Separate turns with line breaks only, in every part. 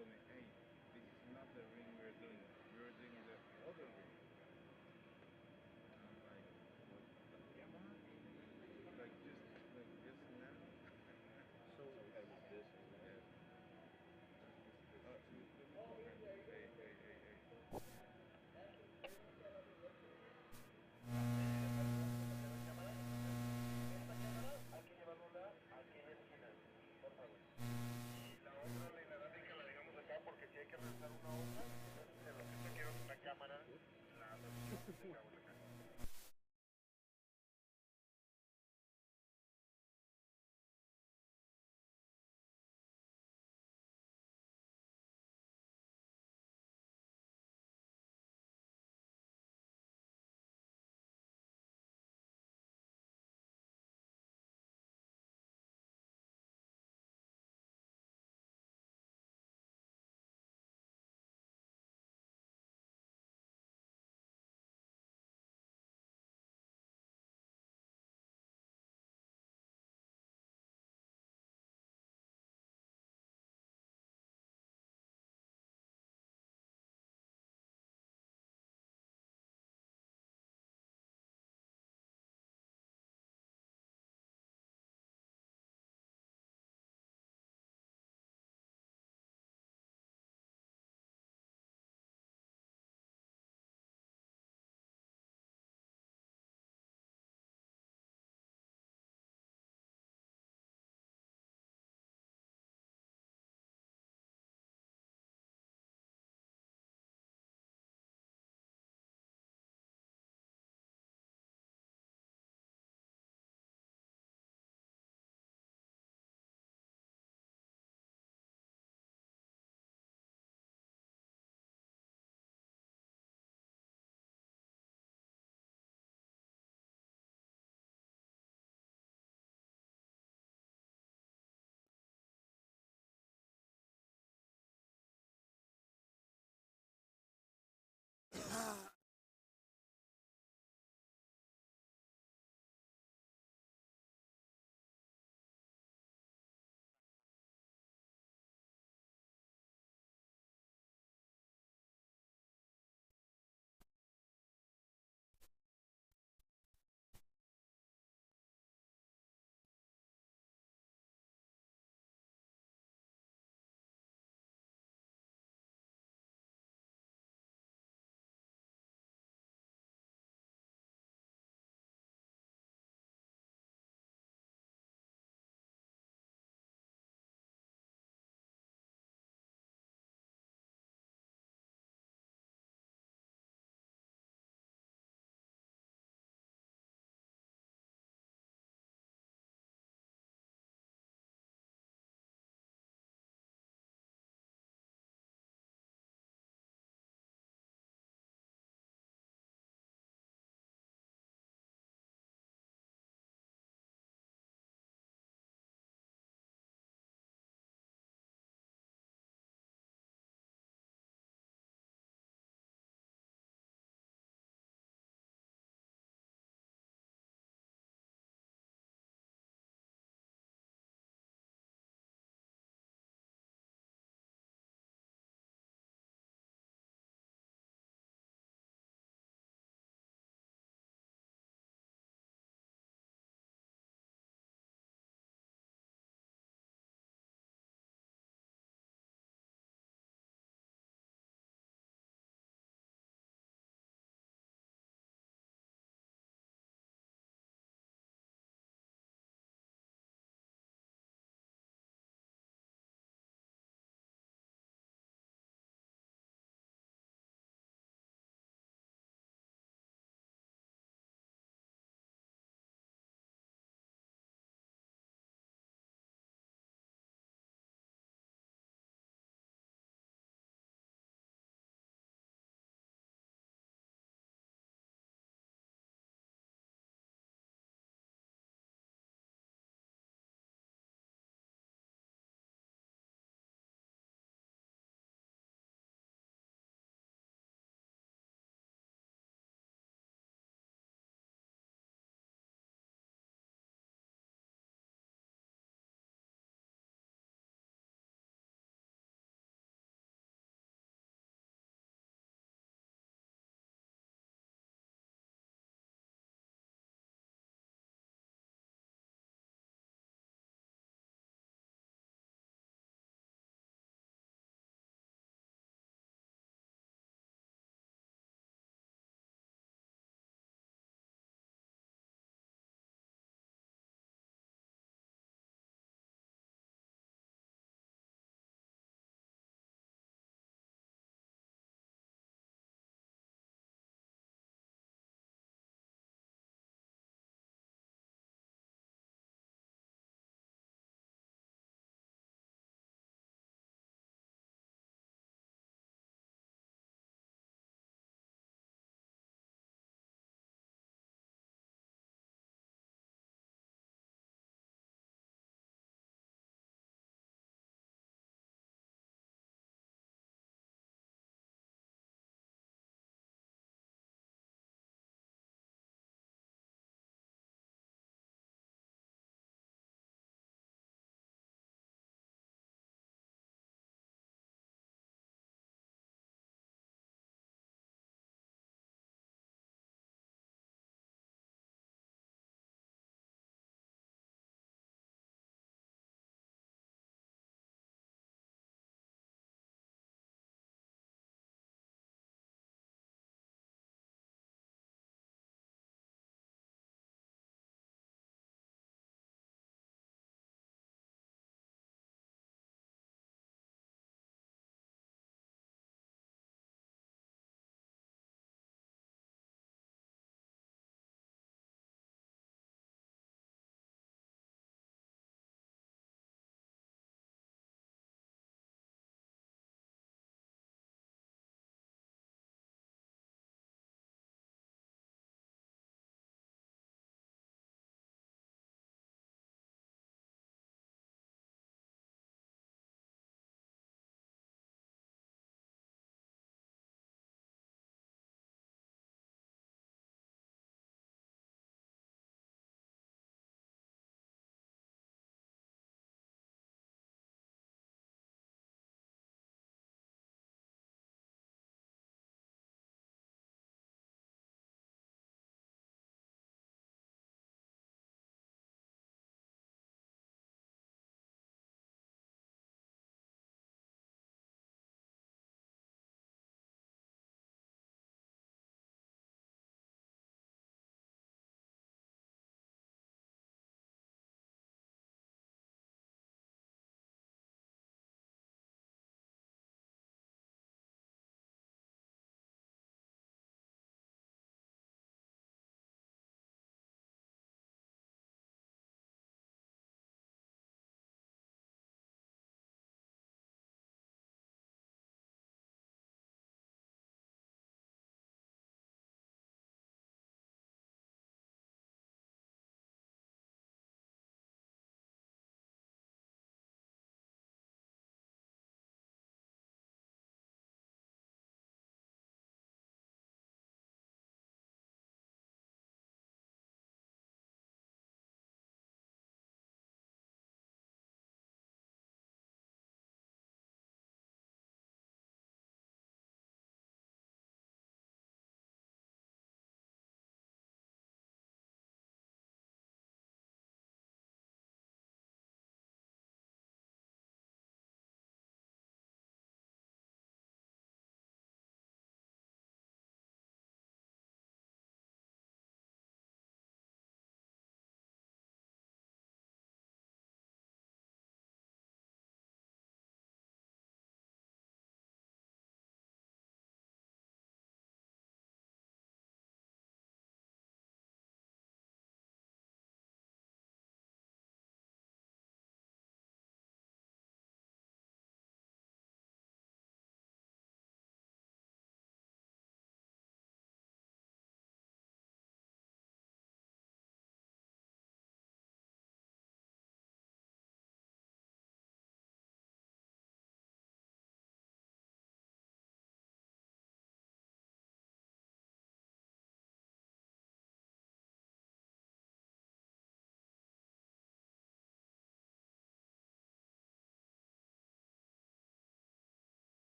told me, hey, this is not the ring we're doing. We're doing the other ring. And I'm like, what the camera? Like just now.
So that was this one,
Yeah.
right?
Let me call him. Hey.
Esta cámara hay que llevarla a aquella esquina, por favor. Y la otra, la inalámbrica, la dejamos acá porque si hay que lanzar una otra, entonces en lo que se quiero una cámara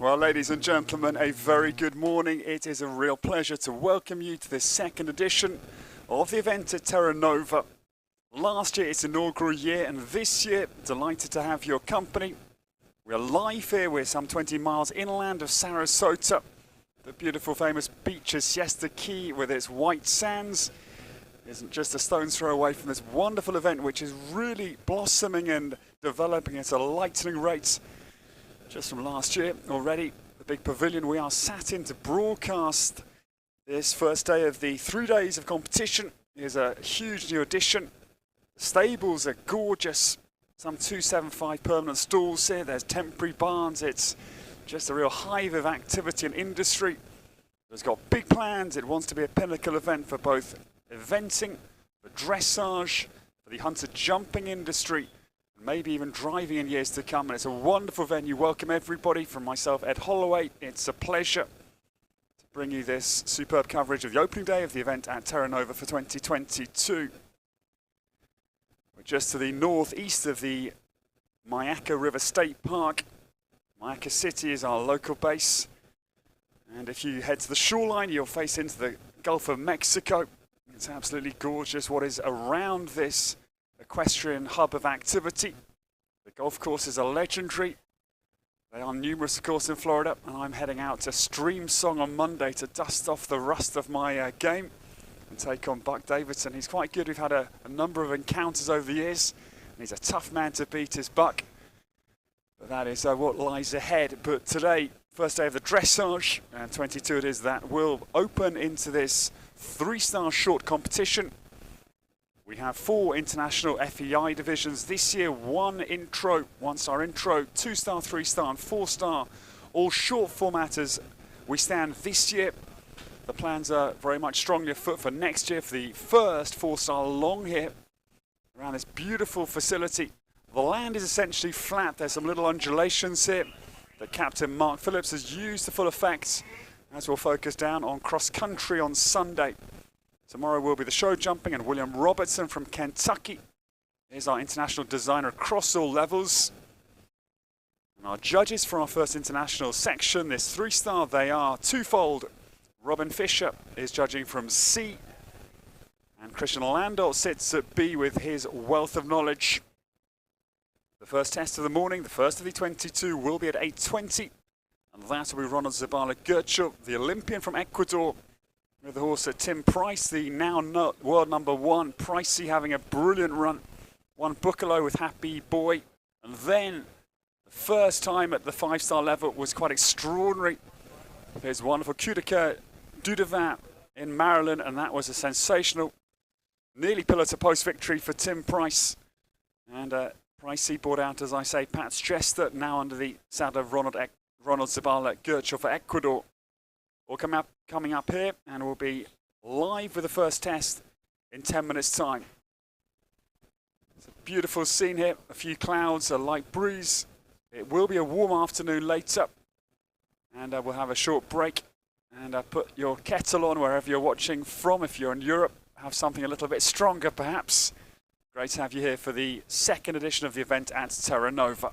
Well, ladies and gentlemen, a very good morning. It is a real pleasure to welcome you to this second edition of the event at Terra Nova. Last year, its inaugural year, and this year, delighted to have your company. We're live here. We're some 20 miles inland of Sarasota. The beautiful, famous beach of Siesta Key with its white sands isn't just a stone's throw away from this wonderful event, which is really blossoming and developing at a lightning rate. Just from last year already, the big pavilion we are sat in to broadcast this first day of the 3 days of competition is a huge new addition. The stables are gorgeous, some 275 permanent stalls here, there's temporary barns, it's just a real hive of activity and industry. It's got big plans, it wants to be a pinnacle event for both eventing, for dressage, for the hunter jumping industry, maybe even driving in years to come. And it's a wonderful venue. Welcome everybody from myself, Ed Holloway. It's a pleasure to bring you this superb coverage of the opening day of the event at Terra Nova for 2022. We're just to the northeast of the Myakka River State Park. Myakka City is our local base. And if you head to the shoreline, you'll face into the Gulf of Mexico. It's absolutely gorgeous what is around this equestrian hub of activity. The golf courses are legendary. They are numerous, of course, in Florida, and I'm heading out to Streamsong on Monday to dust off the rust of my game and take on Buck Davidson. He's quite good. We've had a number of encounters over the years, and he's a tough man to beat, is Buck. But that is what lies ahead. But today, first day of the dressage, and 22 it is, that will open into this 3-star short competition. We have 4 international FEI divisions this year, 1 intro, 1-star intro, 2-star, 3-star and 4-star, all short format as we stand this year. The plans are very much strongly afoot for next year for the first 4-star long here around this beautiful facility. The land is essentially flat, there's some little undulations here that Captain Mark Phillips has used to full effect as we'll focus down on cross country on Sunday. Tomorrow will be the show jumping, and William Robertson from Kentucky is our international designer across all levels. And our judges for our first international section, this 3-star, they are twofold. Robin Fisher is judging from C, and Christian Landau sits at B with his wealth of knowledge. The first test of the morning, the first of the 22, will be at 8:20, and that will be Ronald Zabala Gertschel, the Olympian from Ecuador, with the horse at Tim Price, the now world number 1. Pricey having a brilliant run. Won Buccalo with Happy Boy. And then the first time at the 5-star level was quite extraordinary. There's wonderful Cudica Dudevant in Maryland, and that was a sensational, nearly pillar to post victory for Tim Price. And Pricey brought out, as I say, Pat Chester, now under the saddle of Ronald Zabala Gertschel for Ecuador. Will coming up here, and we'll be live with the first test in 10 minutes time. It's a beautiful scene here, a few clouds, a light breeze. It will be a warm afternoon later, and we'll have a short break, and put your kettle on wherever you're watching from. If you're in Europe, have something a little bit stronger perhaps. Great to have you here for the second edition of the event at Terra Nova.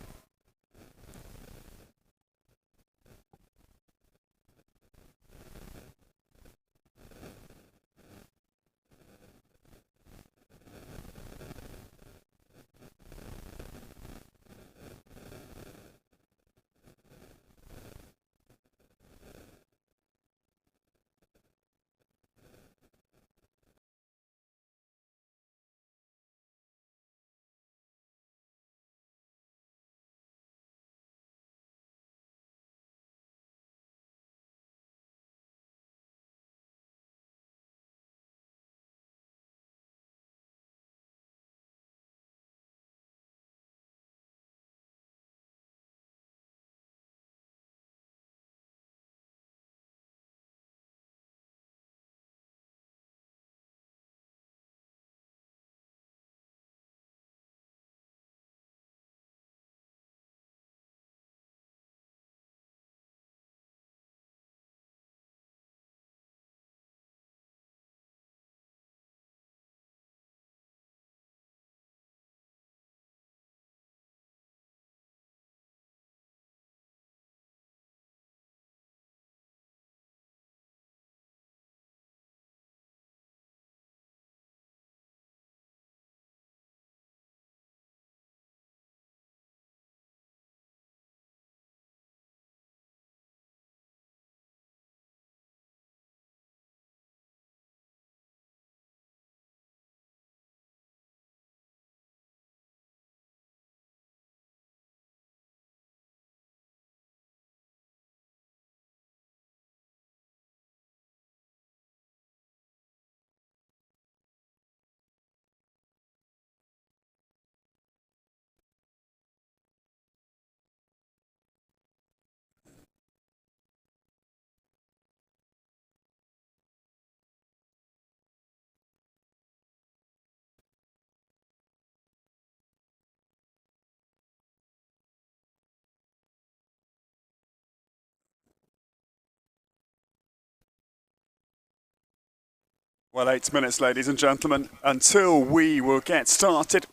Well, 8 minutes, ladies and gentlemen, until we will get started.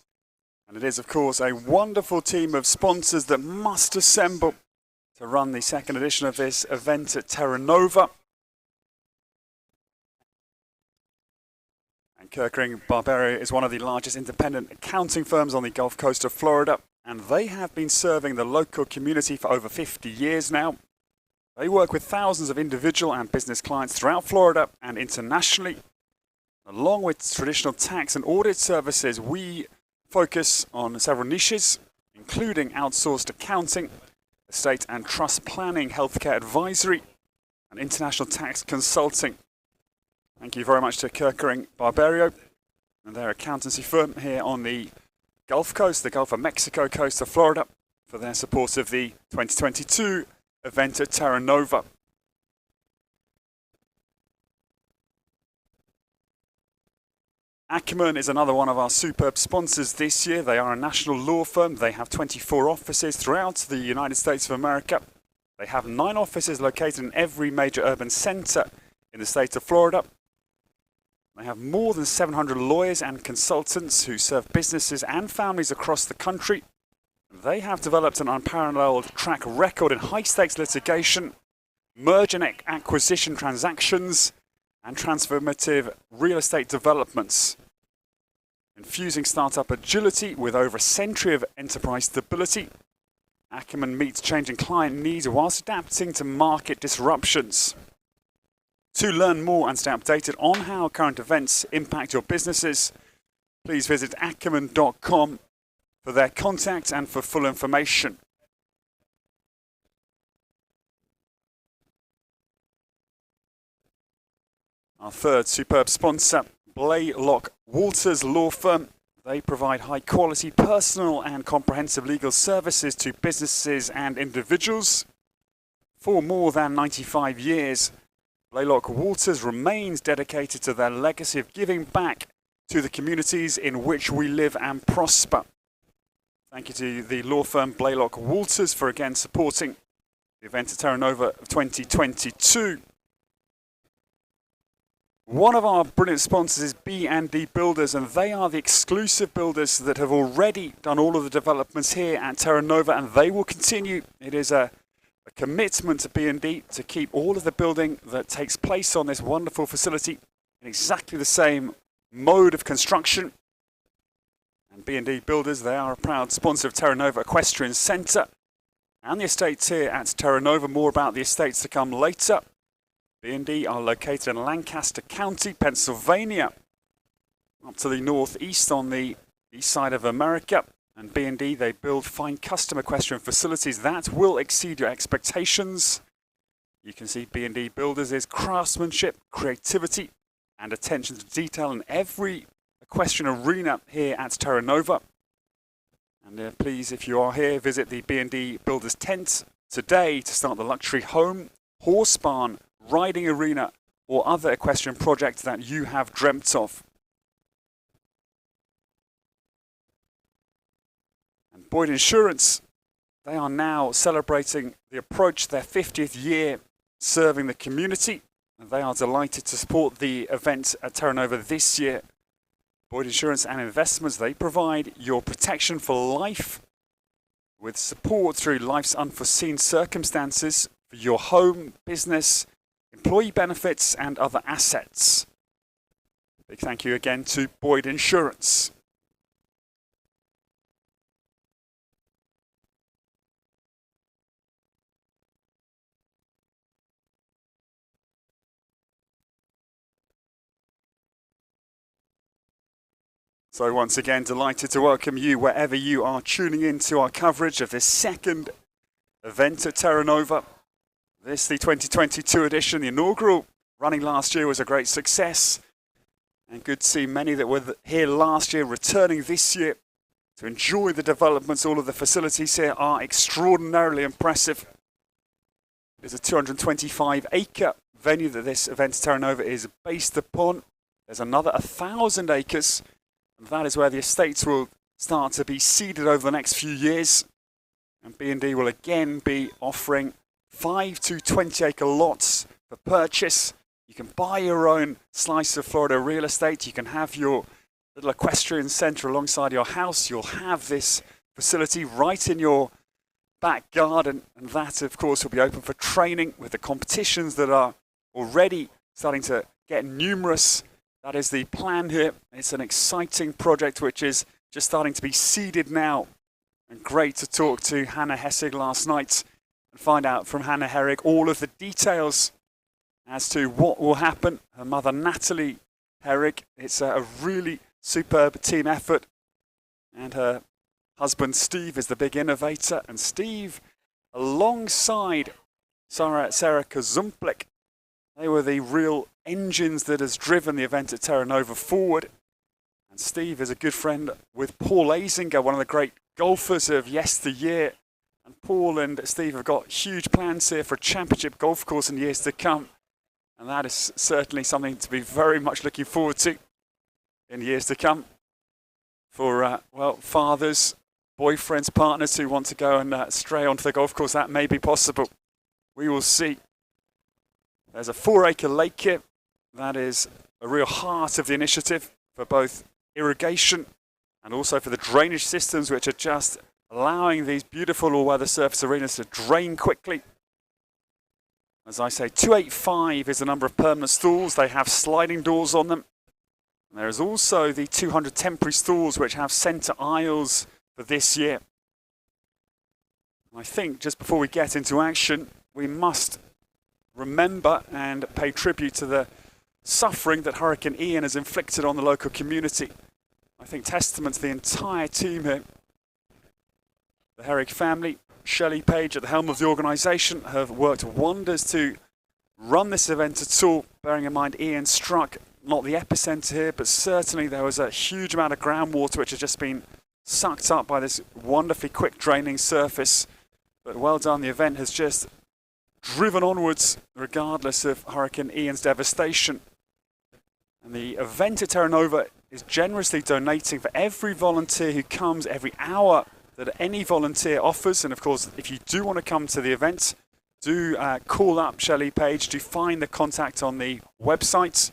And it is, of course, a wonderful team of sponsors that must assemble to run the second edition of this event at Terra Nova. And Kirkering Barberio is one of the largest independent accounting firms on the Gulf Coast of Florida, and they have been serving the local community for over 50 years now. They work with thousands of individual and business clients throughout Florida and internationally. Along with traditional tax and audit services, we focus on several niches, including outsourced accounting, estate and trust planning, healthcare advisory, and international tax consulting. Thank you very much to Kirkering Barberio and their accountancy firm here on the Gulf Coast, the Gulf of Mexico coast of Florida, for their support of the 2022 event at Terra Nova. Acumen is another one of our superb sponsors this year. They are a national law firm. They have 24 offices throughout the United States of America. They have 9 offices located in every major urban center in the state of Florida. They have more than 700 lawyers and consultants who serve businesses and families across the country. They have developed an unparalleled track record in high-stakes litigation, merger and acquisition transactions, and transformative real estate developments. Infusing startup agility with over a century of enterprise stability, Acumen meets changing client needs whilst adapting to market disruptions. To learn more and stay updated on how current events impact your businesses, please visit acumen.com for their contact and for full information. Our third superb sponsor, Blaylock Walters Law Firm. They provide high-quality personal and comprehensive legal services to businesses and individuals. For more than 95 years, Blaylock Walters remains dedicated to their legacy of giving back to the communities in which we live and prosper. Thank you to the law firm Blaylock Walters for again supporting the event at Terra Nova 2022. One of our brilliant sponsors is B&D Builders, and they are the exclusive builders that have already done all of the developments here at Terra Nova, and they will continue. It is a commitment to B&D to keep all of the building that takes place on this wonderful facility in exactly the same mode of construction. And B&D Builders, they are a proud sponsor of Terra Nova Equestrian Centre and the estates here at Terra Nova. More about the estates to come later. B&D are located in Lancaster County, Pennsylvania, up to the northeast on the east side of America. And B&D, they build fine custom equestrian facilities that will exceed your expectations. You can see B&D Builders is craftsmanship, creativity, and attention to detail in every equestrian arena here at Terra Nova. And please, if you are here, visit the B&D Builders tent today to start the luxury home, horse barn, riding arena, or other equestrian project that you have dreamt of. And Boyd Insurance, they are now celebrating the approach their 50th year serving the community, and they are delighted to support the event at Terra Nova this year. Boyd Insurance and Investments, they provide your protection for life with support through life's unforeseen circumstances for your home, business, employee benefits and other assets. Big thank you again to Boyd Insurance. So once again, delighted to welcome you wherever you are tuning in to our coverage of this second event at Terra Nova. This, the 2022 edition, the inaugural, running last year, was a great success. And good to see many that were here last year returning this year to enjoy the developments. All of the facilities here are extraordinarily impressive. There's a 225-acre venue that this event at Terra Nova is based upon. There's another 1,000 acres, and that is where the estates will start to be seeded over the next few years. And B&D will again be offering 5 to 20 acre lots for purchase You can buy your own slice of Florida real estate. You can have your little equestrian centre alongside your house. You'll have this facility right in your back garden, and that, of course, will be open for training with the competitions that are already starting to get numerous. That is the plan here. It's an exciting project which is just starting to be seeded now. And great to talk to Hannah Hessig last night and find out from Hannah Herrig all of the details as to what will happen. Her mother, Natalie Herrig, it's a really superb team effort. And her husband, Steve, is the big innovator. And Steve, alongside Sarah Kazumplik, they were the real engines that has driven the event at Terra Nova forward. And Steve is a good friend with Paul Azinger, one of the great golfers of yesteryear. And Paul and Steve have got huge plans here for a championship golf course in years to come. And that is certainly something to be very much looking forward to in years to come. For, well, fathers, boyfriends, partners who want to go and stray onto the golf course, that may be possible. We will see. There's a 4-acre lake here. That is a real heart of the initiative for both irrigation and also for the drainage systems, which are just allowing these beautiful all-weather surface arenas to drain quickly. As I say, 285 is the number of permanent stalls. They have sliding doors on them. And there is also the 200 temporary stalls, which have centre aisles for this year. I think just before we get into action, we must remember and pay tribute to the suffering that Hurricane Ian has inflicted on the local community. I think testament to the entire team here. The Herrig family, Shelley Page at the helm of the organisation, have worked wonders to run this event at all, bearing in mind Ian struck not the epicentre here, but certainly there was a huge amount of groundwater which has just been sucked up by this wonderfully quick draining surface. But well done, the event has just driven onwards regardless of Hurricane Ian's devastation. And the event at Terra Nova is generously donating for every volunteer who comes, every hour that any volunteer offers. And of course, if you do want to come to the event, do call up Shelley Page, do find the contact on the website,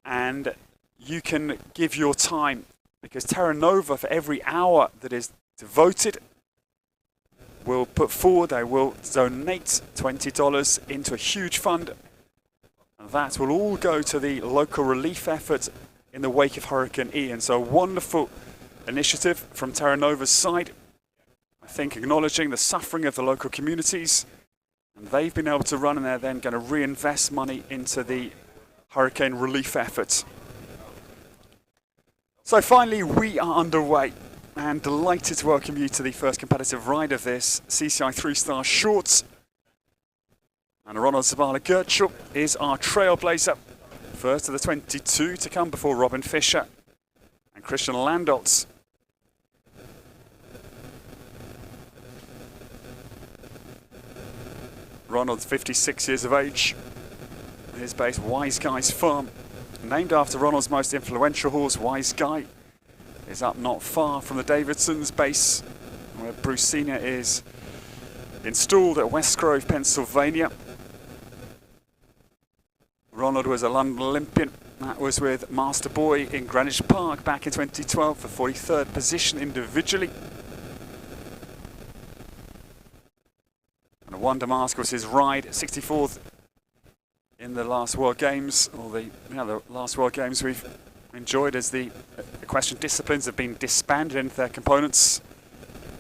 and you can give your time, because Terra Nova, for every hour that is devoted, will put forward, they will donate $20 into a huge fund, and that will all go to the local relief effort in the wake of Hurricane Ian. So a wonderful initiative from Terra Nova's side, I think, acknowledging the suffering of the local communities, and they've been able to run, and they're then going to reinvest money into the hurricane relief efforts. So finally, we are underway, and delighted to welcome you to the first competitive ride of this CCI3 Star Shorts. And Ronald Zabala Gertschel is our trailblazer. First of the 22 to come before Robin Fisher and Christian Landoltz. Ronald's 56 years of age. His base, Wise Guy's Farm, named after Ronald's most influential horse, Wise Guy, is up not far from the Davidson's base, where Bruce Senior is installed at West Grove, Pennsylvania. Ronald was a London Olympian. That was with Master Boy in Greenwich Park back in 2012 for 43rd position individually. And Wonder Mask was his ride, 64th in the last World Games, or the last World Games we've enjoyed as the equestrian disciplines have been disbanded into their components.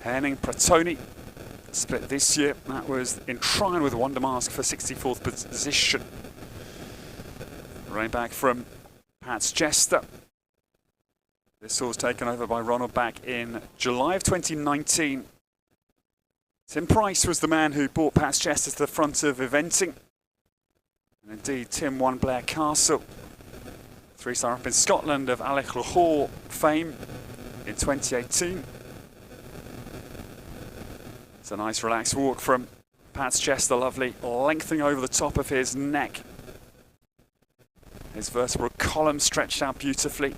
Henning Pratoni split this year. That was in trial with Wonder Mask for 64th position. Right back from Pat's Jester. This horse taken over by Ronald back in July of 2019. Tim Price was the man who brought Pat's Jester to the front of eventing. And indeed, Tim won Blair Castle, 3-star up in Scotland of Alec Lahore fame in 2018. It's a nice relaxed walk from Pat's Jester, lovely, lengthening over the top of his neck. His vertebral column stretched out beautifully.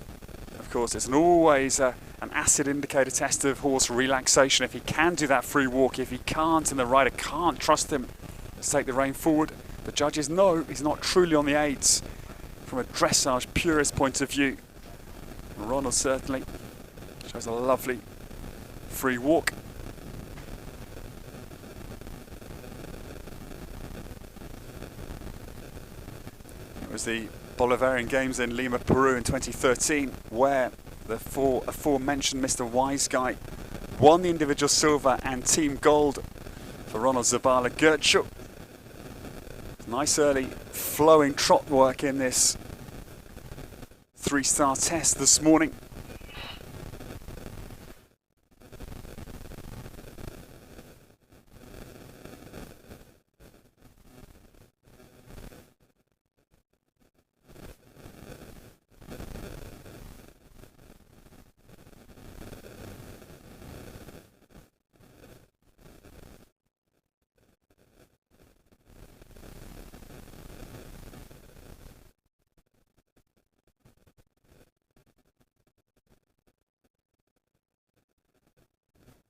Of course, it's always an acid indicator test of horse relaxation. If he can do that free walk, if he can't and the rider can't trust him to take the rein forward, The judges know he's not truly on the aids from a dressage purist point of view. Ronald certainly shows a lovely free walk. It was the Bolivarian Games in Lima, Peru in 2013, where the aforementioned Mr. Wise Guy won the individual silver and team gold for Ronald Zabala Gertschuk. Nice early flowing trot work in this three-star test this morning.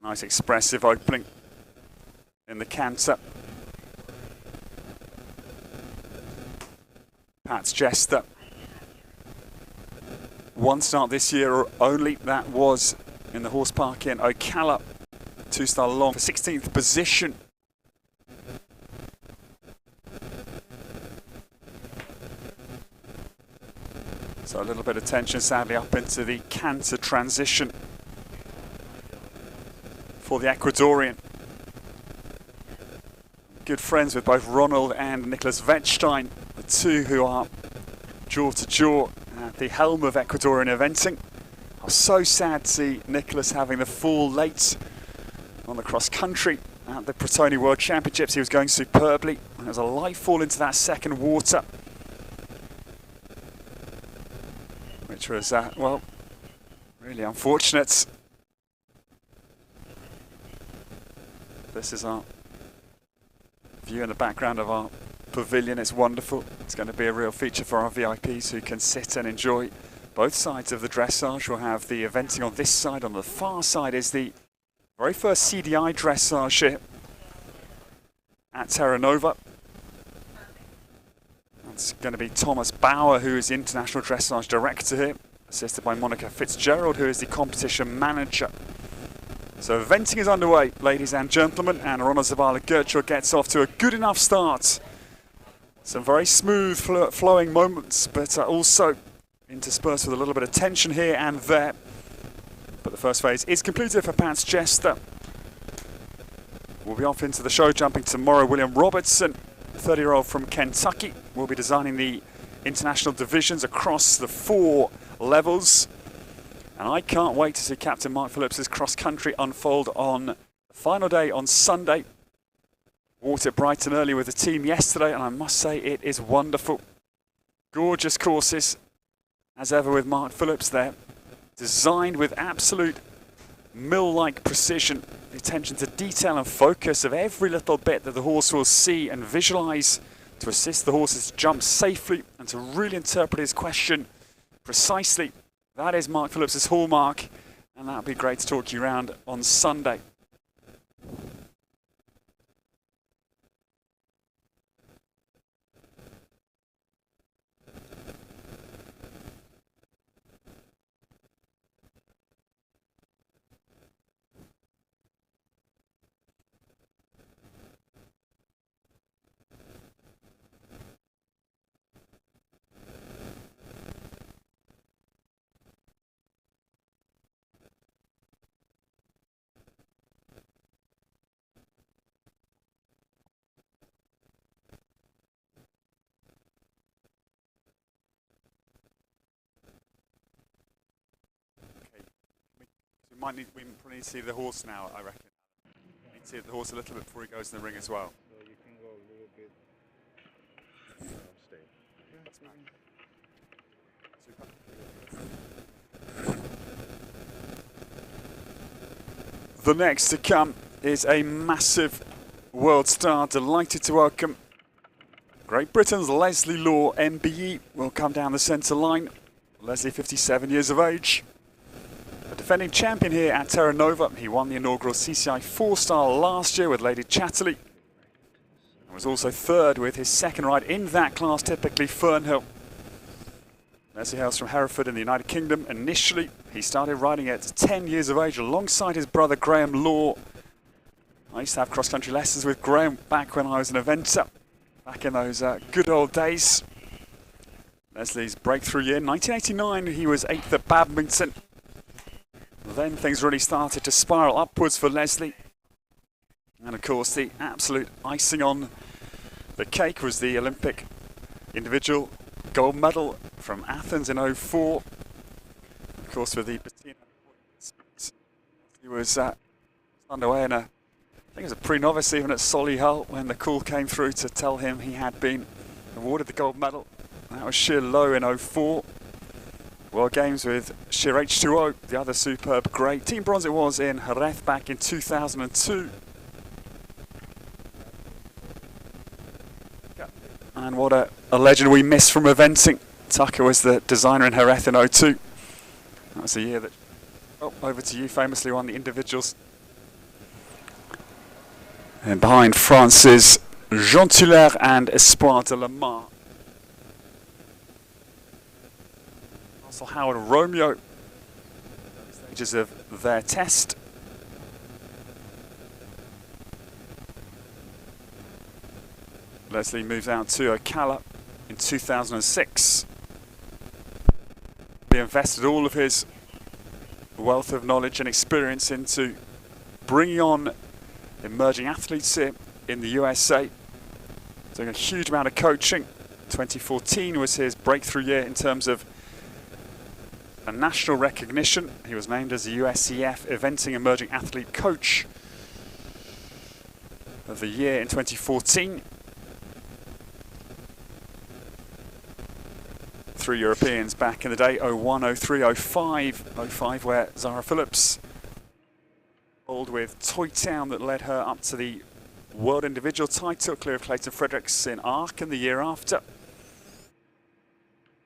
Nice expressive opening in the canter. Pat's Jester. One start this year only, that was in the horse park in Ocala. 2-star long for 16th position. So a little bit of tension sadly up into the canter transition for the Ecuadorian. Good friends with both Ronald and Nicholas Wettstein, the two who are jaw to jaw at the helm of Ecuadorian eventing. I was so sad to see Nicholas having the fall late on the cross country at the Protoni World Championships. He was going superbly. There was a light fall into that second water, which was, well, really unfortunate. This is our view in the background of our pavilion. It's wonderful. It's going to be a real feature for our VIPs who can sit and enjoy both sides of the dressage. We'll have the eventing on this side. On the far side is the very first CDI dressage here at Terra Nova. That's going to be Thomas Bauer, who is the International Dressage Director here, assisted by Monica Fitzgerald, who is the Competition Manager. So eventing is underway, ladies and gentlemen, and Ronald Zabala Gertschuk gets off to a good enough start. Some very smooth flowing moments, but also interspersed with a little bit of tension here and there. But the first phase is completed for Pat's Jester. We'll be off into the show jumping tomorrow. William Robertson, 30-year-old from Kentucky, will be designing the international divisions across the 4 levels. And I can't wait to see Captain Mark Phillips' cross-country unfold on the final day on Sunday. Walked it bright and early with the team yesterday, and I must say it is wonderful. Gorgeous courses, as ever with Mark Phillips there. Designed with absolute mill-like precision. The attention to detail and focus of every little bit that the horse will see and visualize to assist the horses to jump safely and to really interpret his question precisely. That is Mark Phillips' hallmark, and that'll be great to talk you around on Sunday. We probably need to see the horse now, I reckon. We need to see the horse a little bit before he goes in the ring as well.
So you can go a little bit. Stay.
Super. The next to come is a massive world star. Delighted to welcome Great Britain's Leslie Law, MBE, will come down the centre line. Leslie, 57 years of age. Defending champion here at Terra Nova. He won the inaugural CCI 4-star last year with Lady Chatterley. And Was also third with his second ride in that class, typically Fernhill. Leslie hails from Hereford in the United Kingdom. Initially, he started riding at 10 years of age alongside his brother Graham Law. I used to have cross-country lessons with Graham back when I was an eventer, back in those good old days. Leslie's breakthrough year, 1989, he was 8th at badminton. Then things really started to spiral upwards for Leslie. And of course, the absolute icing on the cake was the Olympic individual gold medal from Athens in '04. Of course, with the patina, he was underway in I think it was a pre-novice even at Solihull when the call came through to tell him he had been awarded the gold medal. That was sheer low in '04. World Games with sheer H2O, the other superb grey. Team bronze it was in Jerez back in 2002. And what a legend we miss from eventing. Tucker was the designer in Jerez in '02. That was the year that, over to you, famously won the individuals. And behind France's Jean Tuller and Espoir de la Mar. Also Howard Romeo, stages of their test. Leslie moves out to Ocala in 2006. He invested all of his wealth of knowledge and experience into bringing on emerging athletes here in the USA. Doing a huge amount of coaching. 2014 was his breakthrough year in terms of a national recognition. He was named as the USCF Eventing Emerging Athlete Coach of the Year in 2014. 3 Europeans back in the day, '01, '03, '05, where Zara Phillips bowled with Toy Town that led her up to the World Individual title, clear of Clayton Fredericks in Aachen the year after.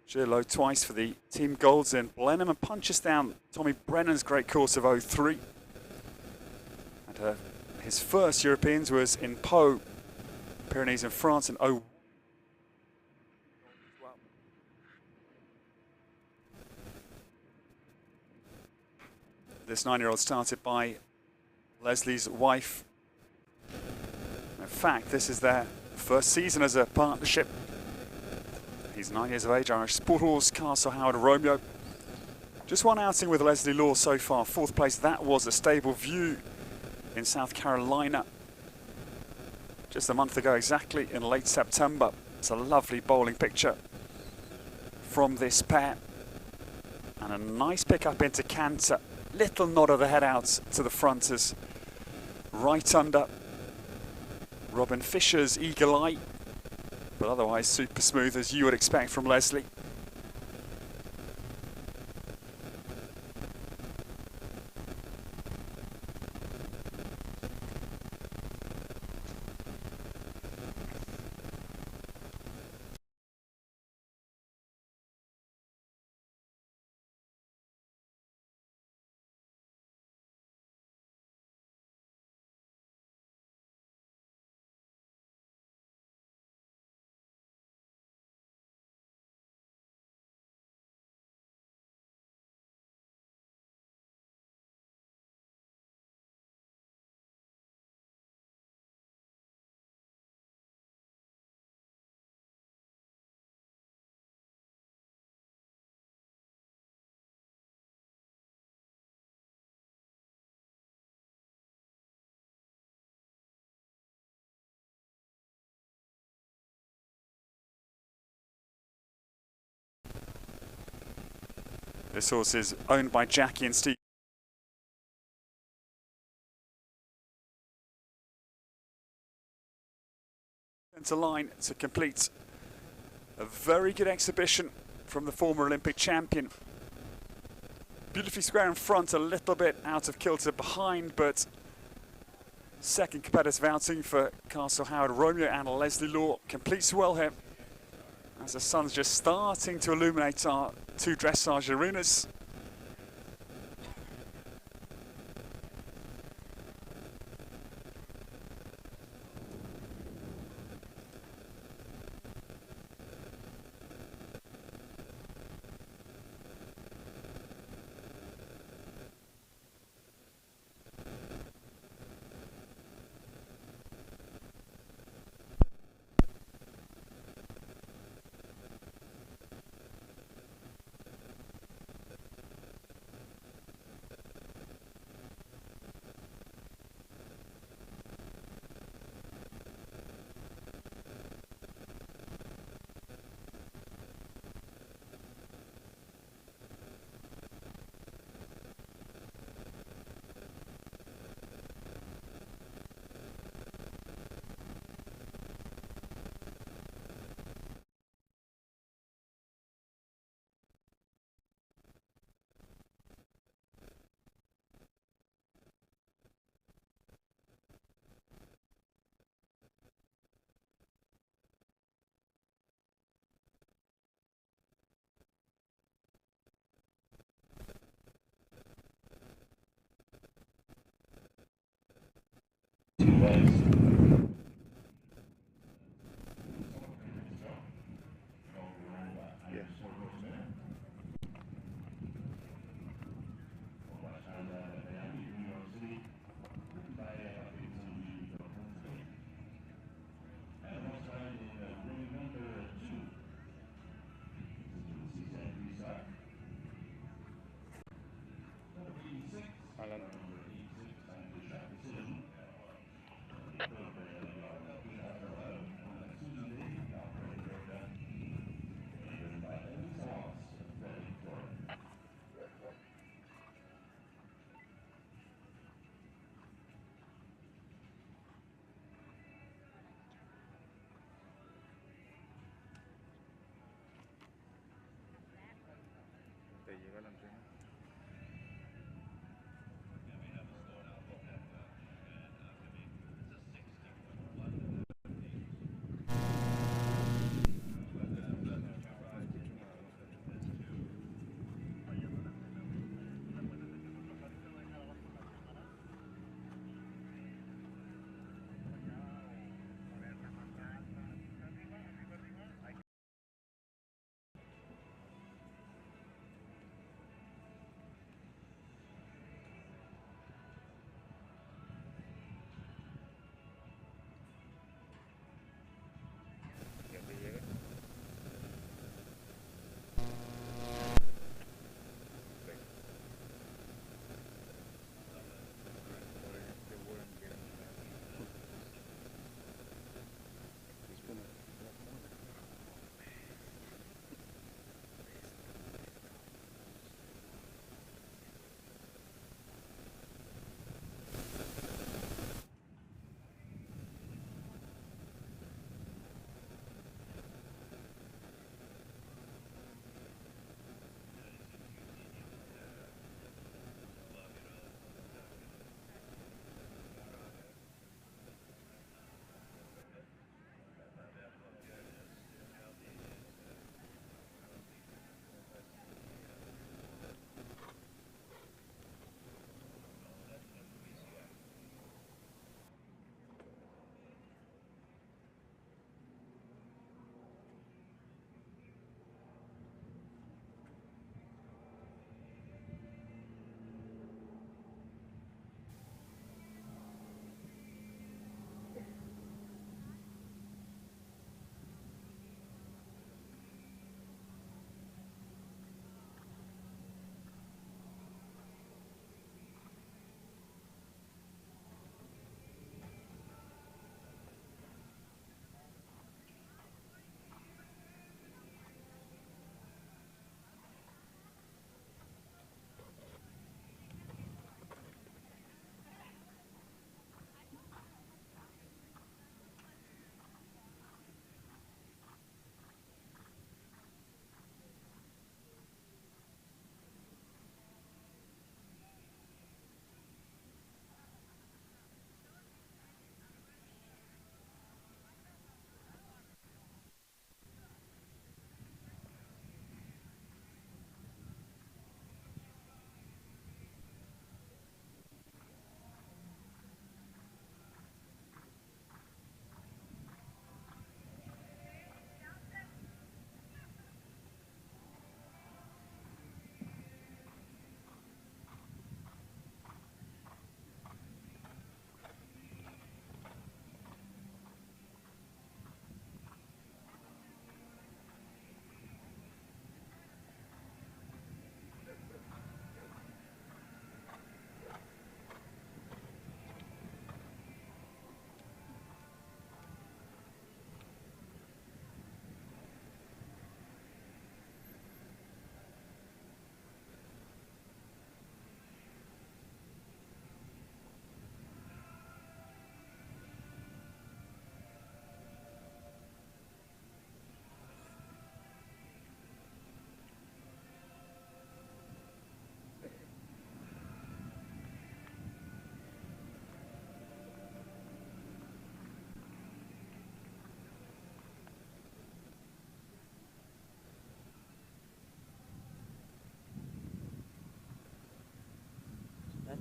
Sheer low twice for the team golds in Blenheim and punches down Tommy Brennan's great course of '03. And his first Europeans was in Pau, Pyrenees in France in '01. This 9-year-old started by Leslie's wife. In fact, this is their first season as a partnership. He's 9 years of age, Irish sport horse, Castle Howard Romeo. Just one outing with Leslie Law so far, 4th place. That was a Stable View in South Carolina. Just a month ago exactly, in late September. It's a lovely bowling picture from this pair. And a nice pick up into canter. Little nod of the head out to the front as right under Robin Fisher's eagle eye, but otherwise super smooth as you would expect from Leslie. This horse is owned by Jackie and Steve. Centre line to complete a very good exhibition from the former Olympic champion. Beautifully square in front, a little bit out of kilter behind, but second competitive outing for Castle Howard Romeo and Leslie Law completes well here, as the sun's just starting to illuminate our 2 dressage arenas.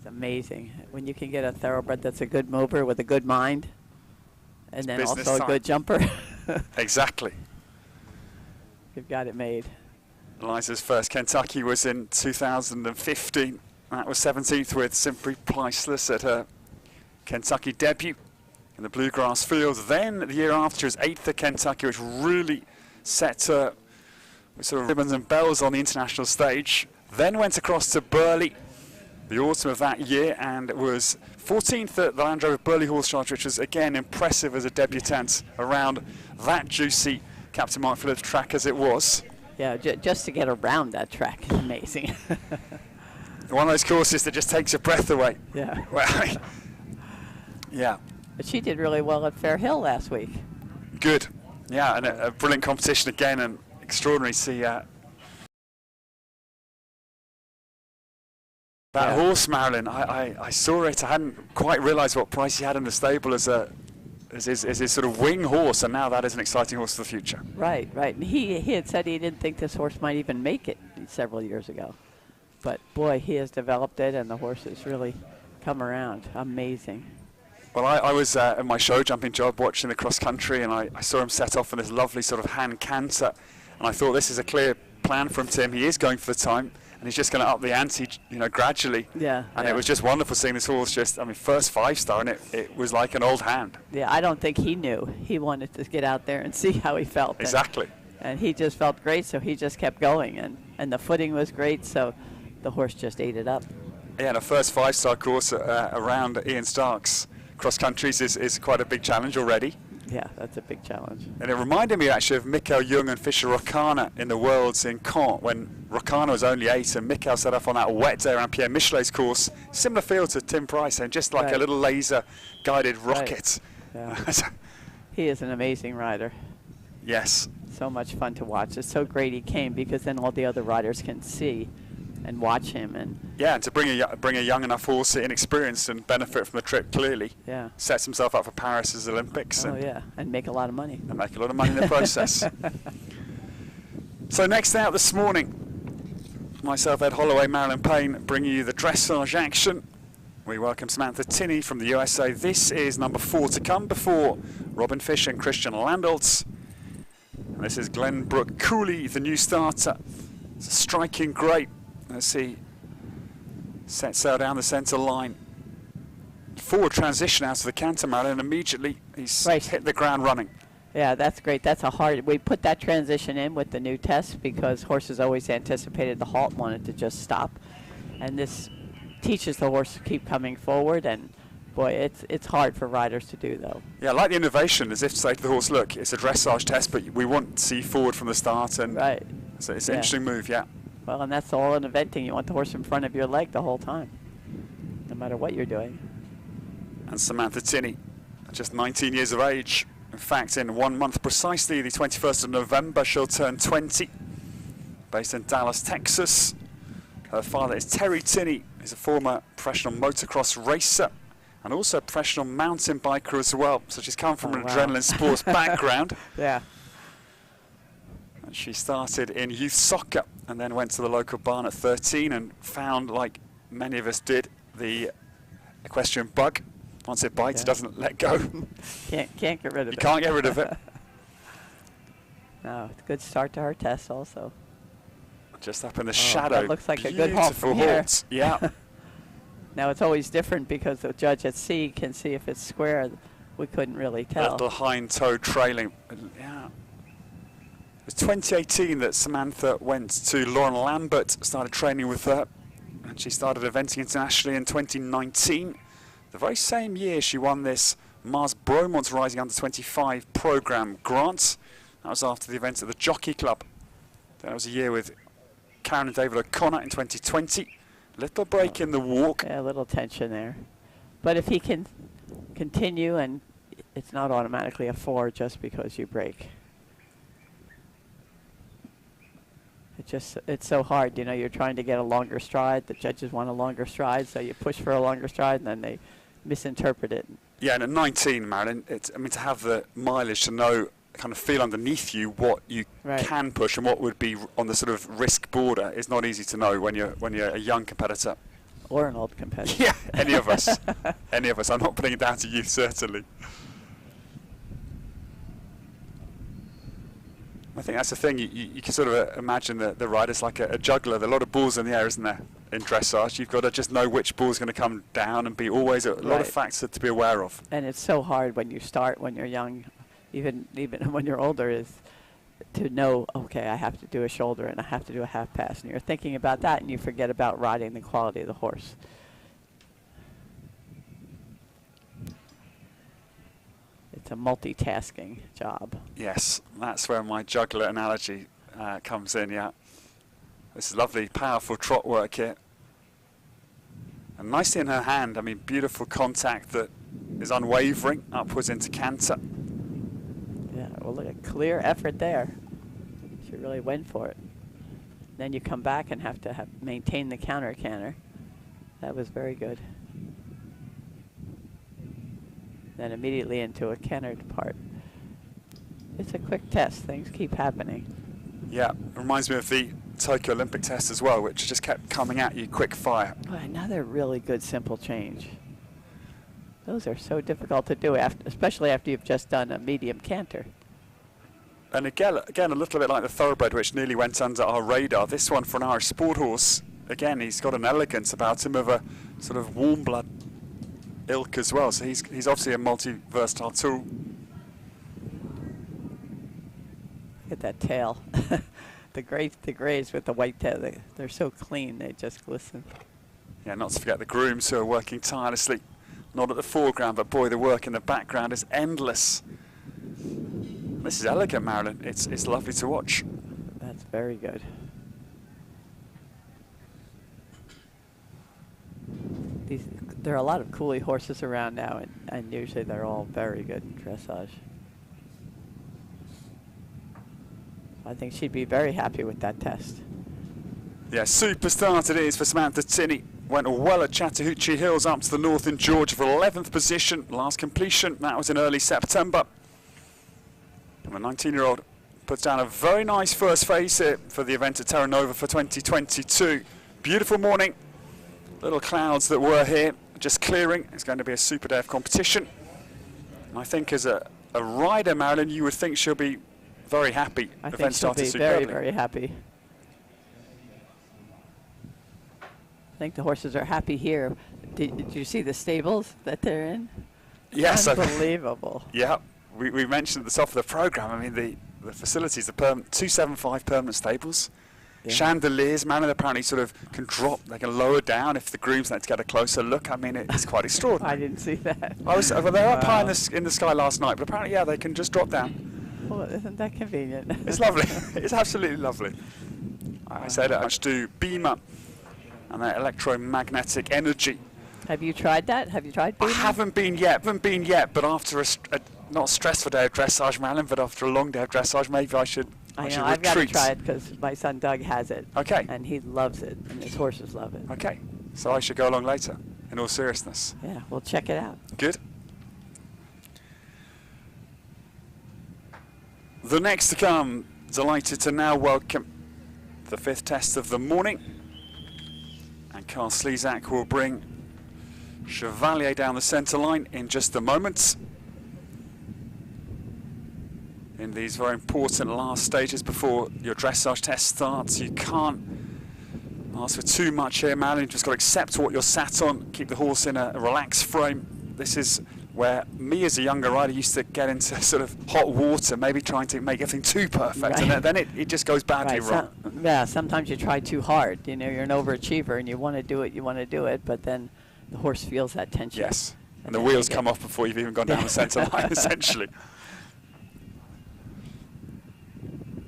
It's amazing when you can get a thoroughbred that's a good mover with a good mind, and
It's
then
business
also a
time.
good jumper.
Exactly.
You've got it made.
Eliza's first Kentucky was in 2015. That was 17th with Simply Priceless at her Kentucky debut in the Bluegrass Fields. Then the year after she was 8th at Kentucky, which really set her with sort of ribbons and bells on the international stage. Then went across to Burley the autumn of that year and was 14th at the Land Rover Burley Horse Charge, which was again impressive as a debutante around that juicy Captain Mark Phillips track as it was.
Yeah, just to get around that track is amazing.
One of those courses that just takes your breath away.
Yeah.
Well, yeah,
But she did really well at Fair Hill last week.
good. Yeah, and a brilliant competition again, and extraordinary to see that
Yeah.
horse, Marilyn. I saw it. I hadn't quite realised what price he had in the stable as his sort of wing horse, and now that is an exciting horse for the future.
Right, right. And he had said he didn't think this horse might even make it several years ago. But boy, he has developed it, and the horse has really come around. Amazing.
Well, I was at my show jumping job watching the cross country, and I saw him set off in this lovely sort of hand canter, and I thought this is a clear plan from Tim. He is going for the time, and he's just going to up the ante, gradually.
Yeah.
And
yeah.
it was just wonderful seeing this horse first 5-star, and it was like an old hand.
Yeah, I don't think he knew. He wanted to get out there and see how he felt.
Exactly.
And he just felt great, so he just kept going. And the footing was great, so the horse just ate it up.
Yeah, and a first 5-star course around Ian Stark's cross countries is quite a big challenge already.
Yeah, that's a big challenge.
And it reminded me actually of Mikkel Jung and Fischer Rocana in the Worlds in Caen when Rocana was only 8 and Mikkel set off on that wet day around Pierre Michelet's course. Similar feel to Tim Price, and just like
Right.
a little laser guided rocket.
Yeah. He is an amazing rider.
Yes.
So much fun to watch. It's so great he came because then all the other riders can see and watch him. And
Yeah, and to bring a young enough horse, inexperienced, and benefit from the trip clearly.
yeah.
Sets himself up for Paris's Olympics.
Oh, yeah. And make a lot of money.
And make a lot of money in the process. So next out this morning, myself, Ed Holloway, Marilyn Payne, bringing you the dressage action. We welcome Samantha Tinney from the USA. This is number 4 to come before Robin Fish and Christian Landoltz. And this is Glenbrook Cooley, the new starter. It's a striking great. Let's see. Set sail down the centre line. Forward transition out of the canter, Marilyn, and immediately he's
Right.
hit the ground running.
Yeah, that's great. That's a hard. We put that transition in with the new test because horses always anticipated the halt, wanted to just stop, and this teaches the horse to keep coming forward. And boy, it's hard for riders to do though.
Yeah, I like the innovation, as if to say to the horse, look, it's a dressage test, but we want to see you forward from the start, and
Right.
so it's an
Yeah.
interesting move, yeah.
Well, and that's all in eventing. You want the horse in front of your leg the whole time, no matter what you're doing.
And Samantha Tinney, just 19 years of age. In fact, in 1 month precisely, the 21st of November, she'll turn 20. Based in Dallas, Texas. Her father is Terry Tinney. He's a former professional motocross racer and also a professional mountain biker as well. So she's come from
Oh,
an
wow.
adrenaline sports background.
Yeah.
And she started in youth soccer and then went to the local barn at 13 and found, like many of us did, the equestrian bug. Once it bites, it
Yeah.
doesn't let go.
Can't get rid of
You
it.
can't get rid of it.
No, it's a good start to her test also.
Just up in the
Oh,
shadow.
that looks like a good halt
Beautiful
from here.
halt. Yeah.
Now it's always different because the judge at sea can see if it's square. We couldn't really
A
tell.
little hind toe trailing. Yeah. It was 2018 that Samantha went to Lauren Lambert, started training with her, and she started eventing internationally in 2019. The very same year she won this Mars Bromont's Rising Under 25 program grant. That was after the event at the Jockey Club. That was a year with Karen and David O'Connor in 2020. Little break in the walk.
Yeah, a little tension there. But if he can continue, and it's not automatically a 4 just because you break. It's so hard, you know, you're trying to get a longer stride. The judges want a longer stride, so you push for a longer stride, and then they misinterpret it.
Yeah, and at 19, Marilyn, to have the mileage to know, kind of feel underneath you what you
Right.
can push and what would be on the sort of risk border is not easy to know when you're a young competitor.
Or an old competitor.
Yeah, any of us. Any of us. I'm not putting it down to youth, certainly. I think that's the thing. You can sort of imagine the rider's like a juggler. There are a lot of balls in the air, isn't there, in dressage? You've got to just know which ball's going to come down and be always a lot of facts to be aware of.
And it's so hard when you start, when you're young, even when you're older, is to know, okay, I have to do a shoulder and I have to do a half pass. And you're thinking about that and you forget about riding the quality of the horse. It's a multitasking job.
Yes, that's where my juggler analogy comes in, yeah. This is lovely, powerful trot work here. And nicely in her hand, I mean, beautiful contact that is unwavering, upwards into canter.
Yeah, well, look at clear effort there. She really went for it. Then you come back and have to maintain the counter canter. That was very good. Then immediately into a cantered part. It's a quick test. Things keep happening.
Yeah, it reminds me of the Tokyo Olympic test as well, which just kept coming at you quick fire.
Oh, another really good simple change. Those are so difficult to do, especially after you've just done a medium canter.
And again, a little bit like the thoroughbred, which nearly went under our radar. This one for an Irish sport horse. Again, he's got an elegance about him of a sort of warm blood ilk as well. So he's obviously a multi-versatile tool.
Look at that tail. the grays with the white tail, they're so clean, they just glisten.
Yeah, not to forget the grooms who are working tirelessly. Not at the foreground, but boy, the work in the background is endless. This is elegant, Marilyn. It's lovely to watch.
That's very good. There are a lot of coolie horses around now, and usually they're all very good in dressage. I think she'd be very happy with that test.
Yeah, super start it is for Samantha Tinney. Went well at Chattahoochee Hills up to the north in Georgia for 11th position. Last completion, that was in early September. And the 19-year-old puts down a very nice first phase here for the event at Terra Nova for 2022. Beautiful morning. Little clouds that were here, just clearing. It's going to be a super day of competition. And I think as a rider, Marilyn, you would think she'll be very happy.
I think she'll be very, very happy. I think the horses are happy here. Did you see the stables that they're in?
Yes.
Unbelievable.
Yeah, we mentioned at the top of the program. I mean, the facilities, the 275 permanent stables. Yeah. Chandeliers, Marilyn apparently sort of can drop, they can lower down if the grooms like to get a closer look. I mean, it's quite extraordinary.
I didn't see that.
Well, they were up high in the sky last night, but apparently, yeah, they can just drop down.
Well, isn't that convenient?
It's lovely. It's absolutely lovely. I said it, much to Beamer and that electromagnetic energy.
Have you tried that? Have you tried Beamer?
I haven't been yet, but after not a stressful day of dressage, Marilyn, but after a long day of dressage, maybe I should.
I've got to try it because my son Doug has it.
Okay.
And he loves it, and his horses love it.
Okay. So I should go along later, in all seriousness.
Yeah, we'll check it out.
Good. The next to come, delighted to now welcome the 5th test of the morning. And Carl Slezak will bring Chevalier down the centre line in just a moment. In these very important last stages before your dressage test starts, you can't ask for too much here, Marilyn. You've just got to accept what you're sat on, keep the horse in a relaxed frame. This is where me as a younger rider used to get into sort of hot water, maybe trying to make everything too perfect, right. And then it just goes badly wrong.
Yeah, sometimes you try too hard. You know, you're an overachiever and you want to do it, but then the horse feels that tension.
Yes, and the wheels come off before you've even gone down the centre line, essentially.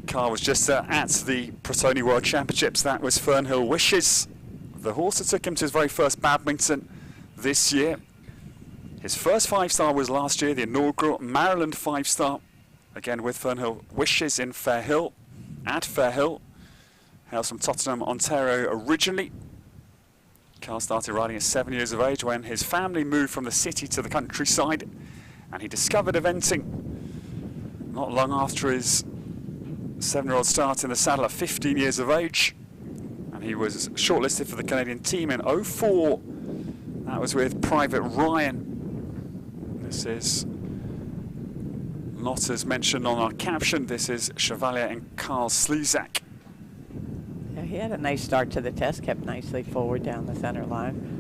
Carl was just at the Protoni World Championships. That was Fernhill Wishes, the horse that took him to his very first badminton this year. His first 5-star was last year, the inaugural Maryland 5-star, again with Fernhill Wishes in Fairhill, at Fairhill. Hails from Tottenham, Ontario originally. Carl started riding at 7 years of age when his family moved from the city to the countryside, and he discovered eventing not long after his 7-year-old start in the saddle at 15 years of age. And He was shortlisted for the Canadian team in 04. That was with Private Ryan. This is not as mentioned on our caption. This is Chevalier and Carl Slezak.
Yeah, he had a nice start to the test, kept nicely forward down the center line.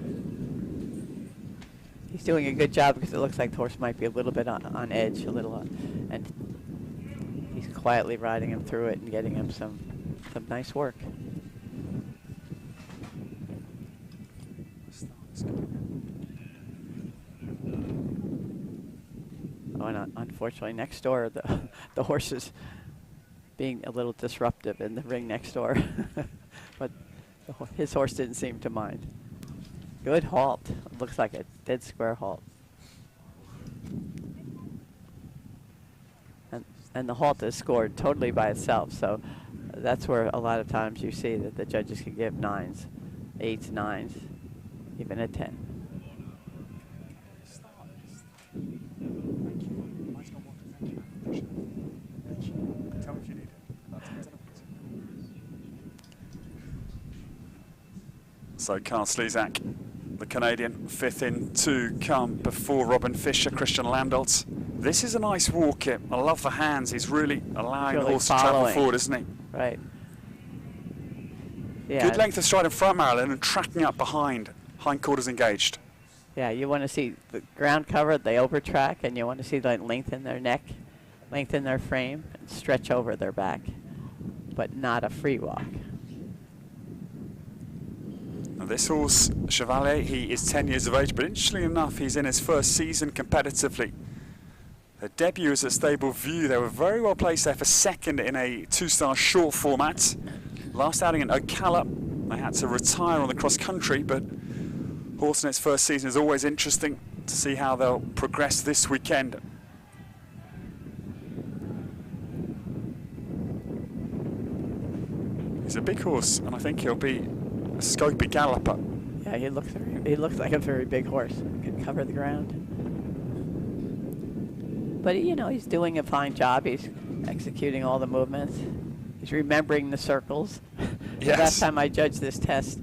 He's doing a good job because it looks like the horse might be a little bit on edge, and he's quietly riding him through it and getting him some nice work. Oh, and unfortunately, next door, the horse is being a little disruptive in the ring next door, but his horse didn't seem to mind. Good halt. It looks like a dead square halt. And the halt is scored totally by itself, so that's where a lot of times you see that the judges can give 9s, 8s, 9s, even a 10.
So Carl Slezak, the Canadian, 5th in to come before Robin Fisher, Christian Landolt. This is a nice walk. I love the hands. He's really allowing the horse to travel forward, isn't he?
Right. Yeah.
Good length of stride in front, Marilyn, and tracking up behind. Hindquarters engaged.
Yeah, you want to see the ground covered, they over track, and you want to see like lengthen their neck, lengthen their frame, and stretch over their back, but not a free walk.
Now this horse, Chevalier, he is 10 years of age, but interestingly enough, he's in his first season competitively. Their debut is at Stable View. They were very well placed there for 2nd in a 2-star short format. Last outing in Ocala, they had to retire on the cross country, but horse in its first season is always interesting to see how they'll progress this weekend. He's a big horse, and I think he'll be a scopy galloper.
Yeah, he looks like a very big horse. Can cover the ground. But you know, he's doing a fine job. He's executing all the movements. He's remembering the circles.
Yes.
Last time I judged this test,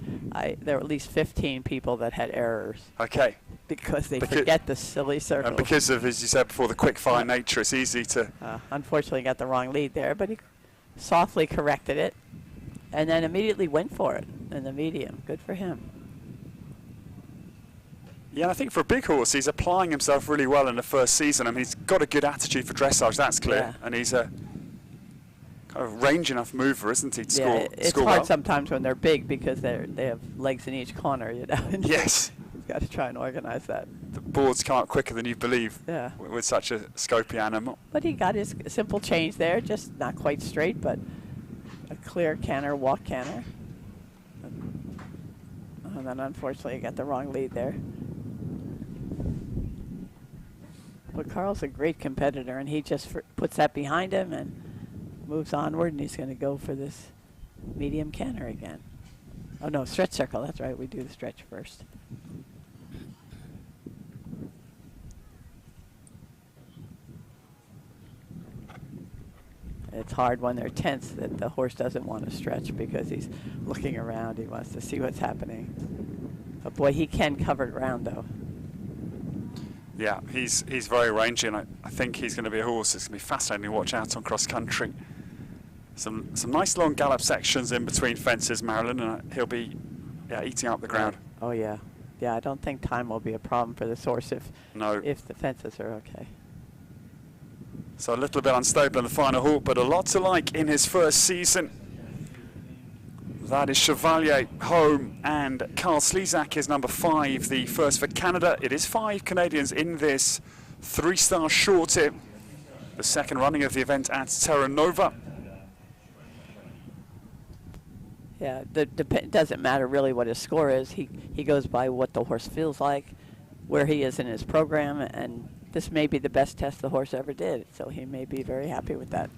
there were at least 15 people that had errors.
Okay.
Because they forget the silly circles.
And because of, as you said before, the quick fire nature, it's easy to...
Unfortunately got the wrong lead there, but he softly corrected it and then immediately went for it in the medium. Good for him.
Yeah, I think for a big horse, he's applying himself really well in the first season. I mean, he's got a good attitude for dressage, that's clear. Yeah. And he's a kind of range enough mover, isn't he, to score
it's
score
hard
well.
sometimes when they're big because they have legs in each corner, you know.
Yes.
You've got to try and organize that.
The boards come up quicker than you believe.
Yeah.
With such a scopy animal.
But he got his simple change there, just not quite straight, but a clear canter, walk canter. And then unfortunately he got the wrong lead there. But Carl's a great competitor, and he just puts that behind him and moves onward, and he's going to go for this medium canter again. Oh, no, stretch circle. That's right. We do the stretch first. It's hard when they're tense that the horse doesn't want to stretch because he's looking around. He wants to see what's happening. But, boy, he can cover ground, though.
Yeah, he's very rangy, and I think he's going to be a horse that's going to be fascinating to watch out on cross country. Some nice long gallop sections in between fences, Marilyn, and he'll be eating up the ground.
Oh yeah, yeah. I don't think time will be a problem for this horse if the fences are okay.
So a little bit unstable in the final halt, but a lot to like in his first season. That is Chevalier home, and Carl Slezak is number 5, the first for Canada. It is 5 Canadians in this 3-star short tip, the second running of the event at Terra Nova.
Yeah, it doesn't matter really what his score is. He goes by what the horse feels like, where he is in his program, and this may be the best test the horse ever did, so he may be very happy with that.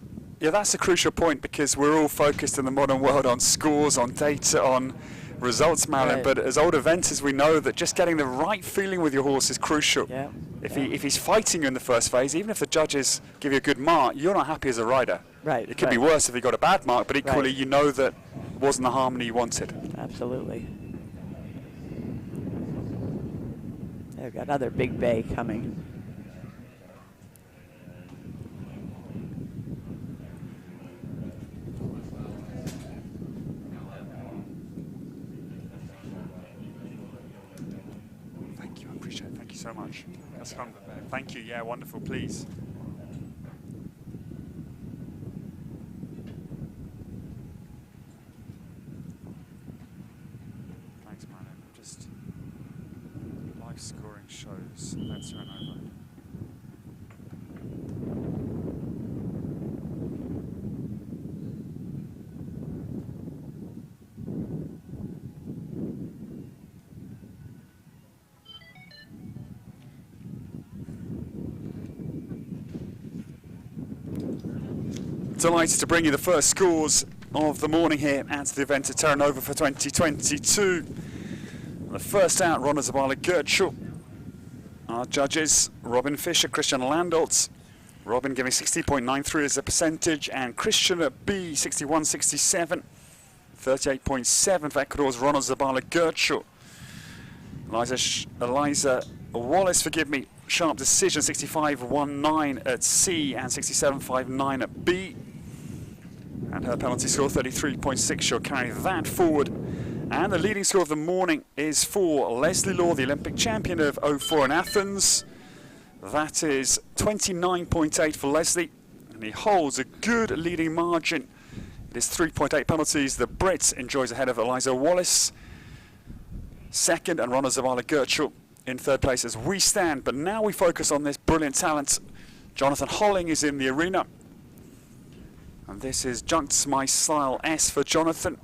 Yeah, that's a crucial point because we're all focused in the modern world on scores, on data, on results, Marilyn.
Right.
But as old eventers, we know that just getting the right feeling with your horse is crucial.
Yeah.
If he's fighting you in the first phase, even if the judges give you a good mark, you're not happy as a rider.
Right.
It could be worse if he got a bad mark, but equally you know that wasn't the harmony you wanted.
absolutely. They've got other big bay coming.
Thank you, I appreciate it. Thank you so much. That's fun. Thank you. Yeah, wonderful. Please. Thanks, man. Just live scoring shows. That's run over. Delighted to bring you the first scores of the morning here at the event at Terra Nova for 2022. The first out, Ronna Zabala Gertschel. Our judges, Robin Fisher, Christian Landolt. Robin giving 60.93 as a percentage, and Christian at B, 61.67. 38.7 for Ecuador's Ronna Zabala Gertschel. Eliza Wallace, forgive me, sharp decision, 65.19 at C and 67.59 at B. And her penalty score, 33.6. She'll carry that forward. And the leading score of the morning is for Leslie Law, the Olympic champion of 04 in Athens. That is 29.8 for Leslie. And he holds a good leading margin. It is 3.8 penalties. The Brit enjoys ahead of Eliza Wallace. Second, and Ronna Zabala Gertschel in third place as we stand. But now we focus on this brilliant talent. Jonathan Holling is in the arena. And this is Junks My Style S for Jonathan.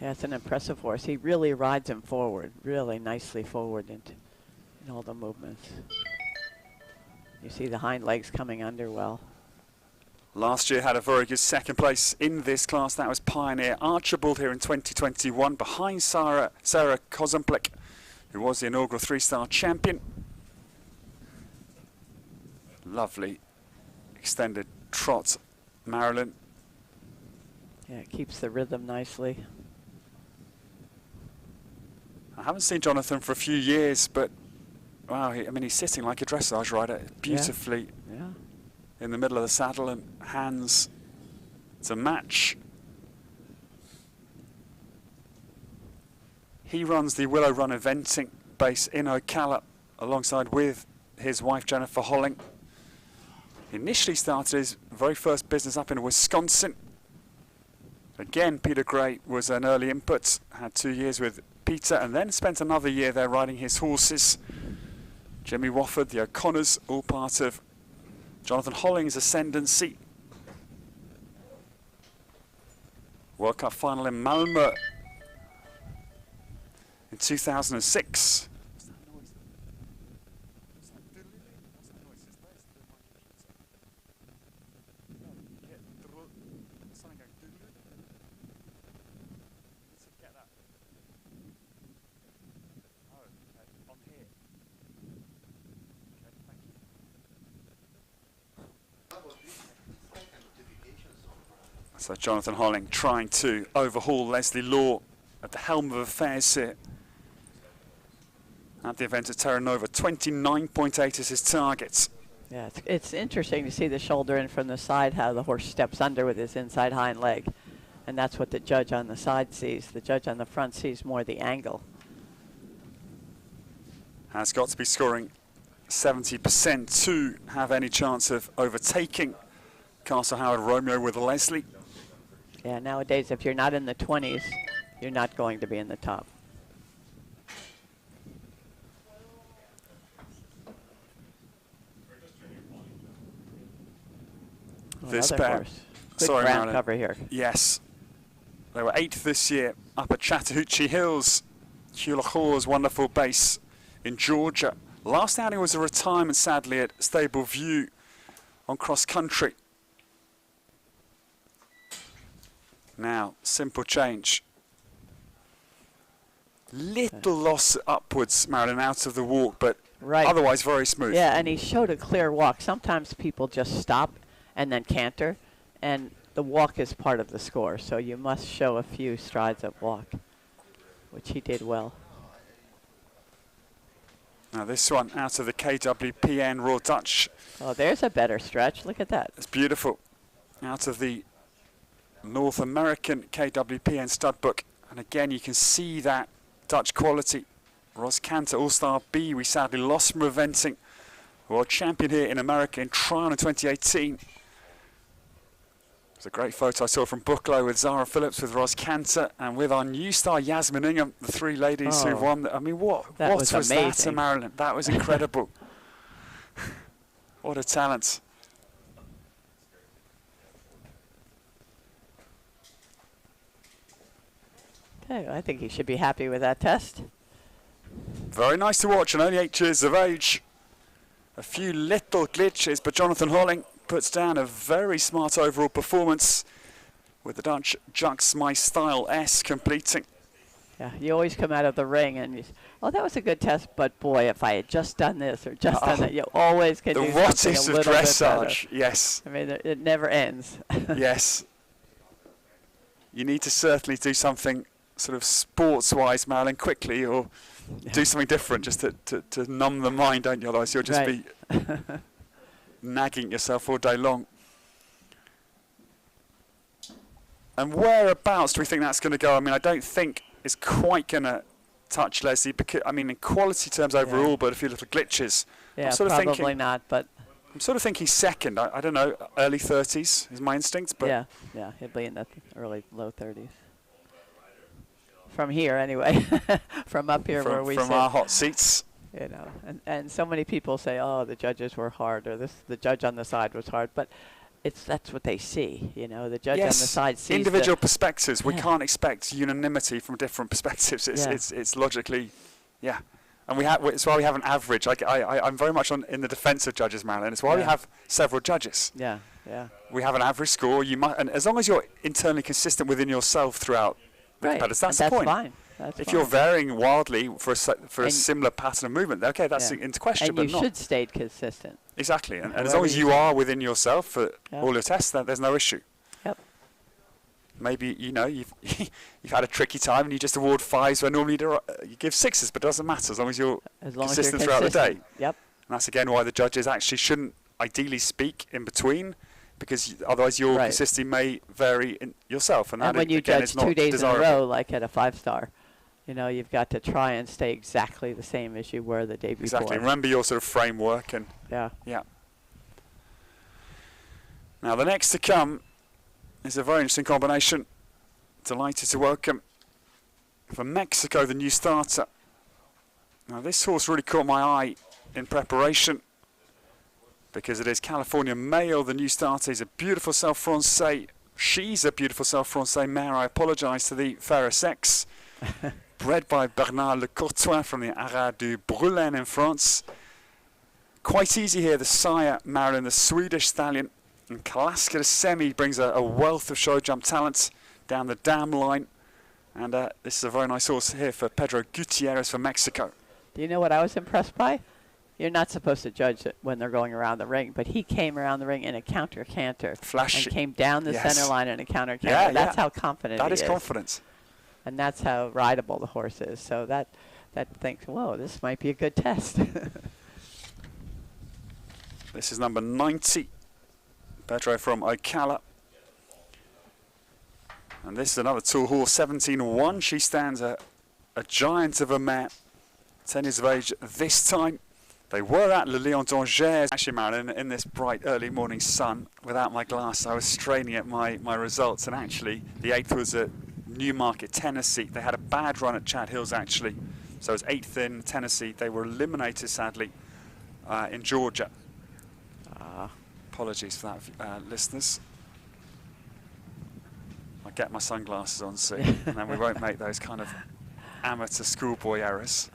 Yeah, it's an impressive horse. He really rides him forward, really nicely forward in all the movements. You see the hind legs coming under well.
Last year had a very good second place in this class. That was Pioneer Archibald here in 2021, behind Sarah Kozemplik, who was the inaugural three-star champion. Lovely extended trot, Marilyn.
Yeah, it keeps the rhythm nicely.
I haven't seen Jonathan for a few years, but wow, I mean, he's sitting like a dressage rider, beautifully
Yeah.
in the middle of the saddle and hands to match. He runs the Willow Run eventing base in Ocala alongside with his wife Jennifer Holling. He initially started his very first business up in Wisconsin. Again, Peter Gray was an early input, had 2 years with Peter, and then spent another year there riding his horses. Jimmy Wofford, the O'Connors, all part of Jonathan Holling's ascendancy. World Cup final in Malmö in 2006. So Jonathan Holling trying to overhaul Leslie Law at the helm of affairs here at the event at Terra Nova. 29.8 is his target.
Yeah, it's interesting to see the shoulder in from the side, how the horse steps under with his inside hind leg. And that's what the judge on the side sees. The judge on the front sees more the angle.
Has got to be scoring 70% to have any chance of overtaking Castle Howard Romeo with Leslie.
Yeah, nowadays, if you're not in the 20s, you're not going to be in the top.
This
Another
pair,
horse. Good
sorry,
ground
Marilyn.
cover here.
Yes, they were 8th this year up at Chattahoochee Hills. Hulahore's wonderful base in Georgia. Last outing was a retirement, sadly, at Stable View on cross country. Now, simple change. Little loss upwards, Marilyn, out of the walk, but otherwise very smooth.
Yeah, and he showed a clear walk. Sometimes people just stop and then canter, and the walk is part of the score, so you must show a few strides of walk. which he did well.
Now this one out of the KWPN Royal Dutch.
Oh, there's a better stretch. Look at that.
It's beautiful. Out of the North American KWPN stud book. And again, you can see that Dutch quality. Ros Kanter, All-Star B, we sadly lost from eventing. World champion here in America in Tryon in 2018. It's a great photo I saw from Bucklow with Zara Phillips, with Ros Kanter, and with our new star Yasmin Ingham, the three ladies who won. I mean, what was that, Marilyn? That was incredible. What a talent.
Okay, I think he should be happy with that test.
Very nice to watch, and only 8 years of age. A few little glitches, but Jonathan Holling puts down a very smart overall performance with the Dutch Jux My Style S completing.
Yeah, you always come out of the ring and you oh, that was a good test, but boy, if I had just done this or just done that, you always can do something a little bit better.
The what is of dressage, yes.
I mean, it never ends.
Yes. You need to certainly do something sort of sports-wise, Marilyn, quickly, or do something different just to numb the mind, don't you? Otherwise you'll just be nagging yourself all day long. And whereabouts do we think that's going to go? I mean, I don't think it's quite going to touch Leslie, because, I mean, in quality terms overall, but a few little glitches.
Yeah,
I'm sort of
probably
thinking,
not, but...
I'm sort of thinking second. I don't know, early 30s is my instinct. But
yeah, he'll be in the low 30s. From here, anyway. From up here where we sit.
From our hot seats.
You know, and so many people say, oh, the judges were hard, or the judge on the side was hard, but that's what they see, you know. The judge on the side sees
individual perspectives. We can't expect unanimity from different perspectives. It's logically, and it's why we have an average. I'm very much in the defence of judges, Marilyn. It's why we have several judges.
Yeah.
We have an average score. And as long as you're internally consistent within yourself throughout the competitors, that's the point.
Fine.
If you're varying wildly for a similar pattern of movement, okay, that's into question.
And
but
you should stay consistent.
Exactly, and as long as you are within yourself for all your tests, there's no issue.
Yep.
Maybe you've had a tricky time and you just award 5s where normally you give 6s, but it doesn't matter as long as you're consistent throughout the day.
Yep.
And that's again why the judges actually shouldn't ideally speak in between, because otherwise your consistency may vary in yourself, and that
when you
again,
judge
is not
2 days
desirable.
in a row, like at a 5-star. You know, you've got to try and stay exactly the same as you were the day before.
Exactly. Remember your sort of framework and
yeah.
Now the next to come is a very interesting combination. Delighted to welcome from Mexico the new starter. Now this horse really caught my eye in preparation because it is California Male, the new starter. He's a beautiful Self-Francais. She's a beautiful Self-Francais mare. I apologise to the fairer sex. Bred by Bernard Le Courtois from the Haras du Brulin in France. Quite easy here, the sire, Marilyn, the Swedish stallion. And Kalaska de Semi brings a wealth of show jump talent down the dam line. And this is a very nice horse here for Pedro Gutierrez from Mexico.
Do you know what I was impressed by? You're not supposed to judge it when they're going around the ring, but he came around the ring in a counter canter.
Flashy.
And came down the center line in a counter canter. That's how confident he is.
That is confidence.
And that's how rideable the horse is. So that thinks, whoa, this might be a good test.
This is number 90, Pedro from Ocala. And this is another tall horse, 17-1. She stands a giant of a mare, 10 years of age this time. They were at Le Lion d'Angers. Actually, Marilyn, in this bright early morning sun, without my glass, I was straining at my results. And actually, the 8th was at Newmarket, Tennessee. They had a bad run at Chad Hills, actually. So it was 8th in Tennessee. They were eliminated, sadly, in Georgia. Apologies for that, listeners. I'll get my sunglasses on soon, and then we won't make those kind of amateur schoolboy errors.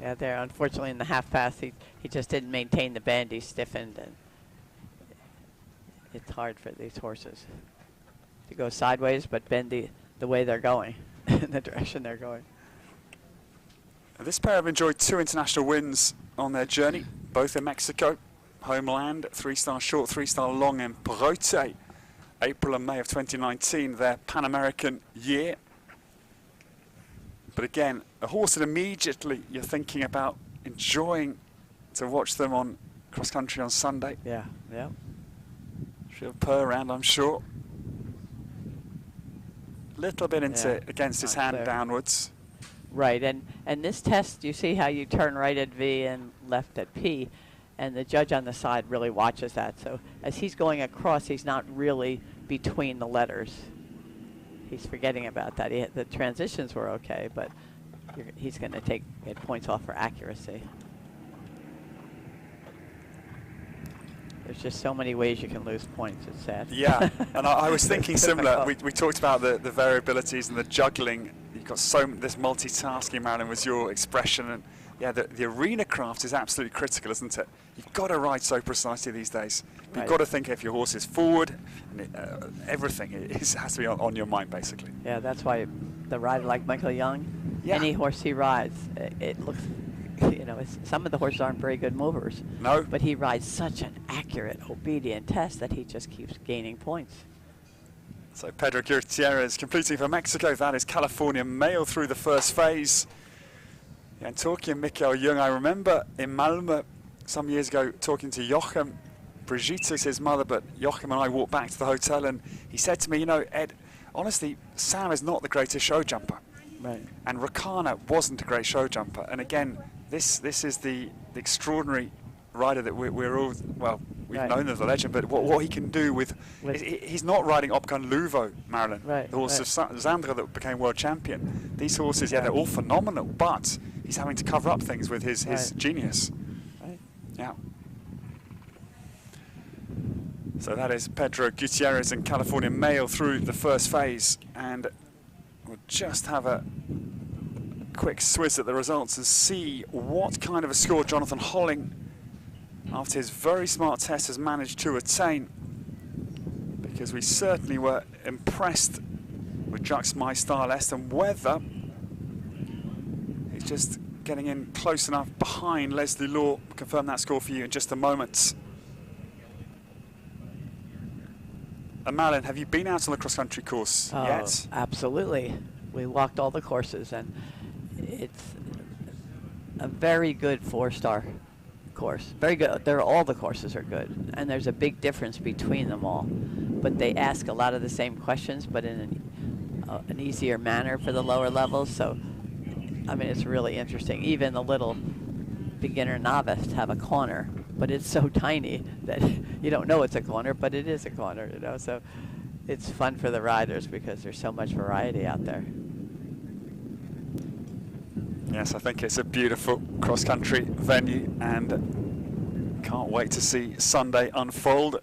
Yeah, there. Unfortunately, in the half pass, he just didn't maintain the bend. He stiffened, and it's hard for these horses to go sideways, but bend the way they're going, in the direction they're going.
This pair have enjoyed 2 international wins on their journey, both in Mexico. Homeland, 3-star short, 3-star long in Perote, April and May of 2019, their Pan American year. But again, a horse that immediately you're thinking about enjoying to watch them on cross country on Sunday.
Yeah, yeah.
She'll purr around, I'm sure. Little bit into
Yeah,
against his
not
hand
there.
downwards.
Right, and this test, you see how you turn right at V and left at P, and the judge on the side really watches that. So as he's going across, he's not really between the letters. He's forgetting about that. The transitions were okay, but he's going to get points off for accuracy. There's just so many ways you can lose points. It's sad.
Yeah, and I was thinking
It's
similar.
difficult.
We talked about the variabilities and the juggling. You've got this multitasking, Marilyn, was your expression. And yeah, the arena craft is absolutely critical, isn't it? You've got to ride so precisely these days. But
Right.
you've got to think if your horse is forward, and everything has to be on your mind, basically.
Yeah, that's why the rider like Michael Young,
Yeah.
any horse he rides, it looks, some of the horses aren't very good movers.
No?
But he rides such an accurate, obedient test that he just keeps gaining points.
So Pedro Gutierrez completing for Mexico. That is California Mail through the first phase. Yeah, and talking of Michael Young, I remember in Malmö some years ago talking to Joachim. Brigitte is his mother, but Joachim and I walked back to the hotel and he said to me, Ed, honestly, Sam is not the greatest show jumper.
Right.
And Rakana wasn't a great show jumper. And again, this is the extraordinary rider that we're all, well, we've
Right.
known as a legend, but what he can do with he's not riding Opkan Luvo, Marilyn,
Right,
the horse
right.
of Zandra that became world champion. These horses, yeah,
Yeah.
they're all phenomenal, but he's having to cover up things with his
Right.
genius.
Right.
Yeah. So that is Pedro Gutierrez and California Mail through the first phase, and we'll just have a quick swizz at the results and see what kind of a score Jonathan Holling, after his very smart test, has managed to attain, because we certainly were impressed with Jux My Style Est, and whether he's just getting in close enough behind Leslie Law. We'll confirm that score for you in just a moment. And Marilyn, have you been out on the cross-country course yet?
Absolutely. We walked all the courses, and it's a very good 4-star course. Very good. All the courses are good, and there's a big difference between them all. But they ask a lot of the same questions, but in an easier manner for the lower levels. So, I mean, it's really interesting. Even the little beginner novice have a corner, but it's so tiny that you don't know it's a corner, but it is a corner, So it's fun for the riders because there's so much variety out there.
Yes, I think it's a beautiful cross-country venue, and can't wait to see Sunday unfold.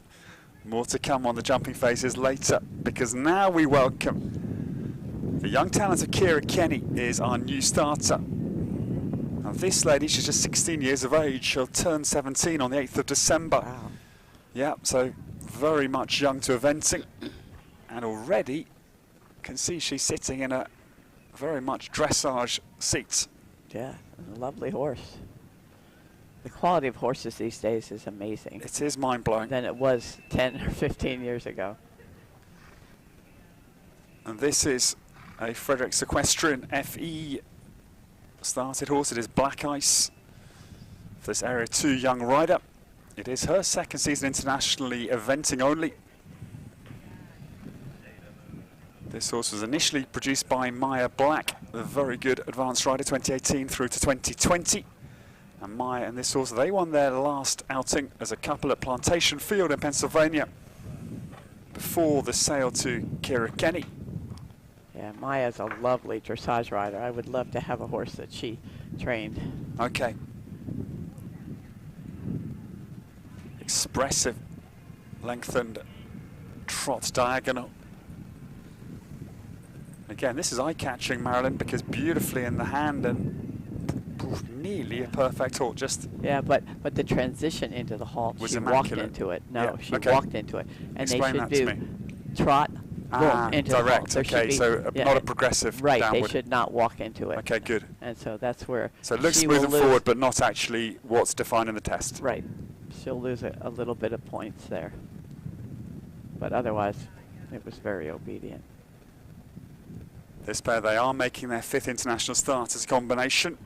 More to come on the jumping phases later, because now we welcome the young talent of Kira Kenny is our new starter. Now this lady, she's just 16 years of age. She'll turn 17 on the 8th of December.
Wow.
Yeah, so very much young to eventing, and already can see she's sitting in a very much dressage seat.
Yeah, a lovely horse. The quality of horses these days is amazing
It is mind-blowing.
than it was 10 or 15 years ago.
And this is a Fredericks Equestrian FE started horse. It is Black Ice for this Area 2 young rider. It is her second season internationally, eventing only. This horse was initially produced by Maya Black, the very good advanced rider, 2018 through to 2020. And Maya and this horse, they won their last outing as a couple at Plantation Field in Pennsylvania before the sale to Kira Kenny.
Yeah, Maya's a lovely dressage rider. I would love to have a horse that she trained.
Okay. Expressive, lengthened trot diagonal. Again, this is eye-catching, Marilyn, because beautifully in the hand and nearly a perfect halt. Just
Yeah, but the transition into the halt,
Was
she walked
immaculate.
into it. No,
Yeah,
she
okay.
walked into it. And
Explain
they
that
should
to
do
me.
trot, boom, into the halt.
direct.
There should
Okay,
be-
so
yeah,
not a progressive
right,
downward.
they should not walk into it.
Okay, good.
And so that's where
So it looks
she
smooth
will
and
lose.
forward, but not actually what's defined in the test.
Right. She'll lose a little bit of points there. But otherwise, it was very obedient.
this pair, they are making their 5th international start as a combination.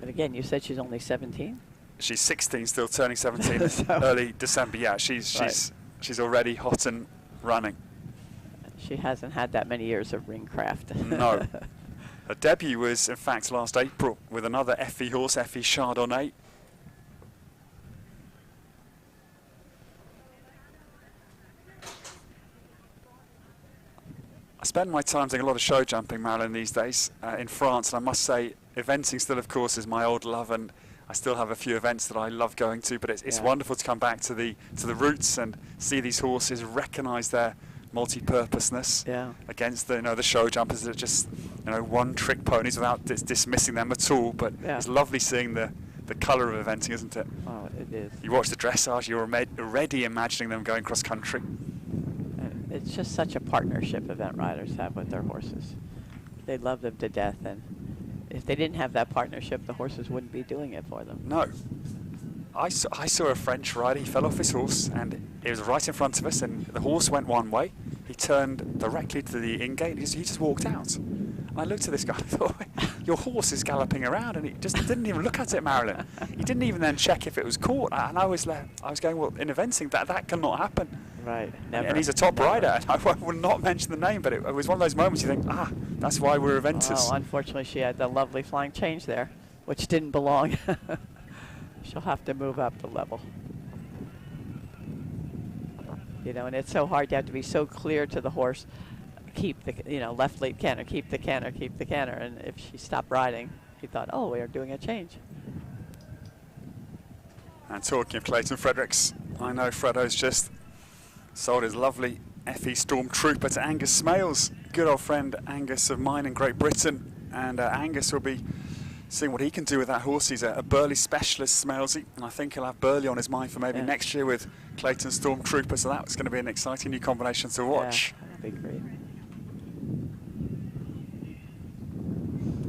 But again, you said she's only 17?
She's 16, still turning 17
So-
early December. Yeah, she's already hot and running.
She hasn't had that many years of ring craft.
No. Her debut was, in fact, last April with another Effie horse, Effie Chardonnay. I spend my time doing a lot of show jumping, Marilyn, these days in France, and I must say, eventing still, of course, is my old love, and I still have a few events that I love going to. But it's wonderful to come back to the roots and see these horses recognise their multi-purposeness against the show jumpers that are just one-trick ponies without dismissing them at all. But it's lovely seeing the colour of eventing, isn't it?
Oh, it is.
You watch the dressage, you're already imagining them going cross country.
It's just such a partnership event riders have with their horses. They love them to death, and if they didn't have that partnership, the horses wouldn't be doing it for them.
No. I saw a French rider, he fell off his horse, and it was right in front of us, and the horse went one way. He turned directly to the in-gate, and he just walked out. And I looked at this guy and thought, your horse is galloping around, and he just didn't even look at it, Marilyn. He didn't even then check if it was caught, and I was going, well, in eventing, that cannot happen.
Right, never.
And he's a top rider, and I will not mention the name, but it was one of those moments you think, that's why we're eventers.
Well, unfortunately, she had the lovely flying change there, which didn't belong. She'll have to move up the level. And it's so hard. You have to be so clear to the horse. Keep the, left lead canter, keep the canter, keep the canter. And if she stopped riding, he thought, oh, we are doing a change.
And talking of Clayton Fredericks, I know Fredo's just sold his lovely Effie Stormtrooper to Angus Smales, good old friend Angus of mine in Great Britain. And Angus will be seeing what he can do with that horse. He's a Burley specialist, Smalesy, and I think he'll have Burley on his mind for maybe next year with Clayton Stormtrooper, so that's going to be an exciting new combination to watch.
Yeah, that'll be great.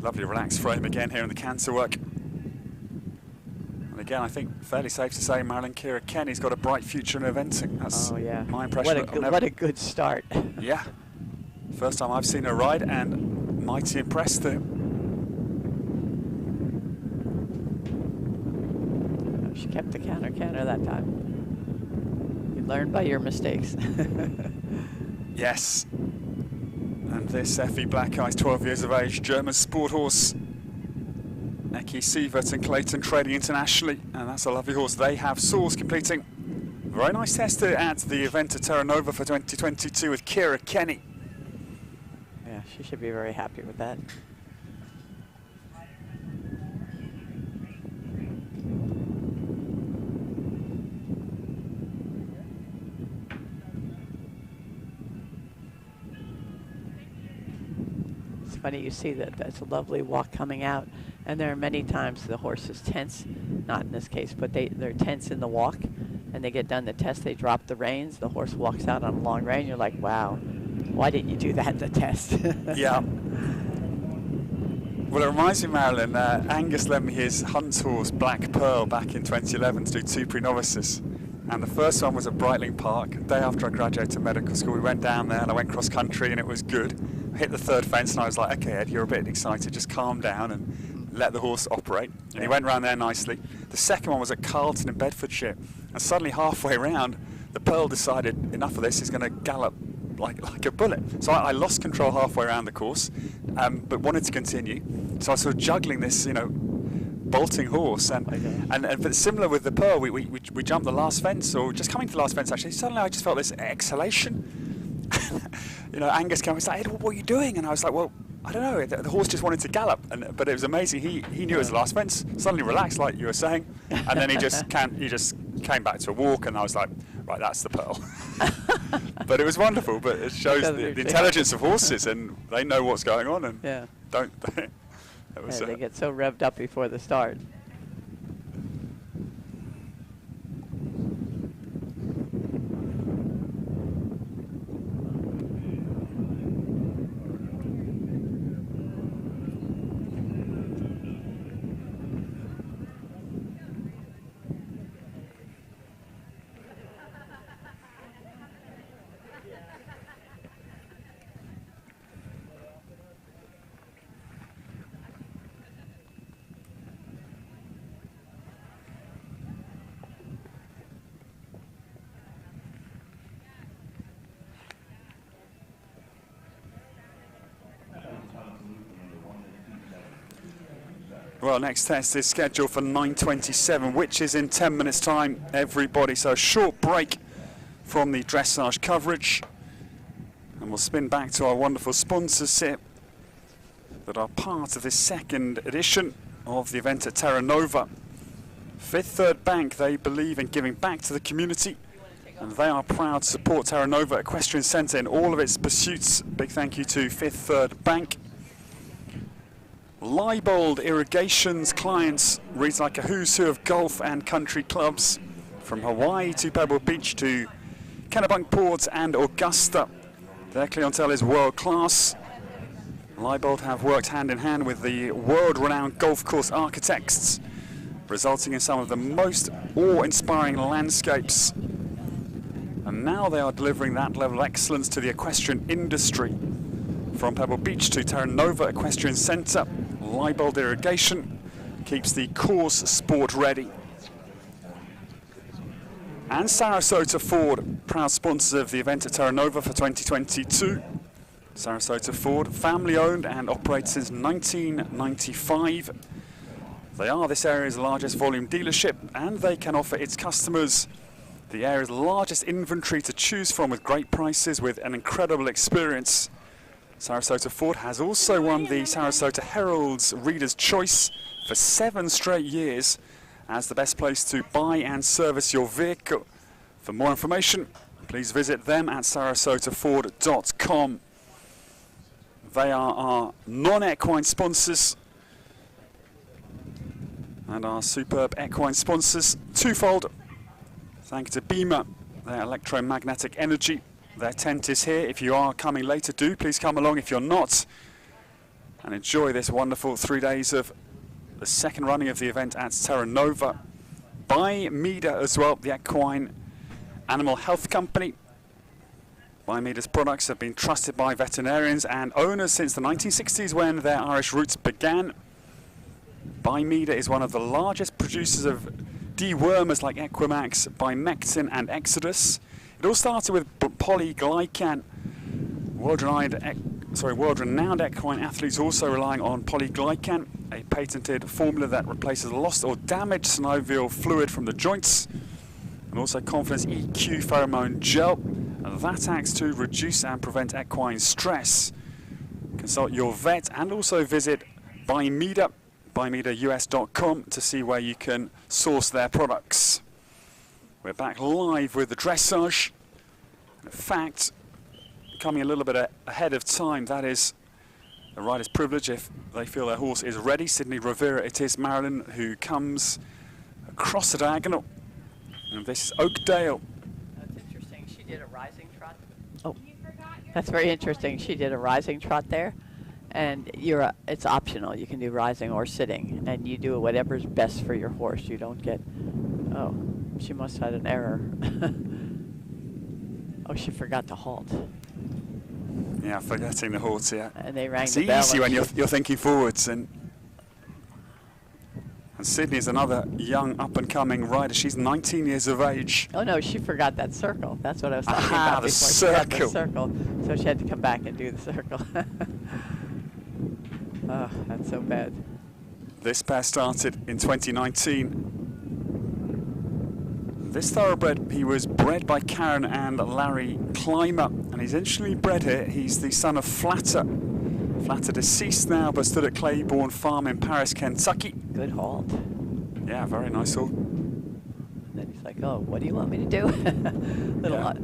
Lovely relaxed frame again here in the canter work. And again, I think fairly safe to say, Marilyn, Kira Kenny's got a bright future in eventing. That's my impression.
What a good start.
Yeah. First time I've seen her ride, and mighty impressed her.
She kept the canter that time. You learn by your mistakes.
Yes. And this Effie Black Eyes, 12 years of age, German sport horse. Eki Sievert and Clayton trading internationally, and that's a lovely horse. They have Saws completing. Very nice tester at the event at Terra Nova for 2022 with Kira Kenny.
Yeah, she should be very happy with that. Funny, you see that's a lovely walk coming out, and there are many times the horse is tense, not in this case, but they're tense in the walk, and they get done the test, they drop the reins, the horse walks out on a long rein, you're like, wow, why didn't you do that in the test?
Yeah. Well, it reminds me, Marilyn, Angus lent me his hunt horse, Black Pearl, back in 2011 to do 2 pre-novices. And the first one was at Breitling Park. The day after I graduated medical school, we went down there and I went cross country and it was good. I hit the 3rd fence and I was like, okay, Ed, you're a bit excited, just calm down and let the horse operate. And he went round there nicely. The second one was at Carlton in Bedfordshire. And suddenly halfway round, the Pearl decided enough of this, he's going to gallop like a bullet. So I lost control halfway around the course, but wanted to continue. So I was sort of juggling this, bolting horse, but similar with the Pearl, we jumped the last fence, or just coming to the last fence actually. Suddenly I just felt this exhalation. Angus came and said, "Ed, what are you doing?" And I was like, "Well, I don't know. The horse just wanted to gallop." But it was amazing. He knew it was the last fence. Suddenly relaxed, like you were saying, and then he just came back to a walk, and I was like, "Right, that's the Pearl." But it was wonderful. But it shows the intelligence of horses, and they know what's going on, and don't.
They get so revved up before the start.
Well, next test is scheduled for 9:27, which is in 10 minutes' time, everybody. So a short break from the dressage coverage. And we'll spin back to our wonderful sponsors here that are part of this second edition of the event at Terra Nova. Fifth Third Bank, they believe in giving back to the community, and they are proud to support Terra Nova Equestrian Centre in all of its pursuits. Big thank you to Fifth Third Bank. Leibold Irrigation's clients reads like a who's who of golf and country clubs, from Hawaii to Pebble Beach to Kennebunkport and Augusta. Their clientele is world class. Leibold have worked hand in hand with the world-renowned golf course architects, resulting in some of the most awe-inspiring landscapes. And now they are delivering that level of excellence to the equestrian industry. From Pebble Beach to Terra Nova Equestrian Centre, Leibold Irrigation keeps the course sport ready. And Sarasota Ford, proud sponsors of the event at Terra Nova for 2022. Sarasota Ford, family owned and operated since 1995. They are this area's largest volume dealership, and they can offer its customers the area's largest inventory to choose from with great prices with an incredible experience. Sarasota Ford has also won the Sarasota Herald's Reader's Choice for 7 straight years as the best place to buy and service your vehicle. For more information, please visit them at sarasotaford.com. They are our non-equine sponsors and our superb equine sponsors twofold. Thank you to Beamer, their electromagnetic energy. Their tent is here. If you are coming later, do please come along. If you're not, and enjoy this wonderful 3 days of the second running of the event at Terra Nova. By Mida as well, the equine animal health company. Biomeda's products have been trusted by veterinarians and owners since the 1960s when their Irish roots began. Biomeda is one of the largest producers of dewormers like Equimax, Bimectin and Exodus. It all started with polyglycan. World-renowned equine athletes also relying on polyglycan, a patented formula that replaces lost or damaged synovial fluid from the joints, and also Confidence EQ pheromone gel. That acts to reduce and prevent equine stress. Consult your vet and also visit Biomeda, biomedaus.com, to see where you can source their products. We're back live with the dressage. In fact, coming a little bit ahead of time, that is a rider's privilege if they feel their horse is ready. Sydney Rivera, it is Marilyn who comes across the diagonal. And this is Oakdale.
That's interesting. She did a rising trot. Oh, that's very interesting. She did a rising trot there. And it's optional. You can do rising or sitting. And you do whatever's best for your horse. You don't get... Oh, she must have had an error. Oh, she forgot to halt.
Yeah, forgetting the halt, yeah.
And they rang
it's
the bell.
It's easy when you're thinking forwards. And Sydney's another young up-and-coming rider. She's 19 years of age.
Oh, no, she forgot that circle. That's what I was talking about before.
Circle.
She forgot the circle. So she had to come back and do the circle. Oh, that's so bad.
This pair started in 2019. This thoroughbred, he was bred by Karen and Larry Clymer, and he's initially bred here. He's the son of Flatter. Flatter deceased now, but stood at Claiborne Farm in Paris, Kentucky.
Good halt.
Yeah, very nice halt.
Then he's like, oh, what do you want me to do?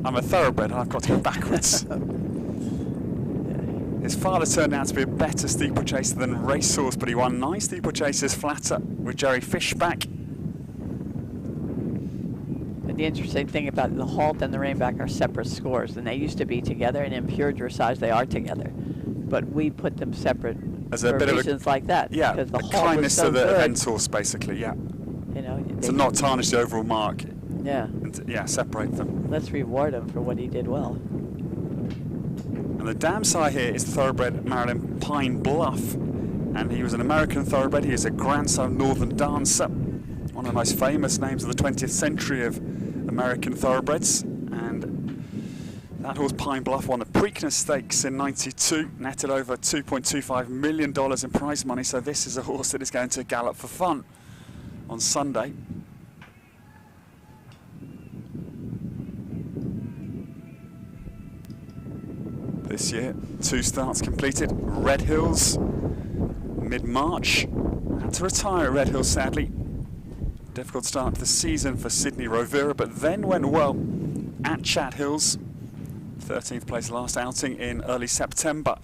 I'm a thoroughbred, I've got to go backwards. His father turned out to be a better steeplechaser than racehorse, but he won 9 steeplechases Flatter with Jerry Fishback.
And the interesting thing about the halt and the reinback are separate scores, and they used to be together, and in pure dressage they are together. But we put them separate
as a
for
bit
reasons
of
like that.
Yeah,
because the
a
halt
kindness
was so
to the
good,
event horse, basically, yeah.
You know,
To not tarnish the overall mark.
Yeah.
And separate them.
Let's reward him for what he did well.
And the dam sire here is the thoroughbred Marilyn Pine Bluff. And he was an American thoroughbred. He is a grandson of Northern Dancer, one of the most famous names of the 20th century of American thoroughbreds. And That horse, Pine Bluff, won the Preakness Stakes in '92, netted over $2.25 million in prize money, so this is a horse that is going to gallop for fun on Sunday. This year, 2 starts completed. Red Hills, mid-March. Had to retire at Red Hills, sadly. Difficult start to the season for Sydney Rovira, but then went well at Chat Hills. 13th place last outing in early September.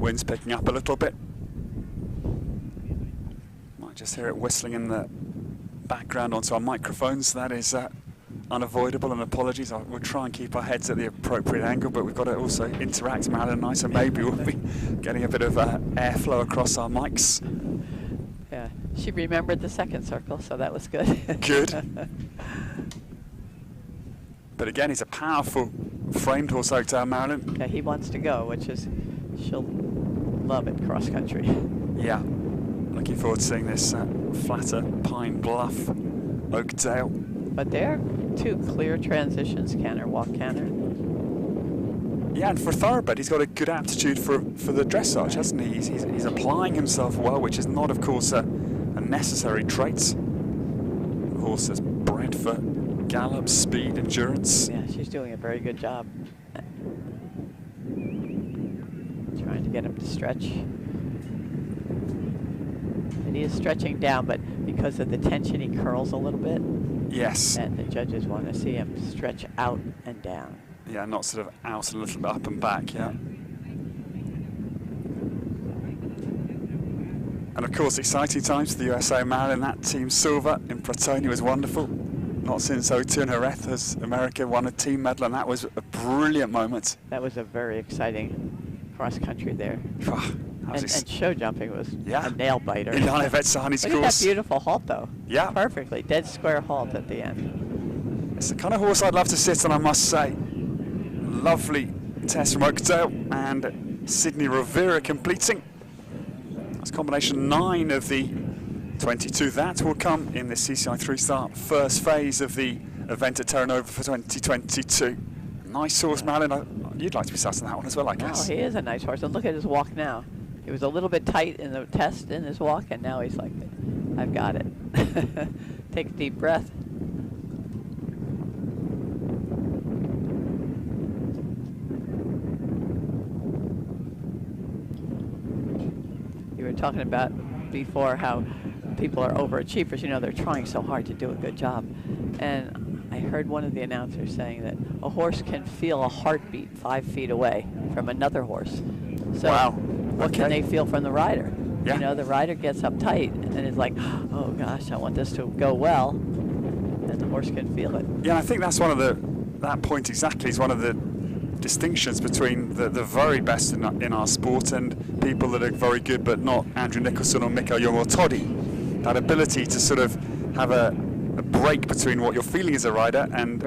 Wind's picking up a little bit. Might just hear it whistling in the background onto our microphones. That is unavoidable, and apologies. We'll try and keep our heads at the appropriate angle, but we've got to also interact, Marilyn and I, so maybe we'll be getting a bit of airflow across our mics.
Yeah, she remembered the second circle, so that was good.
Good. But again, he's a powerful framed horse, Oakdale, Marilyn.
Yeah, he wants to go, which is, she'll love it cross country.
Yeah, looking forward to seeing this flatter Pine Bluff, Oakdale.
But they're 2 clear transitions, canter, walk, canter.
Yeah, and for a thoroughbred, he's got a good aptitude for the dressage, hasn't he? He's applying himself well, which is not, of course, a necessary trait. The horse is bred for gallop, speed, endurance.
Yeah, she's doing a very good job. Trying to get him to stretch. And he is stretching down, but because of the tension, he curls a little bit.
Yes.
And the judges want to see him stretch out and down.
Yeah, not sort of out and a little bit up and back, yeah. And of course, exciting times for the USA, Marilyn. That Team Silver in Platoni was wonderful. Not since 02 in Jerez has America won a team medal, and that was a brilliant moment.
That was a very exciting cross country there. And show jumping was a nail biter.
Ilana Vetsani's
Look
course.
at that beautiful halt, though.
Yeah.
Perfectly. Dead square halt at the end.
It's the kind of horse I'd love to sit on, I must say. Lovely test from Oakdale, and Sydney Rovira completing. That's combination 9 of the 22. That will come in the CCI3 start, first phase of the event at Terra Nova for 2022. Nice horse, Marilyn. You'd like to be sat on that one as well, I guess.
Oh, he is a nice horse. And look at his walk now. He was a little bit tight in the test in his walk, and now he's like, I've got it. Take a deep breath. You were talking about before how people are overachievers. You know, they're trying so hard to do a good job. And I heard one of the announcers saying that a horse can feel a heartbeat 5 feet away from another horse. So
wow.
What can they feel from the rider?
Yeah.
You know, the rider gets uptight and is like, oh gosh, I want this to go well. And the horse can feel it.
Yeah, I think that's one of that point exactly is one of the distinctions between the very best in our sport and people that are very good but not Andrew Nicholson or Mikko Young or Toddy. That ability to sort of have a break between what you're feeling as a rider and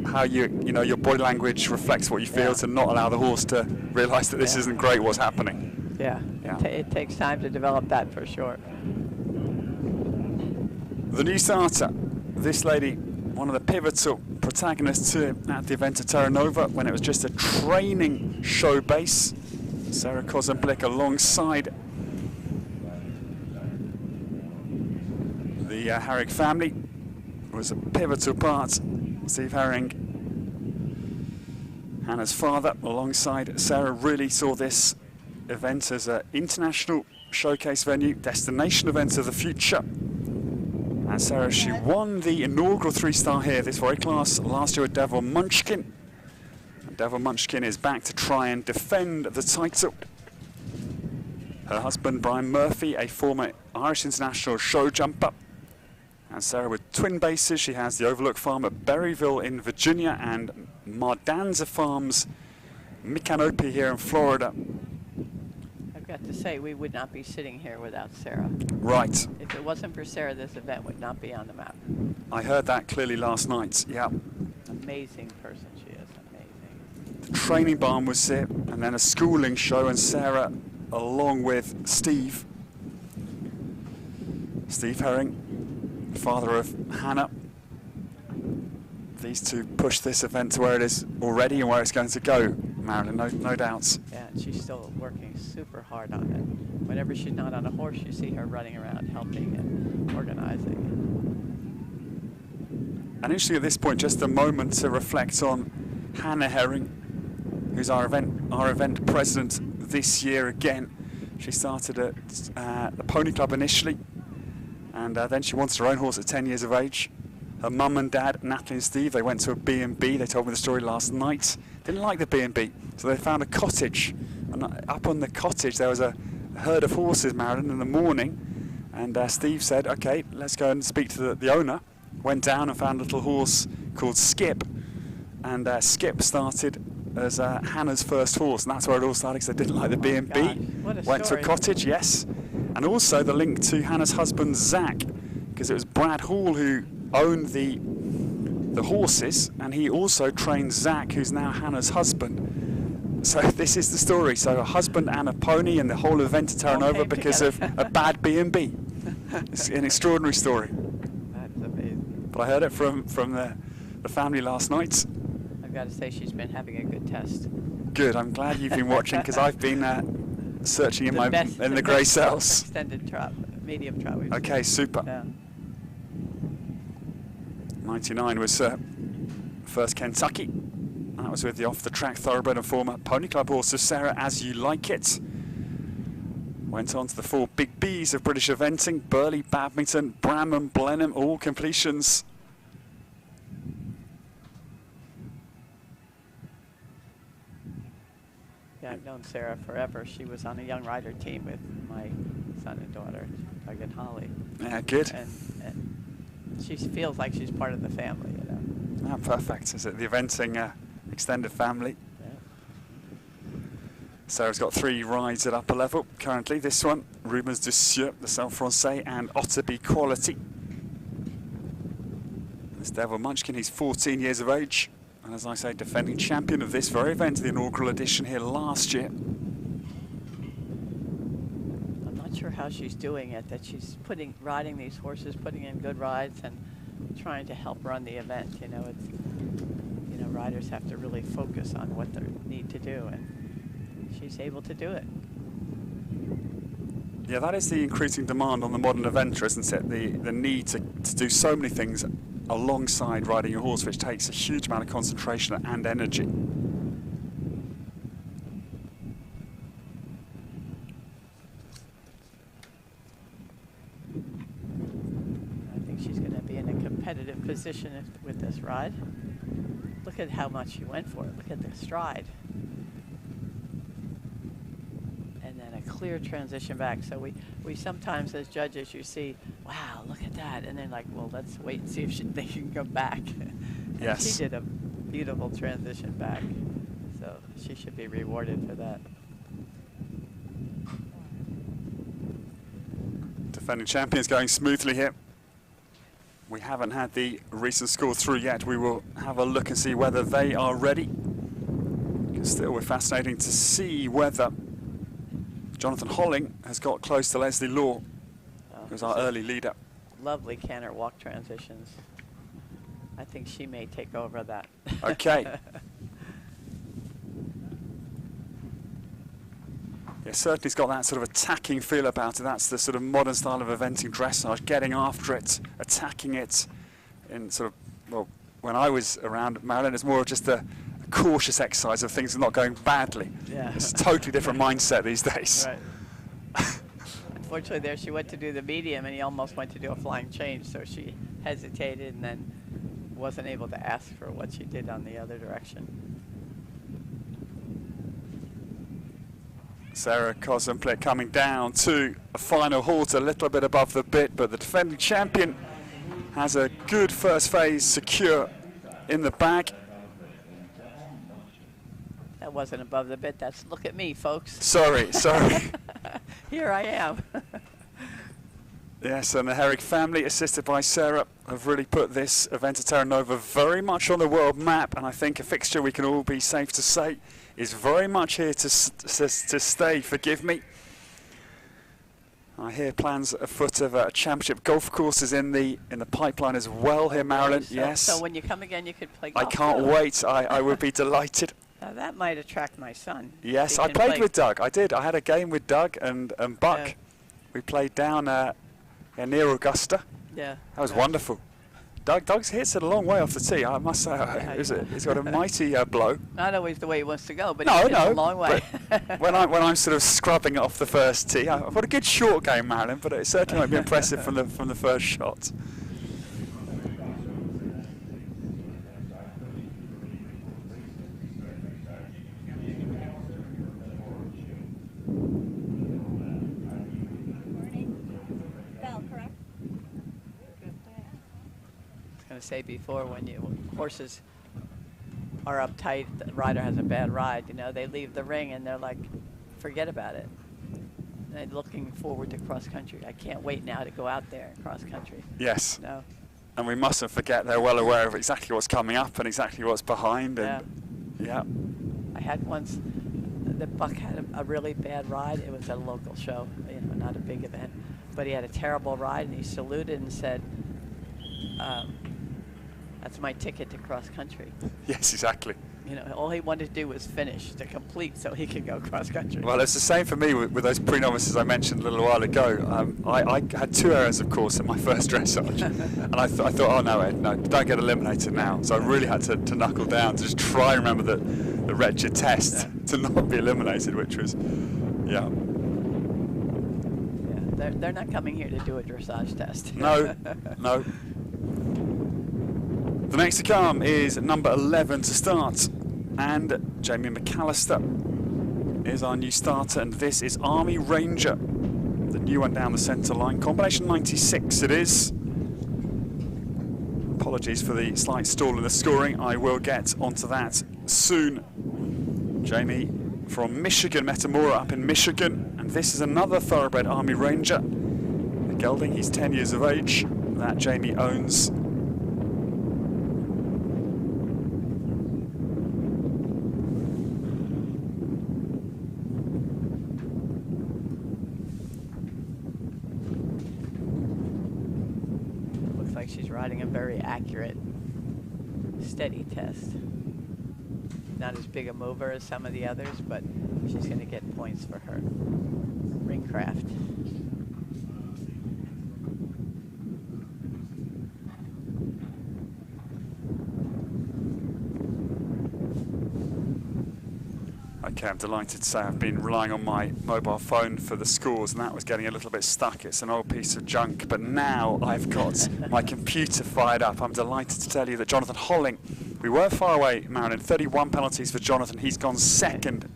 how you know your body language reflects what you feel, to not allow the horse to realise that this isn't great what's happening.
Yeah, it takes time to develop that for sure.
The new starter, this lady, one of the pivotal protagonists at the event at Terra Nova when it was just a training show base. Sarah Kozemblick alongside the Herring family was a pivotal part. Steve Herring, Hannah's father, alongside Sarah, really saw this event as an international showcase venue, destination event of the future. And Sarah, she won the inaugural 3-star here, this very class, last year with Devil Munchkin. And Devil Munchkin is back to try and defend the title. Her husband, Brian Murphy, a former Irish international show jumper. And Sarah with twin bases. She has the Overlook Farm at Berryville in Virginia and Mardanza Farms, Micanopy here in Florida.
I've got to say, we would not be sitting here without Sarah.
Right.
If it wasn't for Sarah, this event would not be on the map.
I heard that clearly last night, yeah.
Amazing person she is, amazing.
The training barn was it, and then a schooling show, and Sarah, along with Steve Herring, father of Hannah, these two push this event to where it is already and where it's going to go, Marilyn, no doubts.
Yeah, and she's still working super hard on it. Whenever she's not on a horse, you see her running around helping and organizing.
And interesting at this point, just a moment to reflect on Hannah Herring, who's our event president this year again. She started at the Pony Club initially, and then she wanted her own horse at 10 years of age. Her mum and dad, Natalie and Steve, they went to a B&B. They told me the story last night. Didn't like the B&B, so they found a cottage. And up on the cottage, there was a herd of horses, Marilyn, in the morning. And Steve said, okay, let's go and speak to the owner. Went down and found a little horse called Skip. And Skip started as Hannah's first horse. And that's where it all started, because they didn't like the B&B. Went to a cottage, yes. And also the link to Hannah's husband, Zach, because it was Brad Hall who owned the horses, and he also trained Zach, who's now Hannah's husband. So this is the story. So a husband and a pony, and the whole event at Terra Nova because of a bad B&B. It's an extraordinary story.
That's amazing.
But I heard it from the family last night.
I've got to say, she's been having a good test.
Good. I'm glad you've been watching, because I've been searching in the grey cells.
Extended trot, medium trot.
Okay, super.
Yeah.
99 was first Kentucky. That was with the off-the-track thoroughbred and former Pony Club horse of Sarah As You Like It. Went on to the 4 big Bs of British eventing: Burley, Badminton, Bramham, Blenheim, all completions.
Yeah, I've known Sarah forever. She was on a young rider team with my son and daughter, Doug and Holly.
Yeah, good.
And she feels like she's part of the family, you know.
Ah, perfect. Is it the eventing extended family?
Yeah.
Sarah's got 3 rides at upper level currently. This one, Rubens de Sieux, the Saint Francais, and Otterby Quality. This Devil Munchkin, he's 14 years of age. And as I say, defending champion of this very event, the inaugural edition here last year.
I'm not sure how she's doing it, that she's riding these horses, putting in good rides and trying to help run the event. You know, it's, you know, riders have to really focus on what they need to do, and she's able to do it.
Yeah, that is the increasing demand on the modern eventer, isn't it? The need to do so many things alongside riding a horse, which takes a huge amount of concentration and energy.
I think she's going to be in a competitive position with this ride. Look at how much she went for it. Look at the stride. And then a clear transition back. So we sometimes, as judges, you see, wow, look at that. And then like, well, let's wait and see if they can go back.
Yes.
She did a beautiful transition back. So she should be rewarded for that.
Defending champions going smoothly here. We haven't had the recent score through yet. We will have a look and see whether they are ready. Still, we're fascinating to see whether Jonathan Holling has got close to Leslie Law, who's our early leader.
Lovely canter walk transitions. I think she may take over that.
Okay. Yeah, certainly it's got that sort of attacking feel about it. That's the sort of modern style of eventing dressage, getting after it, attacking it. In sort of, well, when I was around Marilyn, it's more of just a cautious exercise of things not going badly.
Yeah.
It's a totally different mindset these days.
Right. Unfortunately, there she went to do the medium, and he almost went to do a flying change, so she hesitated and then wasn't able to ask for what she did on the other direction.
Sarah Cosemplet coming down to a final halt a little bit above the bit, but the defending champion has a good first phase secure in the bag.
That wasn't above the bit. That's, look at me, folks.
Sorry.
Here I am.
Yes, and the Herrick family, assisted by Sarah, have really put this event at Terra Nova very much on the world map, and I think a fixture we can all be safe to say is very much here to stay, forgive me. I hear plans afoot of a championship golf courses in the pipeline as well here, Marilyn. Yes.
So when you come again, you could play
I
golf.
can't
too.
wait. I would be delighted.
Now that might attract my son.
Yes,
He
I
can
played
play.
with Doug. I did. I had a game with Doug and Buck.
Yeah.
We played down near Augusta.
Yeah.
That was wonderful. Doug's hits it a long way off the tee, I must say. He's got a mighty blow.
Not always the way he wants to go, but
No,
he hits
no.
a long way.
But when I'm sort of scrubbing it off the first tee, I've got a good short game, Marilyn, but it certainly won't be impressive from the first shot.
I was going to say before, when horses are uptight, the rider has a bad ride, they leave the ring and they're like, forget about it. They're looking forward to cross country. I can't wait now to go out there and cross country.
Yes.
No.
And we mustn't forget they're well aware of exactly what's coming up and exactly what's behind. And yeah.
I had once, the Buck had a really bad ride. It was at a local show, not a big event, but he had a terrible ride, and he saluted and said, that's my ticket to cross country.
Yes, exactly.
All he wanted to do was finish, to complete, so he could go cross country.
Well, it's the same for me with those pre-novices I mentioned a little while ago. I had 2 errors, of course, in my first dressage, and I thought, oh no, Ed, no, don't get eliminated now. So I really had to knuckle down to just try and remember the wretched test to not be eliminated, which was, yeah.
Yeah, they're not coming here to do a dressage test.
No, no. The next to come is number 11 to start, and Jamie McAllister is our new starter, and this is Army Ranger, the new one down the centre line. Combination 96 it is. Apologies for the slight stall in the scoring. I will get onto that soon. Jamie from Michigan, Metamora up in Michigan, and this is another thoroughbred Army Ranger. The gelding, he's 10 years of age, that Jamie owns.
She's riding a very accurate, steady test. Not as big a mover as some of the others, but she's going to get points for her ring craft.
Okay, I'm delighted to say I've been relying on my mobile phone for the scores, and that was getting a little bit stuck. It's an old piece of junk, but now I've got my computer fired up. I'm delighted to tell you that Jonathan Holling, we were far away, Marilyn, 31 penalties for Jonathan. He's gone second,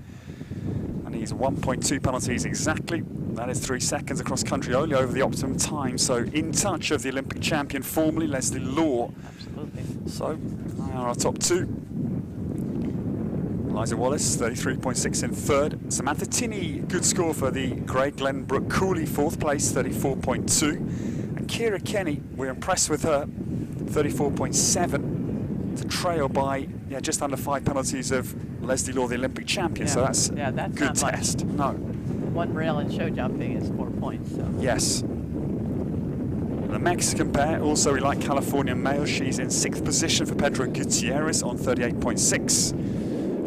and he's 1.2 penalties exactly. That is 3 seconds across country, only over the optimum time. So in touch of the Olympic champion, formerly Leslie Law.
Absolutely.
So they are our top 2. Eliza Wallace, 33.6 in third. Samantha Tinney, good score for the Grey Glenbrook Cooley, 4th place, 34.2. And Kira Kenny, we're impressed with her, 34.7, to trail by just under 5 penalties of Leslie Law, the Olympic champion. So that's
that's
good
not
test.
Much.
No.
1 rail and show jumping is 4 points. So.
Yes. The Mexican pair, also we like California Male. She's in 6th position for Pedro Gutierrez on 38.6.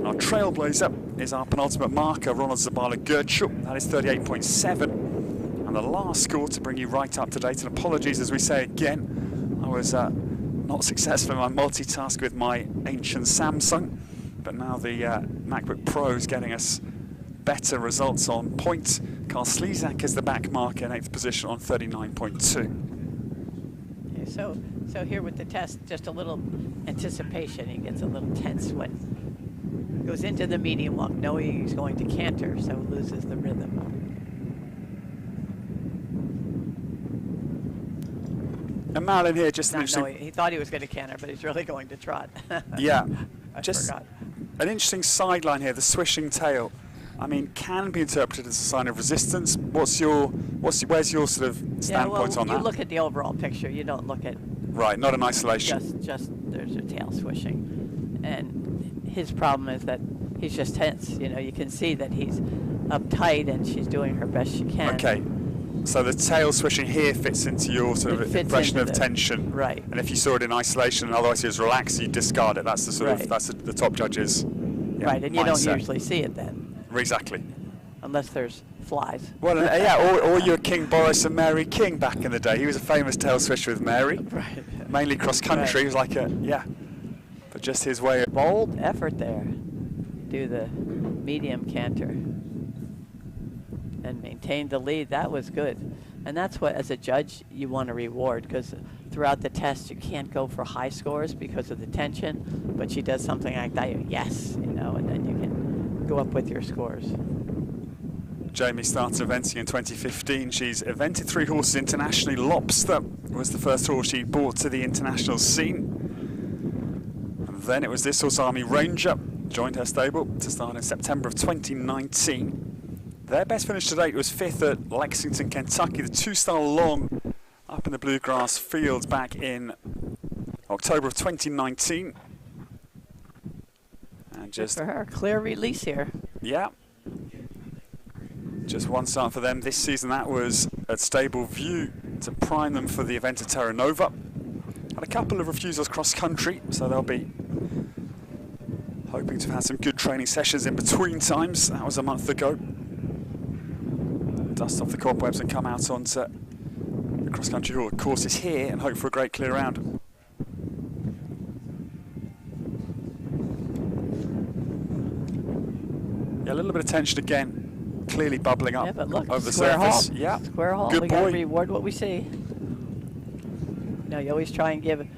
Our trailblazer is our penultimate marker, Ronald Zabala Gertschel. That is 38.7. And the last score to bring you right up to date. And apologies, as we say again, I was not successful in my multitask with my ancient Samsung. But now the MacBook Pro is getting us better results on point. Carl Slezak is the back marker in 8th position on 39.2.
Okay, so here with the test, just a little anticipation. He gets a little tense when goes into the medium walk, knowing he's going to canter, so loses the rhythm.
And Marilyn here, just an interesting...
He thought he was going to canter, but he's really going to trot.
Yeah.
I
just
forgot.
An interesting sideline here, the swishing tail. I mean, can be interpreted as a sign of resistance. Where's your sort of standpoint on that?
You look at the overall picture. You don't look at...
Right, not in isolation.
Just there's a tail swishing. And his problem is that he's just tense. You can see that he's uptight and she's doing her best she can.
Okay. So the tail swishing here fits into your sort
It
of
fits
impression
into
of
the-
tension.
right.
And if you saw it in isolation and otherwise it was relaxed, you discard it. That's the sort
Right.
of that's the top judge's
Right, and you don't
mindset.
usually see it then,
Exactly.
unless there's flies.
Well, yeah, or your King Boris and Mary King back in the day. He was a famous tail swisher with Mary,
Right.
mainly cross country.
Right.
He was like but just his way.
Bold effort there. Do the medium canter and maintain the lead. That was good. And that's what, as a judge, you want to reward, because throughout the test, you can't go for high scores because of the tension, but she does something like that, yes, and then you can go up with your scores.
Jamie started eventing in 2015. She's evented 3 horses internationally. Lobster was the first horse she brought to the international scene. And then it was this horse, Army Ranger, joined her stable to start in September of 2019. Their best finish to date was 5th at Lexington, Kentucky, the 2-star long up in the bluegrass fields back in October of 2019. And just,
Good for her, clear release here.
yeah, just one start for them this season. That was at Stable View to prime them for the event at Terra Nova. Had a couple of refusals cross country, so they'll be hoping to have had some good training sessions in between times. That was a month ago. Dust off the cobwebs and come out onto the cross country courses here and hope for a great clear round. Yeah, a little bit of tension again, clearly bubbling up
Yeah, but look,
over the
square
surface.
halt.
Yeah,
Square halt.
good
We gotta
boy.
reward what we see. No, you always try and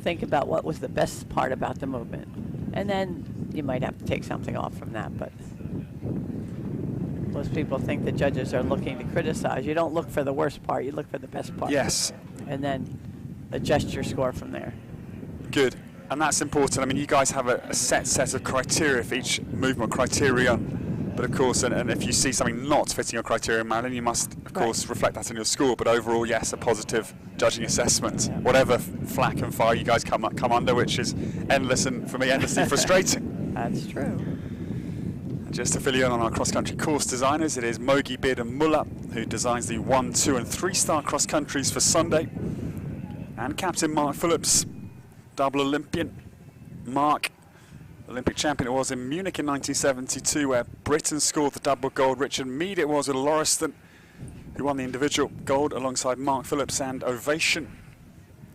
think about what was the best part about the movement, and then you might have to take something off from that. But most people think the judges are looking to criticize. You don't look for the worst part; you look for the best part.
Yes,
And then adjust your score from there.
good. And that's important. I mean, you guys have a set of criteria for each movement criterion. But of course, and if you see something not fitting your criteria, Marilyn, you must, of course, reflect that in your score. But overall, yes, a positive judging assessment.
Yeah.
Whatever flack and fire you guys come under, which is endless and, for me, endlessly frustrating.
That's true.
And just to fill you in on our cross-country course designers, it is Mogi, Beard and Muller who designs the 1, 2 and 3-star cross-countries for Sunday. And Captain Mark Phillips, double Olympian. Mark, Olympic champion it was in Munich in 1972, where Britain scored the double gold. Richard Mead it was with Lauriston, who won the individual gold alongside Mark Phillips and Ovation.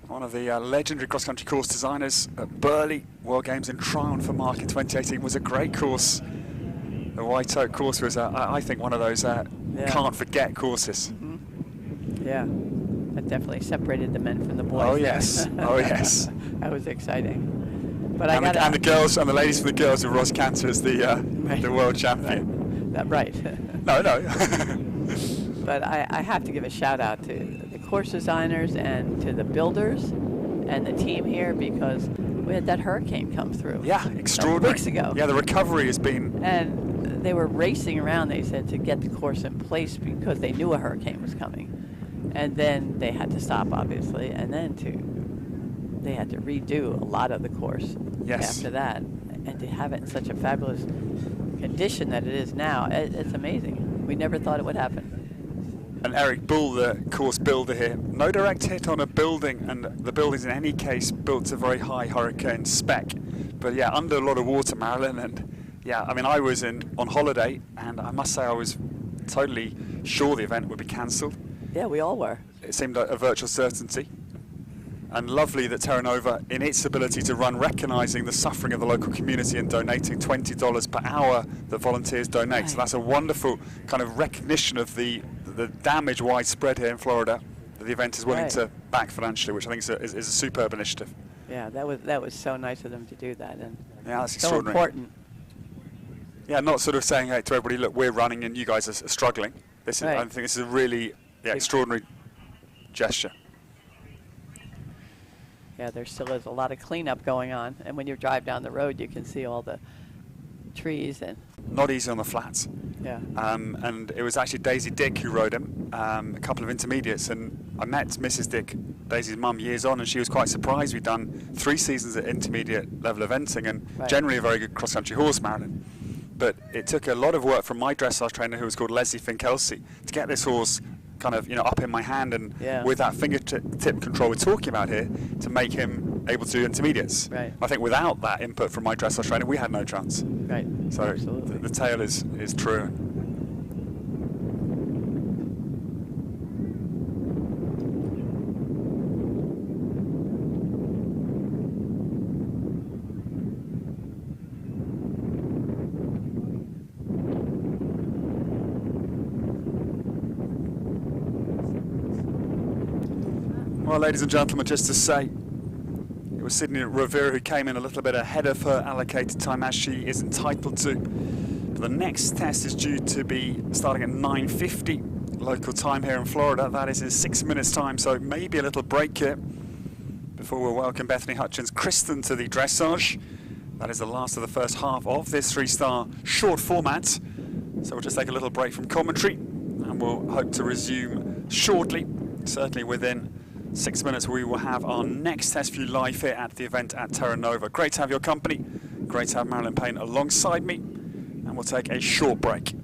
One of the legendary cross-country course designers at Burley. World Games in Tryon for Mark in 2018 was a great course. The White Oak course was, I think, one of those can't forget courses.
Mm-hmm. Yeah, that definitely separated the men from the boys.
Oh
there.
yes, oh yes.
That was exciting. But
And the girls and the ladies from the girls with Ross Cantor as the world champion.
Right.
No.
But I have to give a shout out to the course designers and to the builders and the team here, because we had that hurricane come through.
Yeah, extraordinary.
Weeks ago.
Yeah, the recovery has been.
And they were racing around, they said, to get the course in place because they knew a hurricane was coming. And then they had to stop, obviously, and then they had to redo a lot of the course after that. And to have it in such a fabulous condition that it is now, it's amazing. We never thought it would happen.
And Eric Bull, the course builder here, no direct hit on a building, and the building's in any case built to very high hurricane spec. But yeah, under a lot of water, Marilyn, and yeah, I mean, I was on holiday, and I must say I was totally sure the event would be cancelled.
Yeah, we all were.
It seemed like a virtual certainty. And lovely that Terra Nova, in its ability to run, recognising the suffering of the local community and donating $20 per hour that volunteers donate. So that's a wonderful kind of recognition of the damage widespread here in Florida that the event is willing to back financially, which I think is a superb initiative.
Yeah, that was so nice of them to do that, and
yeah, that's
so
extraordinary.
important.
Yeah, not sort of saying, hey, to everybody, look, we're running and you guys are struggling. This is, I think this is a really extraordinary gesture.
Yeah, there still is a lot of cleanup going on, and when you drive down the road, you can see all the trees and.
Not easy on the flats.
Yeah.
And it was actually Daisy Dick who rode him, a couple of intermediates, and I met Mrs. Dick, Daisy's mum, years on, and she was quite surprised. We'd done 3 seasons at intermediate level eventing, and generally a very good cross-country horse, Marilyn. But it took a lot of work from my dressage trainer, who was called Leslie Finkelsey, to get this horse kind of, up in my hand and
Yeah.
with that fingertip control we're talking about here to make him able to do intermediates.
Right.
I think without that input from my dressage trainer, we had no chance.
Right.
So
Absolutely.
the tale is true. Well, ladies and gentlemen, just to say, it was Sydney Rivera who came in a little bit ahead of her allocated time, as she is entitled to. But the next test is due to be starting at 9:50 local time here in Florida. That is in 6 minutes' time, so maybe a little break here before we'll welcome Bethany Hutchins-Kristen to the dressage. That is the last of the first half of this 3-star short format. So we'll just take a little break from commentary, and we'll hope to resume shortly, certainly within 6 minutes. We will have our next test for you live here at the event at Terra Nova. Great to have your company. Great to have Marilyn Payne alongside me. And we'll take a short break.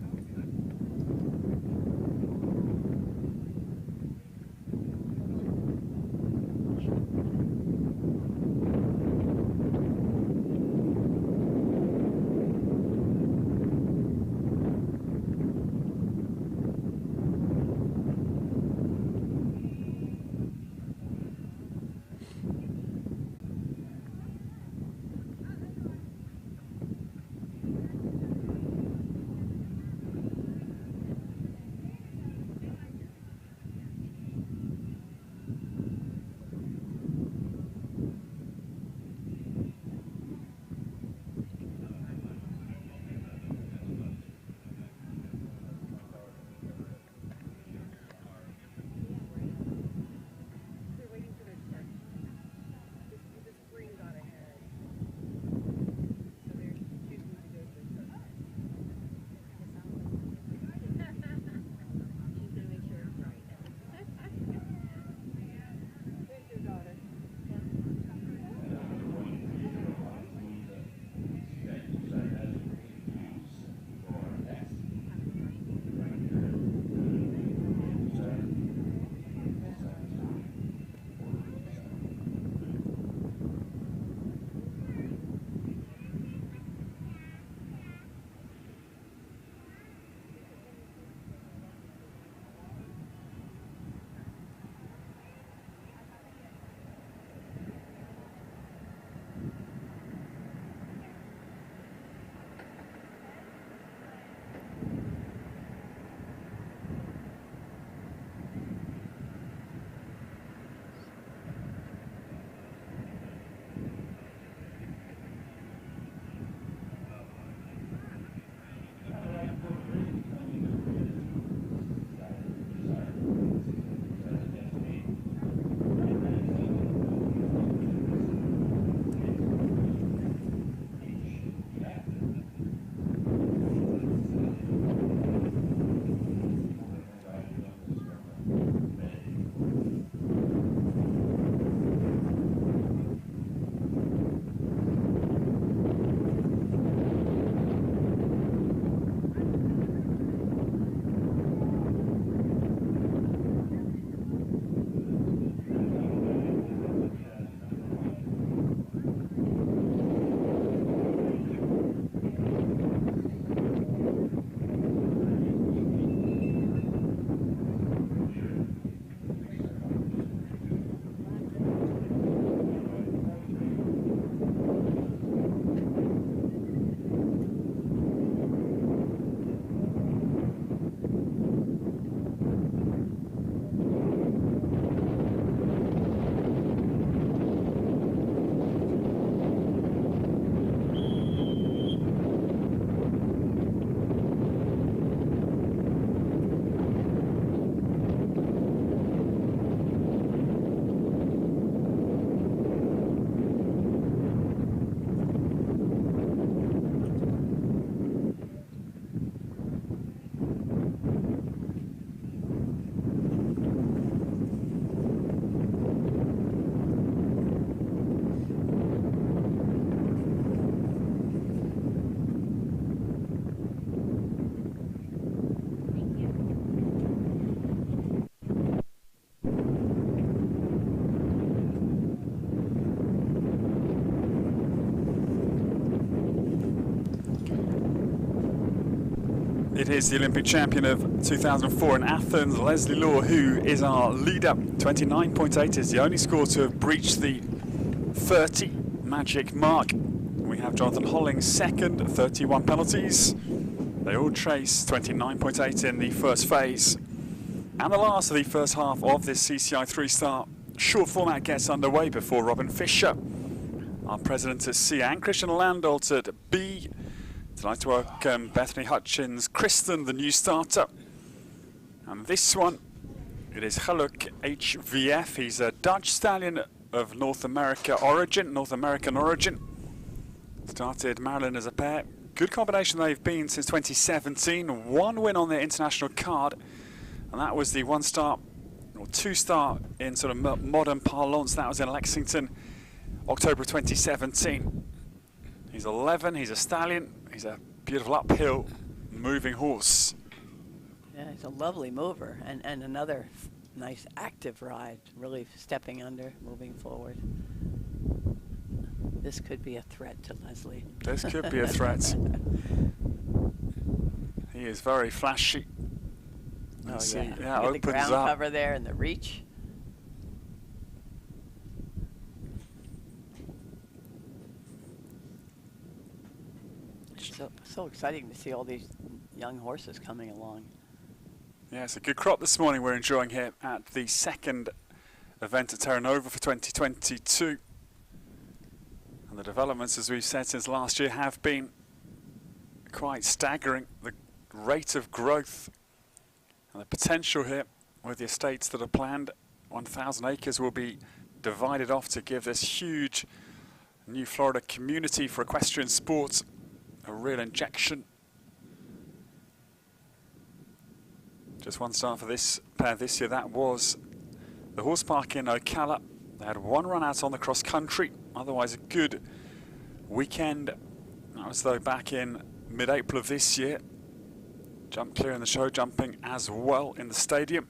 It is the Olympic champion of 2004 in Athens, Leslie Law, who is our leader. 29.8 is the only score to have breached the 30 magic mark. We have Jonathan Holling second, 31 penalties. They all chase 29.8 in the first phase. And the last of the first half of this CCI3 start. Short format gets underway before Robin Fisher, our president at C, and Christian Landolt at B. Tonight to welcome Bethany Hutchins, Kristen, the new starter. And this one, it is Haluk HVF. He's a Dutch stallion of North American origin. Started Maryland as a pair. Good combination they've been since 2017. One win on their international card, and that was the one start, or two start in sort of modern parlance. That was in Lexington, October 2017. He's 11, he's a stallion, he's a beautiful uphill moving horse.
Yeah, he's a lovely mover, and another nice active ride, really stepping under, moving forward. This could be a threat to Leslie.
This could be a threat. He is very flashy.
Let's
see.
Yeah,
Yeah,
look at the ground
up.
cover there and the reach. So exciting to see all these young horses coming along.
Yeah, it's a good crop this morning we're enjoying here at the second event at Terra Nova for 2022. And the developments, as we've said since last year, have been quite staggering. The rate of growth and the potential here with the estates that are planned. 1,000 acres will be divided off to give this huge new Florida community for equestrian sports a real injection. Just one start for this pair this year. That was the horse park in Ocala. They had one run out on the cross country. Otherwise a good weekend. That was though back in mid-April of this year. Jump clear in the show jumping as well in the stadium.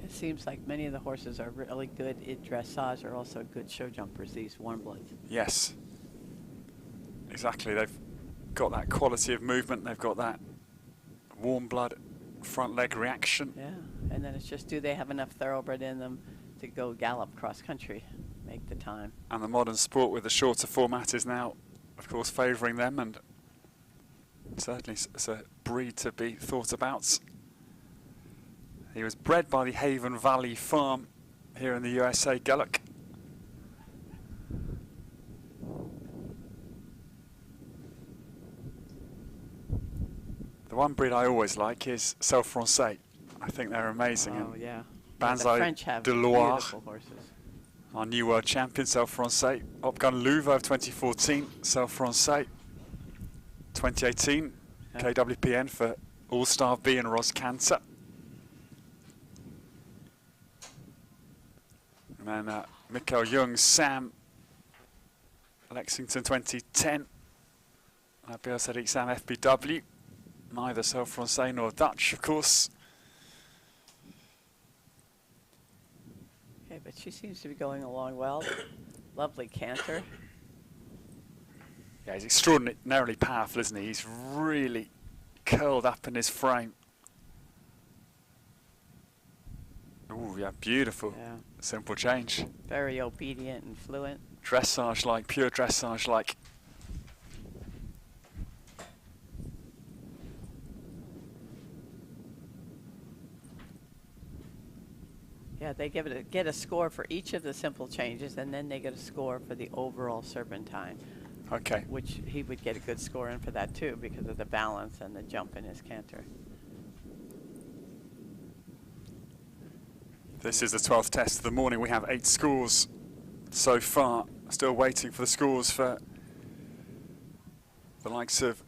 It seems like many of the horses are really good in dressage, are also good show jumpers, these warm bloods.
Yes, exactly. They've got that quality of movement. They've got that warm blood front leg reaction.
Yeah, and then it's just, do they have enough thoroughbred in them to go gallop cross country, make the time?
And the modern sport with the shorter format is now, of course, favouring them, and certainly it's a breed to be thought about. He was bred by the Haven Valley Farm here in the USA, Gallup. The one breed I always like is Celle Francais. I think they're amazing.
Oh, yeah.
Banzai
the French have
de Loire,
beautiful horses.
our new world champion, Celle Francais. Opgun Louva of 2014, Celle Francais. 2018,
Yeah.
KWPN for All-Star B and Ross Cantor. And then Mikkel Young, Sam, Lexington 2010. Biel Sam FBW. Neither Celle Francais nor Dutch, of course.
Okay, but she seems to be going along well. Lovely canter.
Yeah, he's extraordinarily powerful, isn't he? He's really curled up in his frame. Oh, yeah, beautiful.
Yeah.
Simple change.
Very obedient and fluent.
Dressage-like, pure dressage-like.
Yeah, they get a score for each of the simple changes, and then they get a score for the overall serpentine,
Okay.
which he would get a good score in for that too, because of the balance and the jump in his canter.
This is the 12th test of the morning. We have 8 scores so far. Still waiting for the scores for the likes of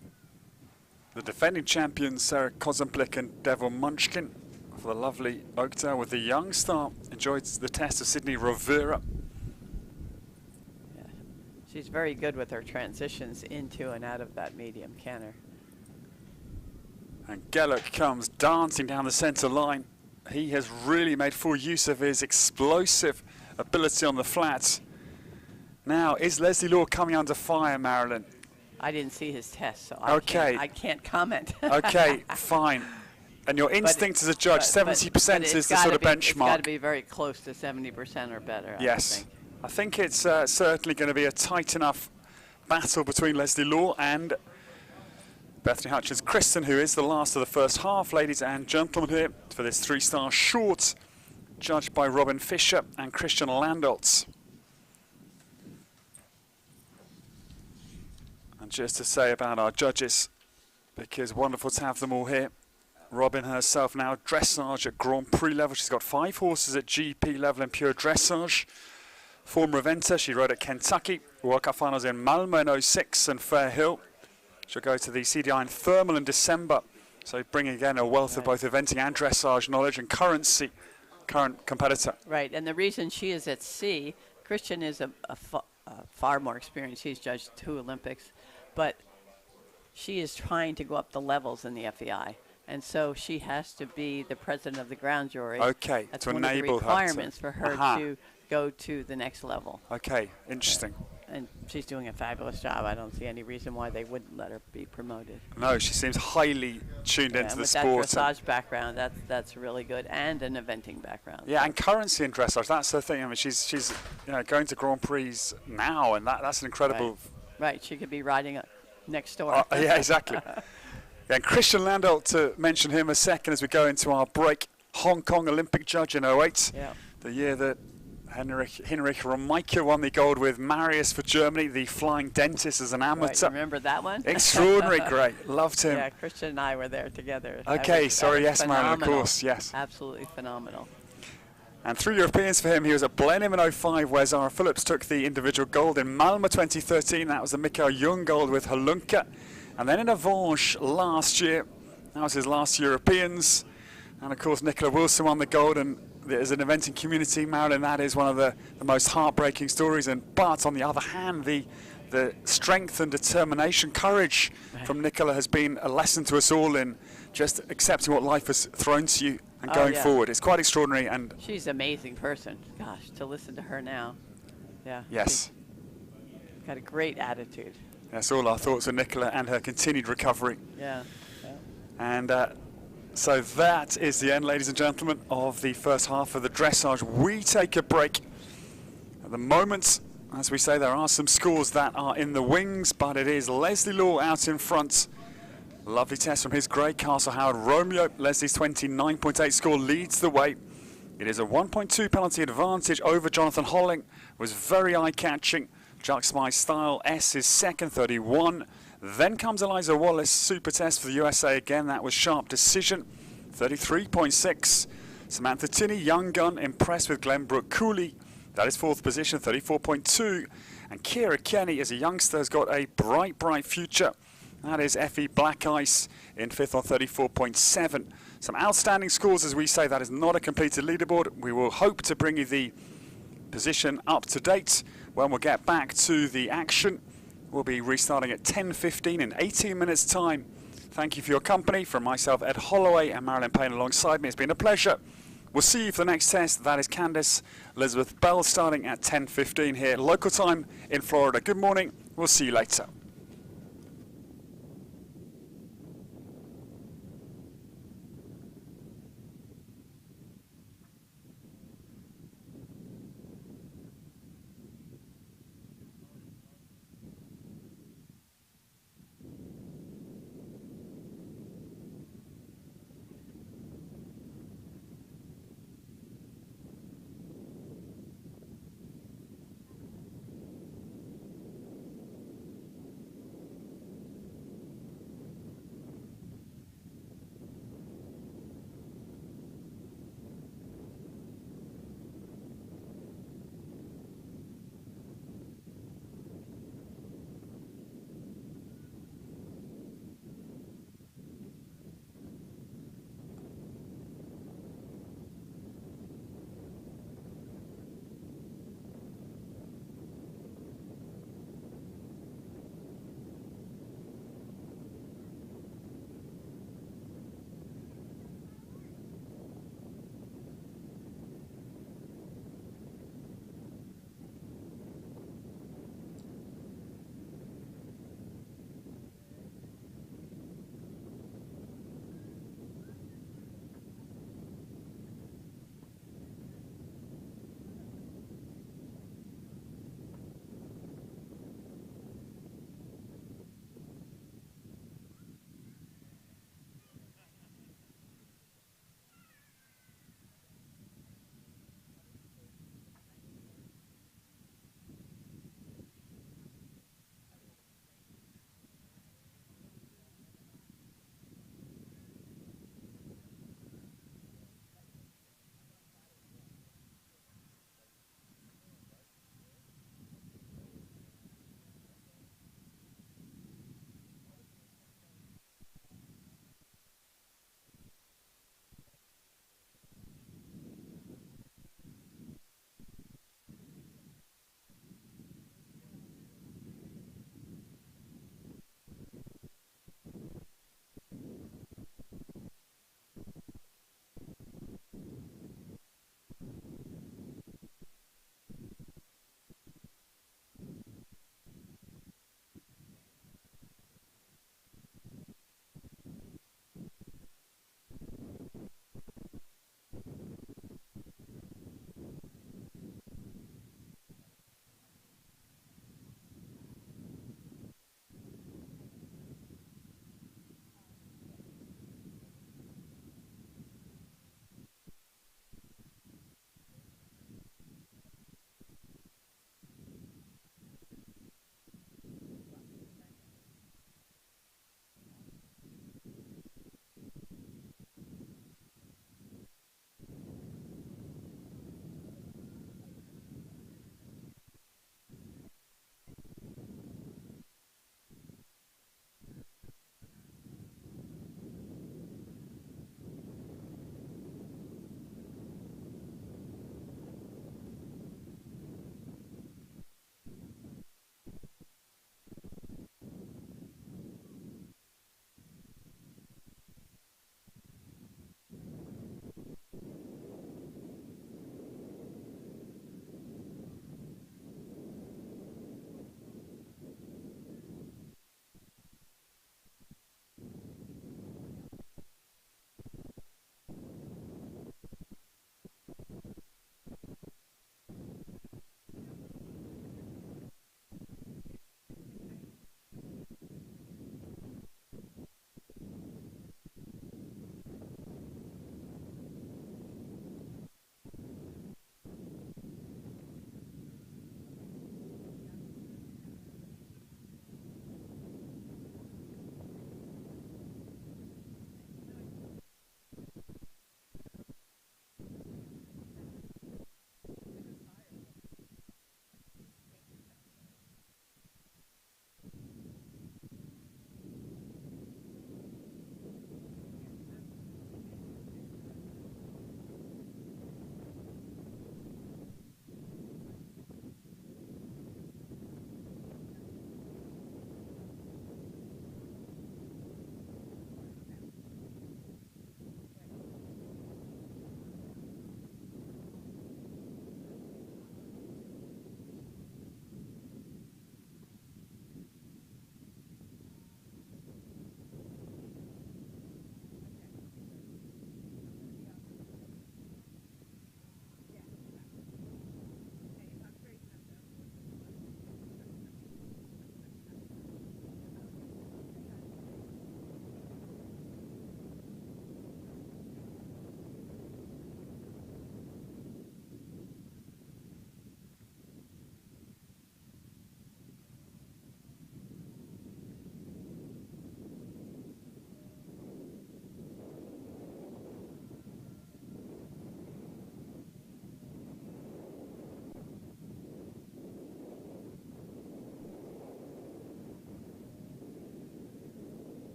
the defending champions Sarah Kozemplik and Devil Munchkin. For the lovely Oakdale with the young star. Enjoyed the test of Sydney Rovera.
Yeah. She's very good with her transitions into and out of that medium canter.
And Gellock comes dancing down the centre line. He has really made full use of his explosive ability on the flats. Now, is Leslie Law coming under fire, Marilyn?
I didn't see his test, so
Okay.
I can't comment.
Okay, fine. And your instinct as a judge, 70% is the sort of benchmark.
It's got to be very close to 70% or better.
Yes. I think it's certainly going to be a tight enough battle between Leslie Law and Bethany Hutchins. Kristen, who is the last of the first half, ladies and gentlemen, here for this 3-star short, judged by Robin Fisher and Christian Landoltz. And just to say about our judges, because wonderful to have them all here. Robin herself now dressage at Grand Prix level. She's got 5 horses at GP level in pure dressage. Former eventer, she rode at Kentucky, World Cup finals in Malmo in 06 and Fair Hill. She'll go to the CDI in Thermal in December. So bringing again a wealth of both eventing and dressage knowledge and current competitor.
Right, and the reason she is at C, Christian is a far more experienced. She's judged 2 Olympics, but she is trying to go up the levels in the FEI. And so she has to be the president of the ground jury.
Okay,
that's
to
one of the
enable
requirements
her
for her to go to the next level.
Okay, interesting.
And she's doing a fabulous job. I don't see any reason why they wouldn't let her be promoted.
No, she seems highly tuned into the sport.
With that dressage background, that's really good, and an eventing background.
Yeah, and currency in dressage, that's the thing. I mean, she's going to Grand Prix now, and that's an incredible...
Right, she could be riding next door.
Yeah, exactly. And Christian Landolt, to mention him a second as we go into our break, Hong Kong Olympic judge in 08, the year that Heinrich Remaike won the gold with Marius for Germany, the flying dentist as an amateur.
Right, remember that one?
Extraordinary, great. Loved him.
Yeah, Christian and I were there together.
Okay, sorry, yes, Marilyn, of course, yes.
Absolutely phenomenal.
And 3 Europeans for him. He was at Blenheim in 05, where Zara Phillips took the individual gold. In Malmo 2013, that was the Mikael Jung gold with Halunka. And then in Avange last year, that was his last Europeans. And of course, Nicola Wilson won the gold. And as an eventing community, Marilyn, that is one of the most heartbreaking stories. But on the other hand, the strength and determination, courage from Nicola has been a lesson to us all in just accepting what life has thrown to you and going forward. It's quite extraordinary. And
she's an amazing person. Gosh, to listen to her now. Yeah.
Yes.
Got a great attitude.
That's all our thoughts on Nicola and her continued recovery.
Yeah.
And so that is the end, ladies and gentlemen, of the first half of the dressage. We take a break. At the moment, as we say, there are some scores that are in the wings, but it is Leslie Law out in front. Lovely test from his grey Castle Howard Romeo. Leslie's 29.8 score leads the way. It is a 1.2 penalty advantage over Jonathan Holling. Was very eye-catching. Jux My Style S is second, 31. Then comes Eliza Wallace, super test for the USA again. That was sharp decision, 33.6. Samantha Tinney, young gun, impressed with Glenbrook Cooley. That is 4th position, 34.2. And Kira Kenny, as a youngster, has got a bright, bright future. That is Effie Black Ice in 5th on 34.7. Some outstanding scores, as we say. That is not a completed leaderboard. We will hope to bring you the position up to date when we'll get back to the action. We'll be restarting at 10:15 in 18 minutes time. Thank you for your company. From myself, Ed Holloway, and Marilyn Payne alongside me, it's been a pleasure. We'll see you for the next test. That is Candice Elizabeth Bell starting at 10:15 here local time in Florida. Good morning. We'll see you later.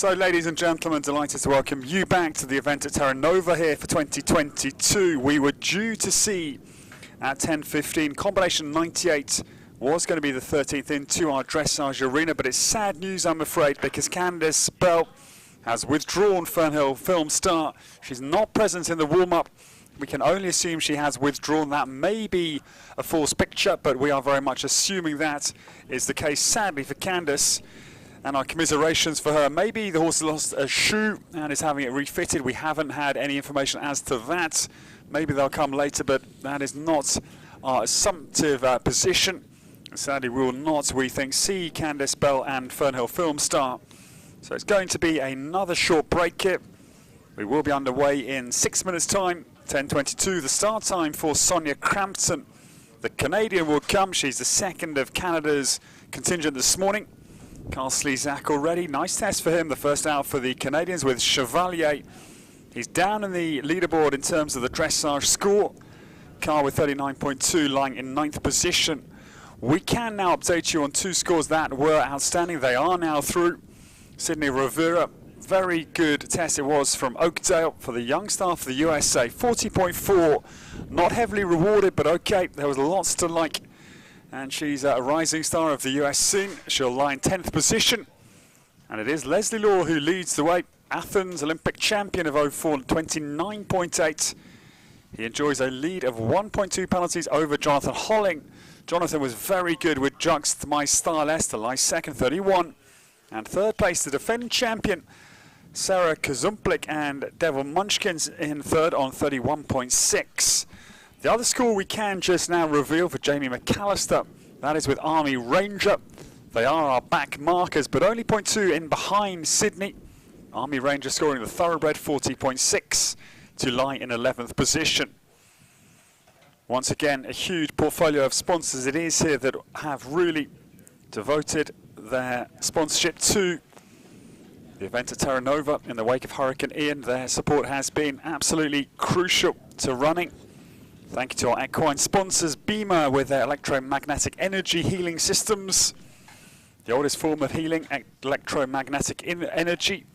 So, ladies and gentlemen, delighted to welcome you back to the event at Terra Nova here for 2022. We were due to see at 10:15, combination 98 was going to be the 13th into our dressage arena, but it's sad news, I'm afraid, because Candice Bell has withdrawn Fernhill film star. She's not present in the warm-up. We can only assume she has withdrawn. That may be a false picture, but we are very much assuming that is the case, sadly, for Candice. And our commiserations for her. Maybe the horse lost a shoe and is having it refitted. We haven't had any information as to that. Maybe they'll come later, but that is not our assumptive position. Sadly, we will not, we think, see Candice Bell and Fernhill Film Star. So it's going to be another short break here. We will be underway in 6 minutes' time. 10:22, the start time for Sonia Crampton. The Canadian will come. She's the second of Canada's contingent this morning. Carl Slezak already. Nice test for him. The first out for the Canadians with Chevalier. He's down in the leaderboard in terms of the dressage score. Carl with 39.2 lying in 9th position. We can now update you on two scores that were outstanding. They are now through. Sydney Rivera, very good test it was from Oakdale for the young star for the USA. 40.4, not heavily rewarded, but okay, there was lots to like. And she's a rising star of the US scene. She'll lie in 10th position. And it is Leslie Law who leads the way. Athens Olympic champion of 04, 29.8. He enjoys a lead of 1.2 penalties over Jonathan Holling. Jonathan was very good with Juxt My Style Esther, lies second, 31. And third place, the defending champion, Sarah Kazumplik and Devil Munchkins in third on 31.6. The other score we can just now reveal for Jamie McAllister, that is with Army Ranger. They are our back markers, but only 0.2 in behind Sydney. Army Ranger scoring the thoroughbred 40.6 to lie in 11th position. Once again, a huge portfolio of sponsors it is here that have really devoted their sponsorship to the event at Terra Nova in the wake of Hurricane Ian. Their support has been absolutely crucial to running. Thank you to our equine sponsors, Beamer with their electromagnetic energy healing systems, the oldest form of healing, electromagnetic energy.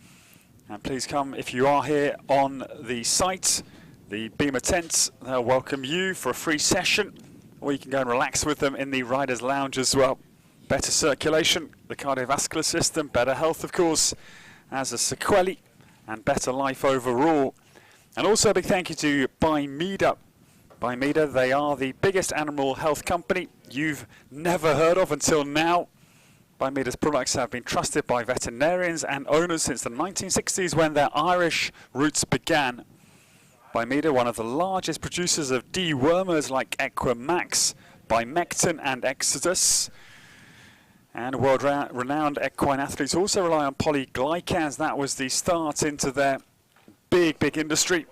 And please come if you are here on the site, the Beamer tents. They'll welcome you for a free session, or you can go and relax with them in the Riders Lounge as well. Better circulation, the cardiovascular system, better health, of course, as a sequelae, and better life overall. And also a big thank you to Bimeda. Bimeda, they are the biggest animal health company you've never heard of until now. Bimeda's products have been trusted by veterinarians and owners since the 1960s when their Irish roots began. Bimeda, one of the largest producers of dewormers like Equimax, Bimectin and Exodus. And world-renowned equine athletes also rely on polyglycans. That was the start into their big industry.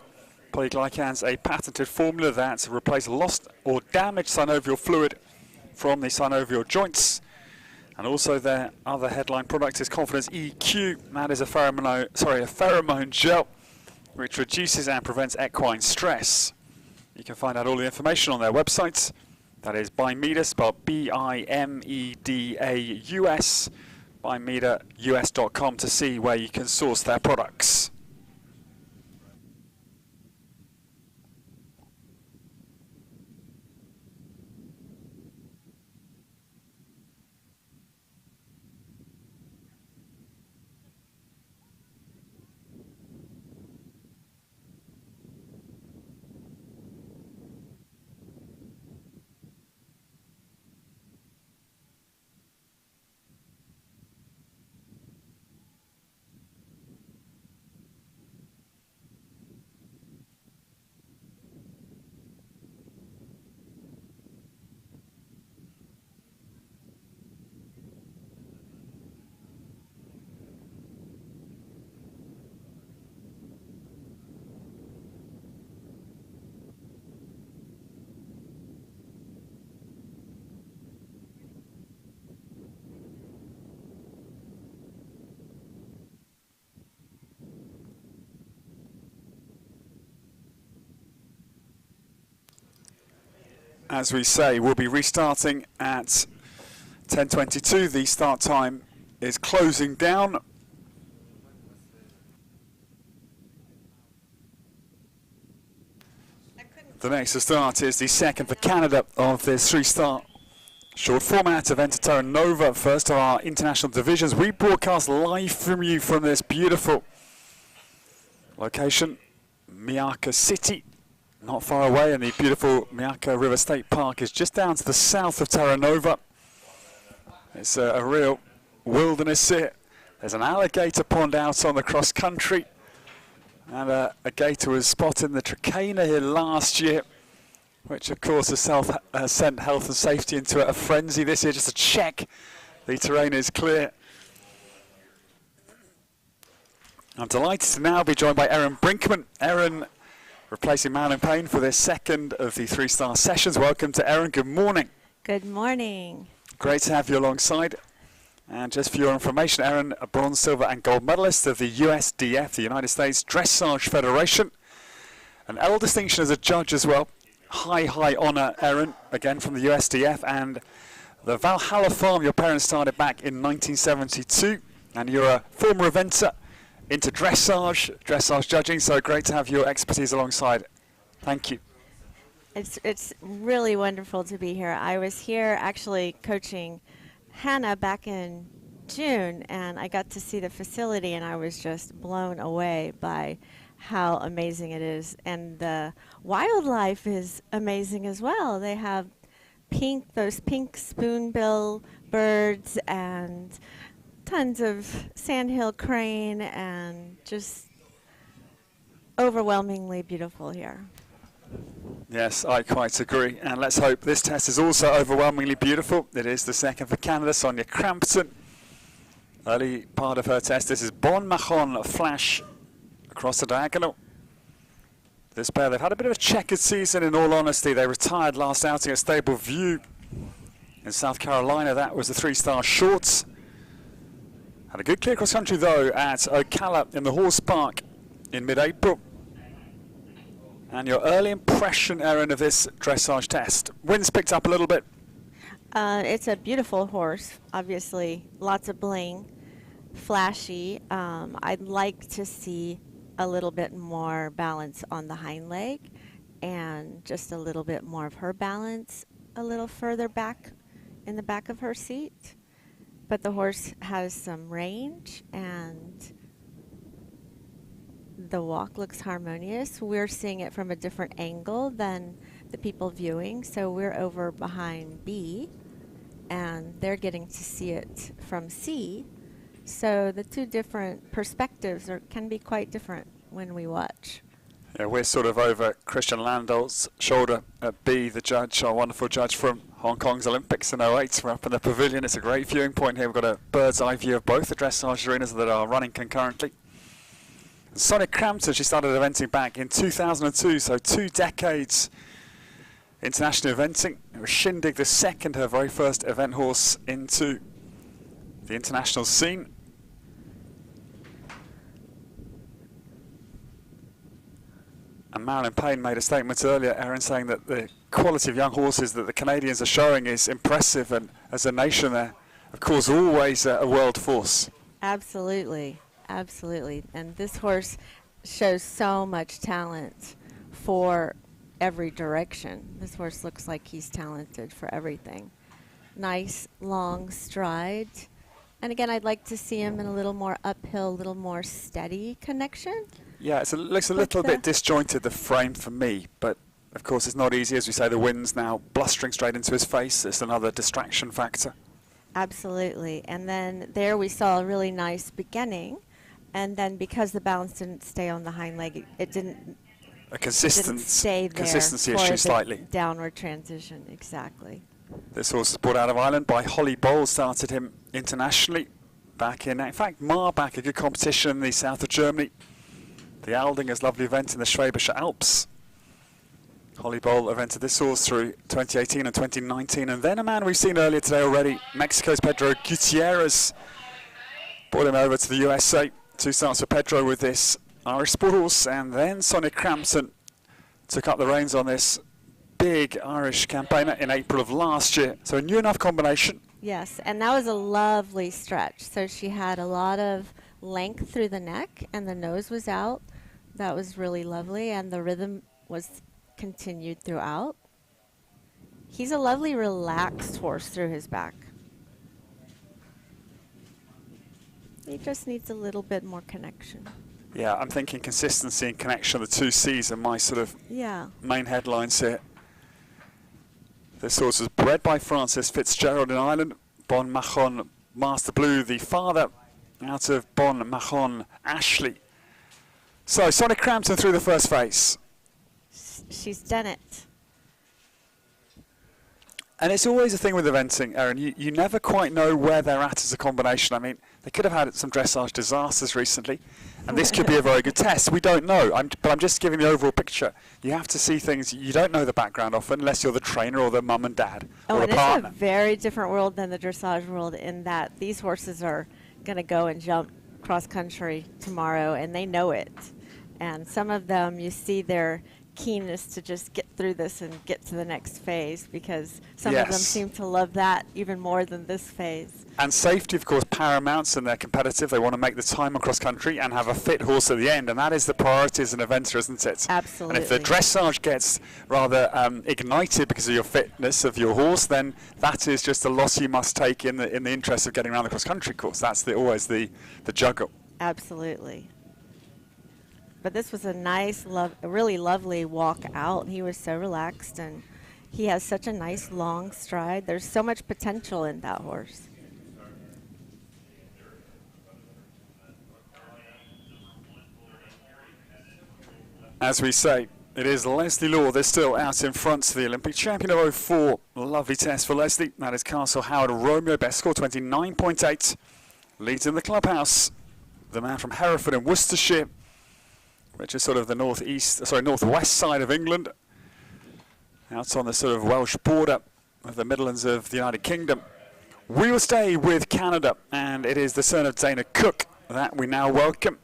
Polyglycans, a patented formula that replaces lost or damaged synovial fluid from the synovial joints. And also their other headline product is Confidence EQ. That is a pheromone gel which reduces and prevents equine stress. You can find out all the information on their website. That is Bimeda, spelled B-I-M-E-D-A-U-S, bimedaus.com to see where you can source their products. As we say, we'll be restarting at 10:22. The start time is closing down. The next to start is the second for Canada of this three-star short format event at Terra Nova, first of our international divisions. We broadcast live from you from this beautiful location, Miyaka City, not far away, and the beautiful Miyaka River State Park is just down to the south of Terra Nova. It's a real wilderness here. There's an alligator pond out on the cross country, and a gator was spotted in the Tricana here last year, which of course has sent health and safety into a frenzy this year just to check the terrain is clear. I'm delighted to now be joined by Erin Brinkman. Erin replacing Marilyn Payne for this second of the three-star sessions. Welcome to Erin, good morning.
Good morning.
Great to have you alongside. And just for your information, Erin, a bronze, silver and gold medalist of the USDF, the United States Dressage Federation. An L distinction as a judge as well. High honour, Erin, again from the USDF. And the Valhalla farm your parents started back in 1972. And you're a former eventer into dressage judging. So great to have your expertise alongside. Thank you.
It's really wonderful to be here. I was here actually coaching Hannah back in June, and I got to see the facility, and I was just blown away by how amazing it is. And the wildlife is amazing as well. They have those pink spoonbill birds and tons of sandhill crane, and just overwhelmingly beautiful here.
Yes, I quite agree. And let's hope this test is also overwhelmingly beautiful. It is the second for Canada, Sonia Crampton. Early part of her test. This is Bon Mahon Flash across the diagonal. This pair, they've had a bit of a checkered season in all honesty. They retired last outing at Stable View in South Carolina. That was the three-star shorts. Had a good clear cross country though at Ocala in the Horse Park in mid-April. And your early impression, Erin, of this dressage test? Wind's picked up a little bit.
It's a beautiful horse, obviously, lots of bling, flashy. I'd like to see a little bit more balance on the hind leg and just a little bit more of her balance a little further back in the back of her seat. But the horse has some range, and the walk looks harmonious. We're seeing it from a different angle than the people viewing, so we're over behind B, and they're getting to see it from C. So the two different perspectives can be quite different when we watch.
Yeah, we're sort of over Christian Landau's shoulder at B, the judge, our wonderful judge from Hong Kong's Olympics in '08. We're up in the pavilion. It's a great viewing point here. We've got a bird's eye view of both the dressage arenas that are running concurrently. Sonia Crampton, she started eventing back in 2002, so 2 decades international eventing. It was Shindig the second, her very first event horse into the international scene. And Marilyn Payne made a statement earlier, Erin, saying that the quality of young horses that the Canadians are showing is impressive, and as a nation they're, of course, always a world force.
Absolutely. Absolutely. And this horse shows so much talent for every direction. This horse looks like he's talented for everything. Nice, long stride. And again, I'd like to see him in a little more uphill, a little more steady connection.
Yeah, it looks a little bit disjointed, the frame, for me. But, of course, it's not easy. As we say, the wind's now blustering straight into his face. It's another distraction factor.
Absolutely. And then there we saw a really nice beginning. And then because the balance didn't stay on the hind leg, it didn't stay there
consistency
for
issue
the
slightly.
Downward transition, exactly.
This horse was brought out of Ireland by Holly Bowles, started him internationally back in fact, Marbach, a good competition in the south of Germany. The Aldinger's lovely event in the Schwäbische Alps. Holly Bowles evented this horse through 2018 and 2019. And then a man we've seen earlier today already, Mexico's Pedro Gutierrez, brought him over to the USA. 2 starts for Pedro with this Irish sport horse, and then Sonia Crampton took up the reins on this big Irish campaigner in April of last year. So a new enough combination.
Yes, and that was a lovely stretch. So she had a lot of length through the neck, and the nose was out. That was really lovely, and the rhythm was continued throughout. He's a lovely, relaxed horse through his back. He just needs a little bit more connection.
Yeah, I'm thinking consistency and connection, the two C's are my sort of main headlines here. This horse was bred by Francis Fitzgerald in Ireland. Bon Machon Master Blue, the father, out of Bon Machon Ashley. So, Sonic Crampton through the first phase.
She's done it.
And it's always a thing with eventing, Erin. You never quite know where they're at as a combination. I mean, they could have had some dressage disasters recently, and this could be a very good test. We don't know, but I'm just giving the overall picture. You have to see things. You don't know the background often unless you're the trainer or the mum and dad or the partner.
It's a very different world than the dressage world in that these horses are going to go and jump cross country tomorrow, and they know it. And some of them, you see their keenness to just get through this and get to the next phase, because some of them seem to love that even more than this phase.
And safety, of course, paramounts, and they're competitive. They want to make the time across country and have a fit horse at the end, and that is the priority as an eventer, isn't it?
Absolutely.
And if the dressage gets rather ignited because of your fitness of your horse, then that is just a loss you must take in the interest of getting around the cross country course. That's always the juggle.
Absolutely. But this was a nice, really lovely walk out. He was so relaxed, and he has such a nice long stride. There's so much potential in that horse.
As we say, it is Leslie Law. They're still out in front, the Olympic champion of 04. Lovely test for Leslie. That is Castle Howard Romeo. Best score 29.8. Leads in the clubhouse. The man from Hereford in Worcestershire, which is sort of the northwest side of England, out on the sort of Welsh border of the Midlands of the United Kingdom. We will stay with Canada, and it is the son of Dana Cook that we now welcome.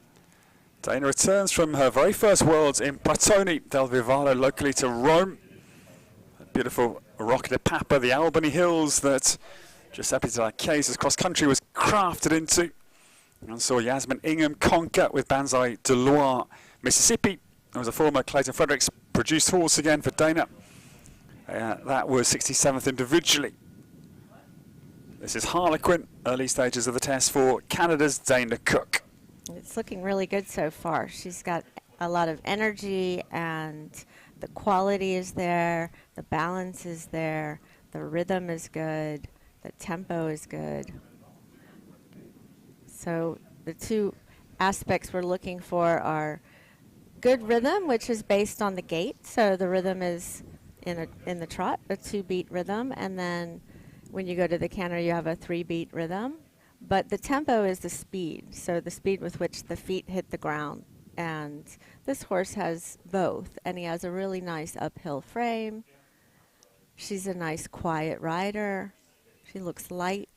Dana returns from her very first Worlds in Platoni del Vivaro, locally to Rome. A beautiful Rocca di Papa, the Albany Hills that Giuseppe de la Chiesa's cross-country was crafted into. And saw Yasmin Ingham conquer with Banzai de Loire, Mississippi. There was a former Clayton Fredericks produced horse again for Dana. That was 67th individually. This is Harlequin, early stages of the test for Canada's Dana Cook.
It's looking really good so far. She's got a lot of energy, and the quality is there, the balance is there, the rhythm is good, the tempo is good. So the two aspects we're looking for are good rhythm, which is based on the gait. So the rhythm is in the trot, a 2-beat rhythm, and then when you go to the canter, you have a 3-beat rhythm. But the tempo is the speed, so the speed with which the feet hit the ground. And this horse has both, and he has a really nice uphill frame. She's a nice quiet rider. She looks light.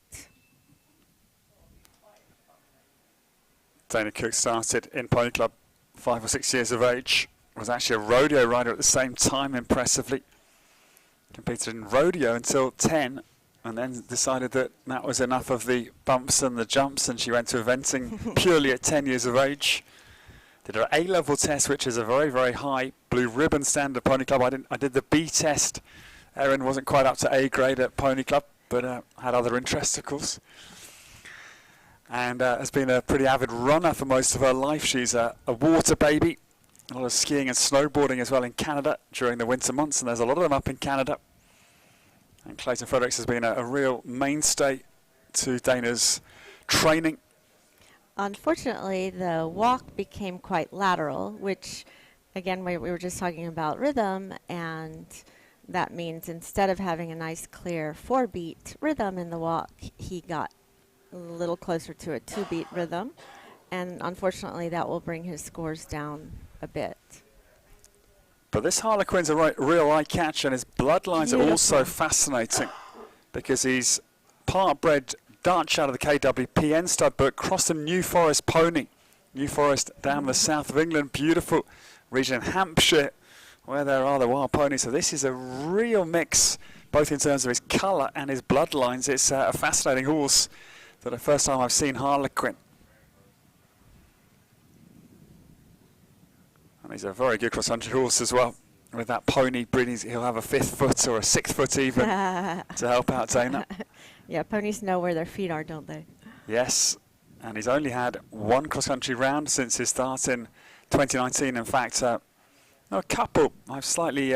Dana Cook started in Pony Club 5 or 6 years of age. Was actually a rodeo rider at the same time, impressively. Competed in rodeo until 10, and then decided that that was enough of the bumps and the jumps, and she went to eventing purely at 10 years of age. Did her A-level test, which is a very, very high blue ribbon standard Pony Club. I did the B test. Erin wasn't quite up to A grade at Pony Club, but had other interests, of course. And has been a pretty avid runner for most of her life. She's a water baby. A lot of skiing and snowboarding as well in Canada during the winter months, and there's a lot of them up in Canada. And Clayton Fredericks has been a real mainstay to Dana's training.
Unfortunately, the walk became quite lateral, which, again, we were just talking about rhythm, and that means instead of having a nice, clear 4-beat rhythm in the walk, he got a little closer to a 2-beat rhythm, and unfortunately, that will bring his scores down a bit.
But this Harlequin's a real eye catch, and his bloodlines are also fascinating because he's part bred Dutch out of the KWPN stud book, crossed a New Forest pony. New Forest down the south of England, beautiful region in Hampshire where there are the wild ponies. So this is a real mix, both in terms of his colour and his bloodlines. It's a fascinating horse for the first time I've seen Harlequin. And he's a very good cross-country horse as well. with that pony breeding, he'll have a 5th foot or a 6th foot even to help out Dana.
Yeah, ponies know where their feet are, don't they?
Yes, and he's only had 1 cross-country round since his start in 2019. In fact, a couple. I've slightly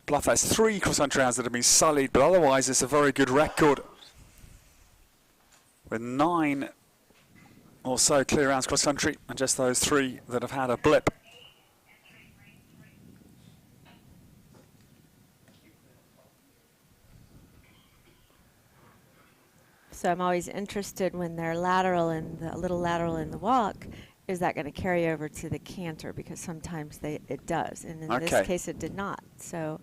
bluffed. That's 3 cross-country rounds that have been sullied, but otherwise it's a very good record with 9 or so clear rounds cross-country, and just those 3 that have had a blip.
So I'm always interested when they're lateral and a little lateral in the walk, is that going to carry over to the canter? Because sometimes it does, and in this case it did not. So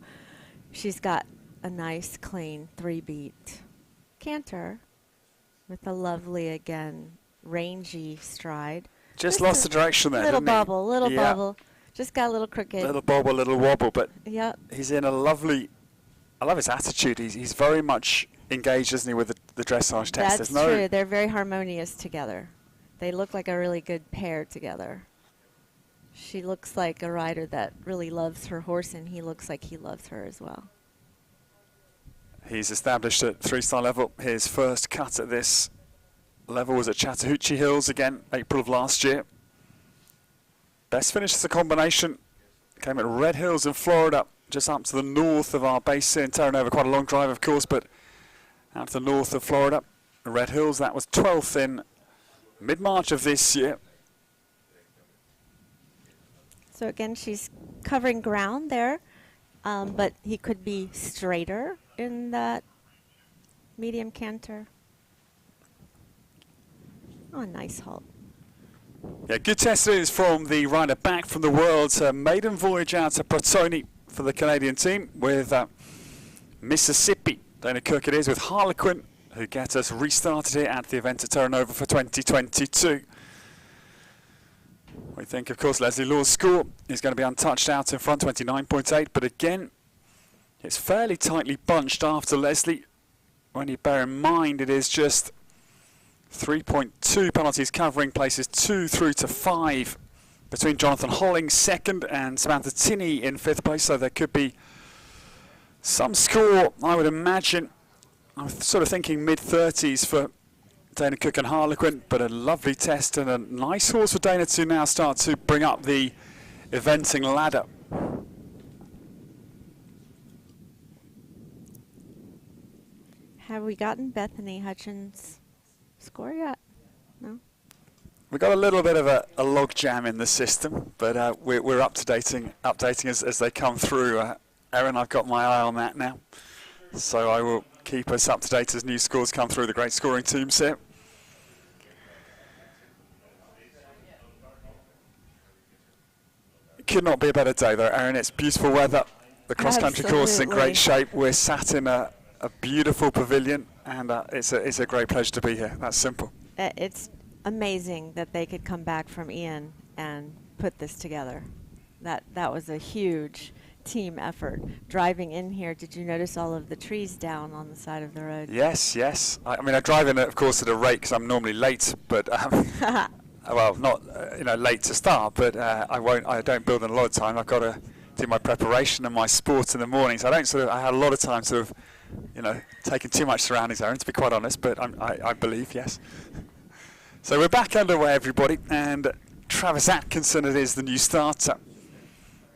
she's got a nice, clean 3-beat canter with a lovely, again, rangy stride.
Just lost the direction there,
little
didn't
bobble,
he?
little bobble. Just got a little crooked.
Little bobble, little wobble, but
yep.
He's in a lovely, I love his attitude. He's very much engaged, isn't he, with the dressage test?
That's true. They're very harmonious together. They look like a really good pair together. She looks like a rider that really loves her horse, and he looks like he loves her as well.
He's established at 3-star level. His first cut at this level was at Chattahoochee Hills again, April of last year. Best finish as a combination came at Red Hills in Florida, just up to the north of our base here in Terra Nova. Quite a long drive, of course, but out to the north of Florida. Red Hills, that was 12th in mid-March of this year.
So again, she's covering ground there, but he could be straighter in that medium canter. Oh, nice halt.
Yeah, good test it is from the rider back from the world's maiden voyage out to Protoni for the Canadian team with Mississippi. Dana Cook it is with Harlequin, who gets us restarted here at the event at Terra Nova for 2022. We think, of course, Leslie Law's score is going to be untouched out in front, 29.8, but again, it's fairly tightly bunched after Leslie. When you bear in mind it is just 3.2 penalties covering places 2 through to 5 between Jonathan Holling second and Samantha Tinney in 5th place, so there could be some score, I would imagine. I'm sort of thinking mid-30s for Dana Cook and Harlequin, but a lovely test and a nice horse for Dana to now start to bring up the eventing ladder.
Have we gotten Bethany Hutchins' score yet? No?
We've got a little bit of a log jam in the system, but we're updating as they come through. Erin, I've got my eye on that now, so I will keep us up to date as new scores come through the great scoring teams here. It could not be a better day though, Erin. It's beautiful weather. The cross-country course is in great shape. We're sat in a beautiful pavilion, and it's a great pleasure to be here. That's simple.
It's amazing that they could come back from Ian and put this together. That was a huge team effort. Driving in here, did you notice all of the trees down on the side of the road?
Yes, yes. I mean, I drive in, of course, at a rate because I'm normally late, but well, not late to start, but I don't build in a lot of time. I've got to do my preparation and my sports in the morning, so I had a lot of time taking too much surroundings, Aaron, to be quite honest, but I believe, yes. So we're back underway, everybody, and Travis Atkinson, it is the new starter.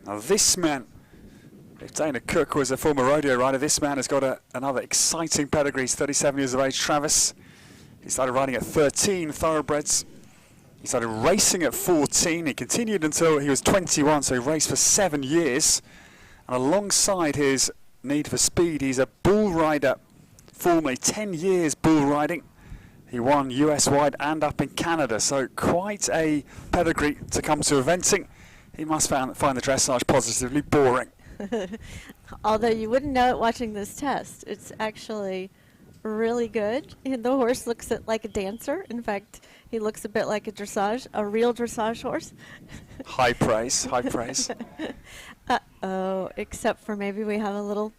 Now this man, if Dana Cook was a former rodeo rider, this man has got another exciting pedigree. He's 37 years of age, Travis. He started riding at 13 thoroughbreds. He started racing at 14. He continued until he was 21, so he raced for 7 years. And alongside his need for speed, he's a bull rider, formerly 10 years bull riding. He won US-wide and up in Canada, so quite a pedigree to come to eventing. He must find the dressage positively boring.
Although you wouldn't know it watching this test. It's actually really good. And the horse looks like a dancer. In fact, he looks a bit like a real dressage horse.
High praise, high praise.
Uh-oh, except for maybe we have a little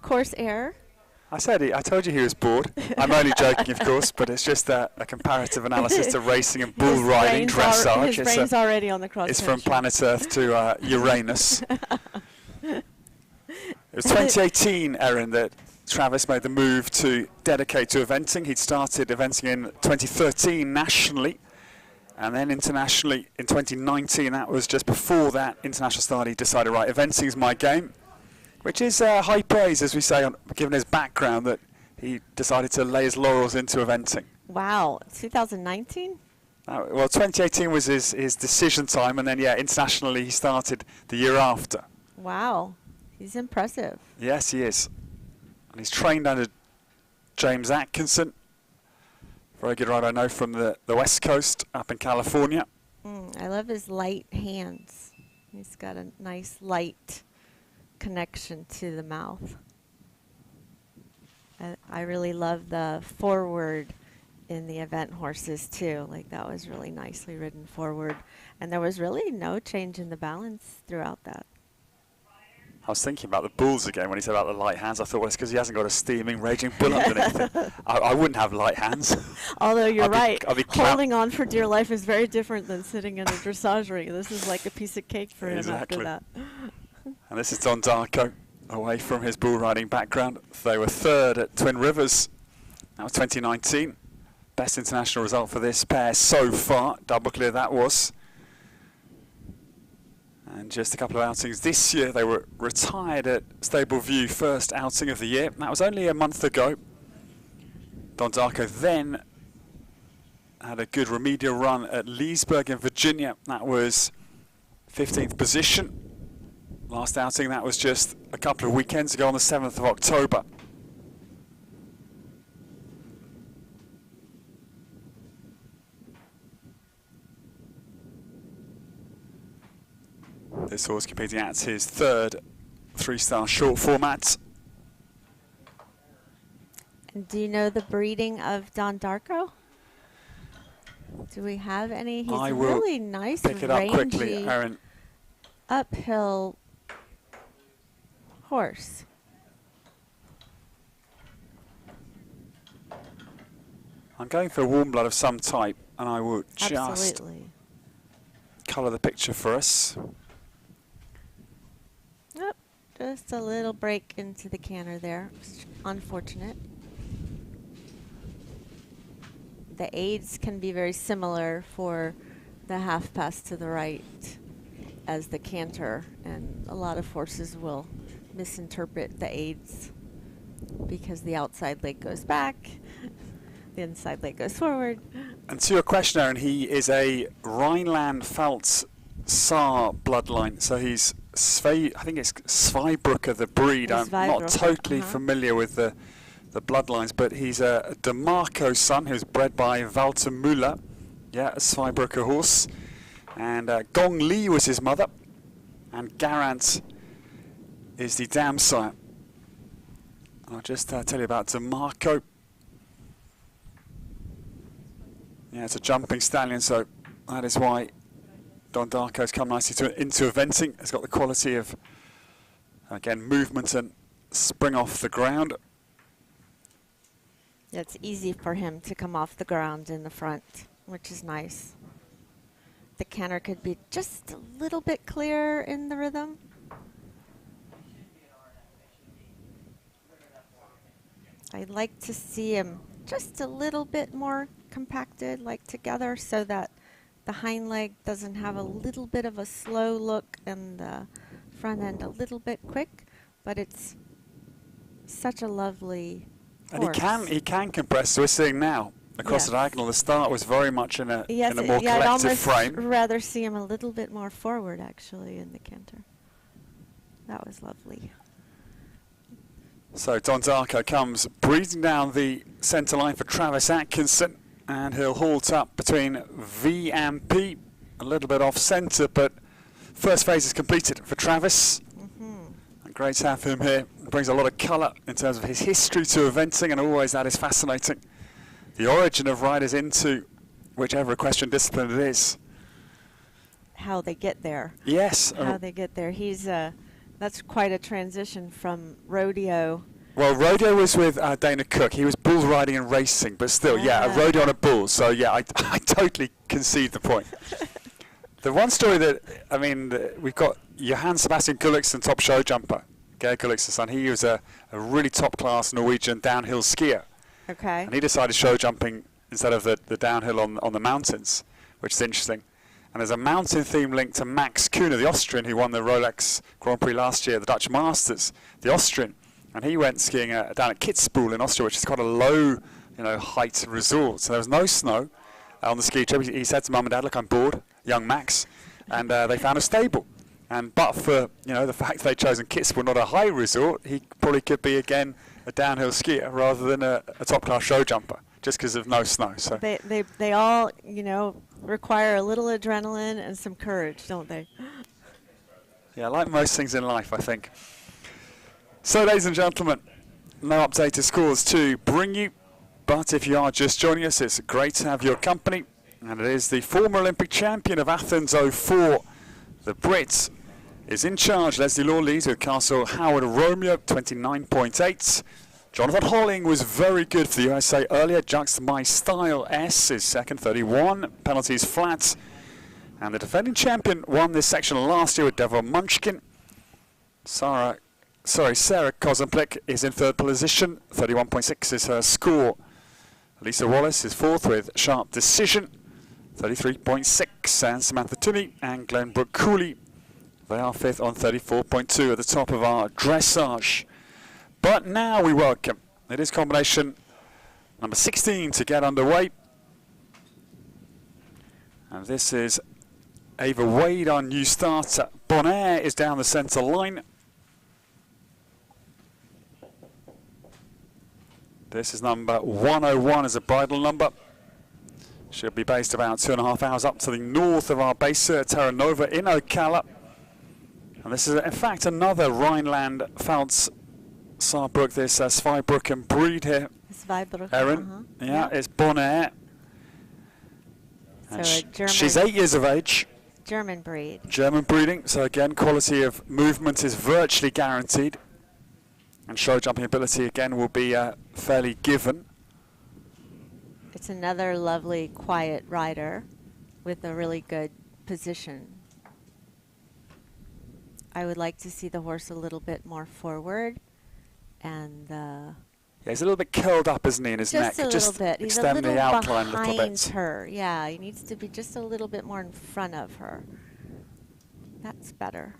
course error.
I told you he was bored. I'm only joking, of course, but it's just a comparative analysis to racing and bull riding dressage.
His brain's already on the cross.
It's from planet Earth to Uranus. was 2018, Erin, that Travis made the move to dedicate to eventing. He'd started eventing in 2013 nationally, and then internationally in 2019. That was just before that international start. He decided, right, eventing is my game, which is high praise, as we say, given his background, that he decided to lay his laurels into eventing.
Wow, 2019?
Well, 2018 was his decision time, and then, yeah, internationally he started the year after.
Wow, he's impressive.
Yes, he is. And he's trained under James Atkinson. Very good rider, I know, from the West Coast up in California.
I love his light hands. He's got a nice light connection to the mouth. I really love the forward in the event horses too. Like, that was really nicely ridden forward, and there was really no change in the balance throughout that.
I was thinking about the bulls again when he said about the light hands. I thought, well, it's because he hasn't got a steaming raging bull underneath it. I wouldn't have light hands.
Although you're right,
I'll be
holding on for dear life is very different than sitting in a dressage ring. This is like a piece of cake for him after that.
And this is Don Darko, away from his bull riding background. They were third at Twin Rivers. That was 2019. Best international result for this pair so far. Double clear that was. And just a couple of outings this year. They were retired at Stable View, first outing of the year. That was only a month ago. Don Darko then had a good remedial run at Leesburg in Virginia. That was 15th position. Last outing, that was just a couple of weekends ago on the 7th of October. This horse competing at his third three-star short format.
And do you know the breeding of Don Darko? Do we have any? He's
I will
really nice,
pick it up quickly,
rangy,
Erin.
uphill horse.
I'm going for a warm blood of some type, and I will just
Absolutely.
colour the picture for us.
Yep, just a little break into the canter there. Unfortunate. The aids can be very similar for the half pass to the right as the canter, and a lot of horses will misinterpret the aids because the outside leg goes back, the inside leg goes forward.
And to your question, Aaron, he is a Rhineland-Pfalz Saar bloodline, so he's I think it's Zweibrücker, the breed. I'm not totally familiar with the bloodlines, but he's a DeMarco son who's bred by Walter Müller, yeah, a Zweibrücker horse, and Gong Li was his mother, and Garant is the dam sire. And I'll just tell you about DeMarco. Yeah, it's a jumping stallion, so that is why Don Darko's come nicely into eventing. It's got the quality of, again, movement and spring off the ground.
It's easy for him to come off the ground in the front, which is nice. The canter could be just a little bit clearer in the rhythm. I'd like to see him just a little bit more compacted, like together, so that the hind leg doesn't have a little bit of a slow look and the front end a little bit quick, but it's such a lovely horse.
And he can compress. So we're seeing now across the diagonal. The start was very much in a more collective frame.
I'd rather see him a little bit more forward, actually, in the canter. That was lovely.
So Don Darko comes breathing down the centre line for Travis Atkinson, and he'll halt up between V and P, a little bit off centre, but first phase is completed for Travis. And great to have him here. Brings a lot of colour in terms of his history to eventing, and always that is fascinating. The origin of riders into whichever equestrian discipline it is.
How they get there.
Yes.
How they get there. He's that's quite a transition from rodeo.
Well, rodeo was with Dana Cook. He was bull riding and racing, but still, yeah, a rodeo on a bull. So, yeah, I totally concede the point. The one story that, I mean, we've got Johann Sebastian Gullikson, top show jumper, Geir Gulliksen's son. He was a really top-class Norwegian downhill skier.
Okay.
And he decided show jumping instead of the downhill on the mountains, which is interesting. And there's a mountain theme linked to Max Kuhne, the Austrian, who won the Rolex Grand Prix last year, the Dutch Masters, the Austrian. And he went skiing down at Kitzbühel in Austria, which is quite a low, height resort. So there was no snow on the ski trip. He said to Mum and Dad, "Look, I'm bored," young Max. And they found a stable. And but for the fact they'd chosen Kitzbühel, not a high resort, he probably could be again a downhill skier rather than a top-class show jumper, just because of no snow. So
they all require a little adrenaline and some courage, don't they?
Yeah, like most things in life, I think. So, ladies and gentlemen, no updated scores to bring you, but if you are just joining us, it's great to have your company, and it is the former Olympic champion of Athens 04, the Brit, is in charge. Leslie Law leads with Castle Howard Romeo, 29.8. Jonathan Holling was very good for the USA earlier. Jux My Style S is second, 31. Penalties flat. And the defending champion won this section last year with Devon Munchkin. Sarah Kozemplik is in third position. 31.6 is her score. Lisa Wallace is fourth with Sharp Decision. 33.6. And Samantha Toomey and Glenbrook Cooley, they are fifth on 34.2 at the top of our dressage. But now we welcome, it is combination number 16 to get underway. And this is Ava Wade, our new starter. Bonaire is down the centre line. This is number 101 as a bridle number. She'll be based about 2.5 hours up to the north of our base here at Terra Nova in Ocala. And this is, in fact, another Rhineland-Pfalz Saarbrück, this Zweibrücken breed here.
Zweibrücken,
Erin, yeah, it's Bonaire.
So
And she's 8 years of age.
German breed.
German breeding, so again, quality of movement is virtually guaranteed. And show jumping ability, again, will be fairly given.
It's another lovely, quiet rider with a really good position. I would like to see the horse a little bit more forward, and
yeah, he's a little bit curled up, isn't he, in his neck?
Just a little bit. He's a
extend
little
the outline a little
behind
bit.
her. Yeah, he needs to be just a little bit more in front of her. That's better.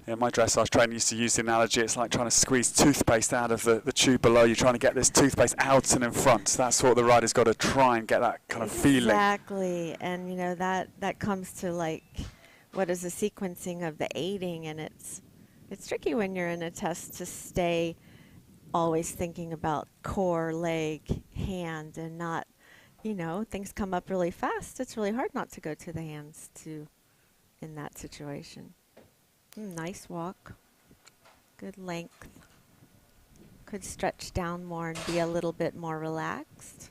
Yeah, my dressage training used to use the analogy, it's like trying to squeeze toothpaste out of the tube below. You're trying to get this toothpaste out and in front. So that's what the rider's got to try and get that kind of feeling.
Exactly, and that comes to like, what is the sequencing of the aiding, and it's tricky when you're in a test to stay always thinking about core, leg, hand, and not, things come up really fast. It's really hard not to go to the hands in that situation. Nice walk, good length. Could stretch down more and be a little bit more relaxed.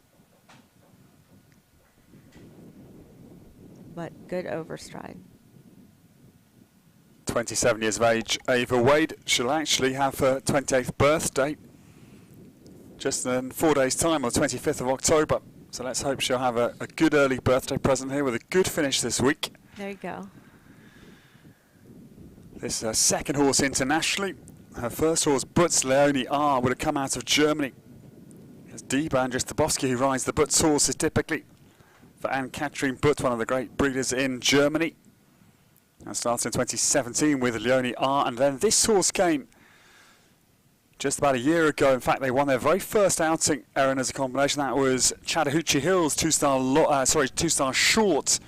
But good overstride.
27 years of age, Ava Wade. She'll actually have her 28th birthday just in 4 days' time, on the 25th of October. So let's hope she'll have a good early birthday present here with a good finish this week.
There you go.
This is her second horse internationally. Her first horse, Butz Leonie R, would have come out of Germany. It's Dieba Andris-Tabowski who rides the Butz horses typically. For Anne-Catherine Butt, one of the great breeders in Germany. And started in 2017 with Leonie R. And then this horse came just about a year ago. In fact, they won their very first outing, Erin, as a combination. That was Chattahoochee Hills, two-star short,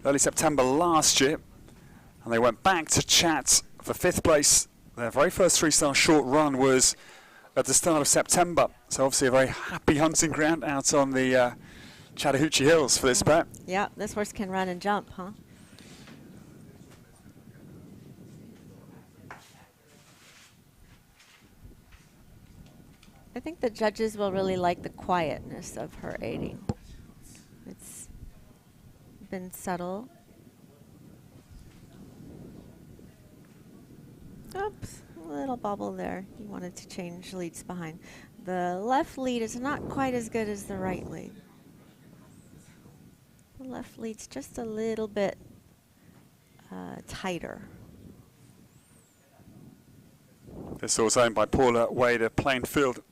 early September last year. And they went back to Chat for 5th place. Their very first 3-star short run was at the start of September. So obviously a very happy hunting ground out on the Chattahoochee Hills for this pair.
Yeah, this horse can run and jump, huh? I think the judges will really like the quietness of her aiding. It's been subtle. Oops, a little bobble there. He wanted to change leads behind. The left lead is not quite as good as the right lead. The left lead's just a little bit tighter.
This horse owned by Paula Wade of Plainfield,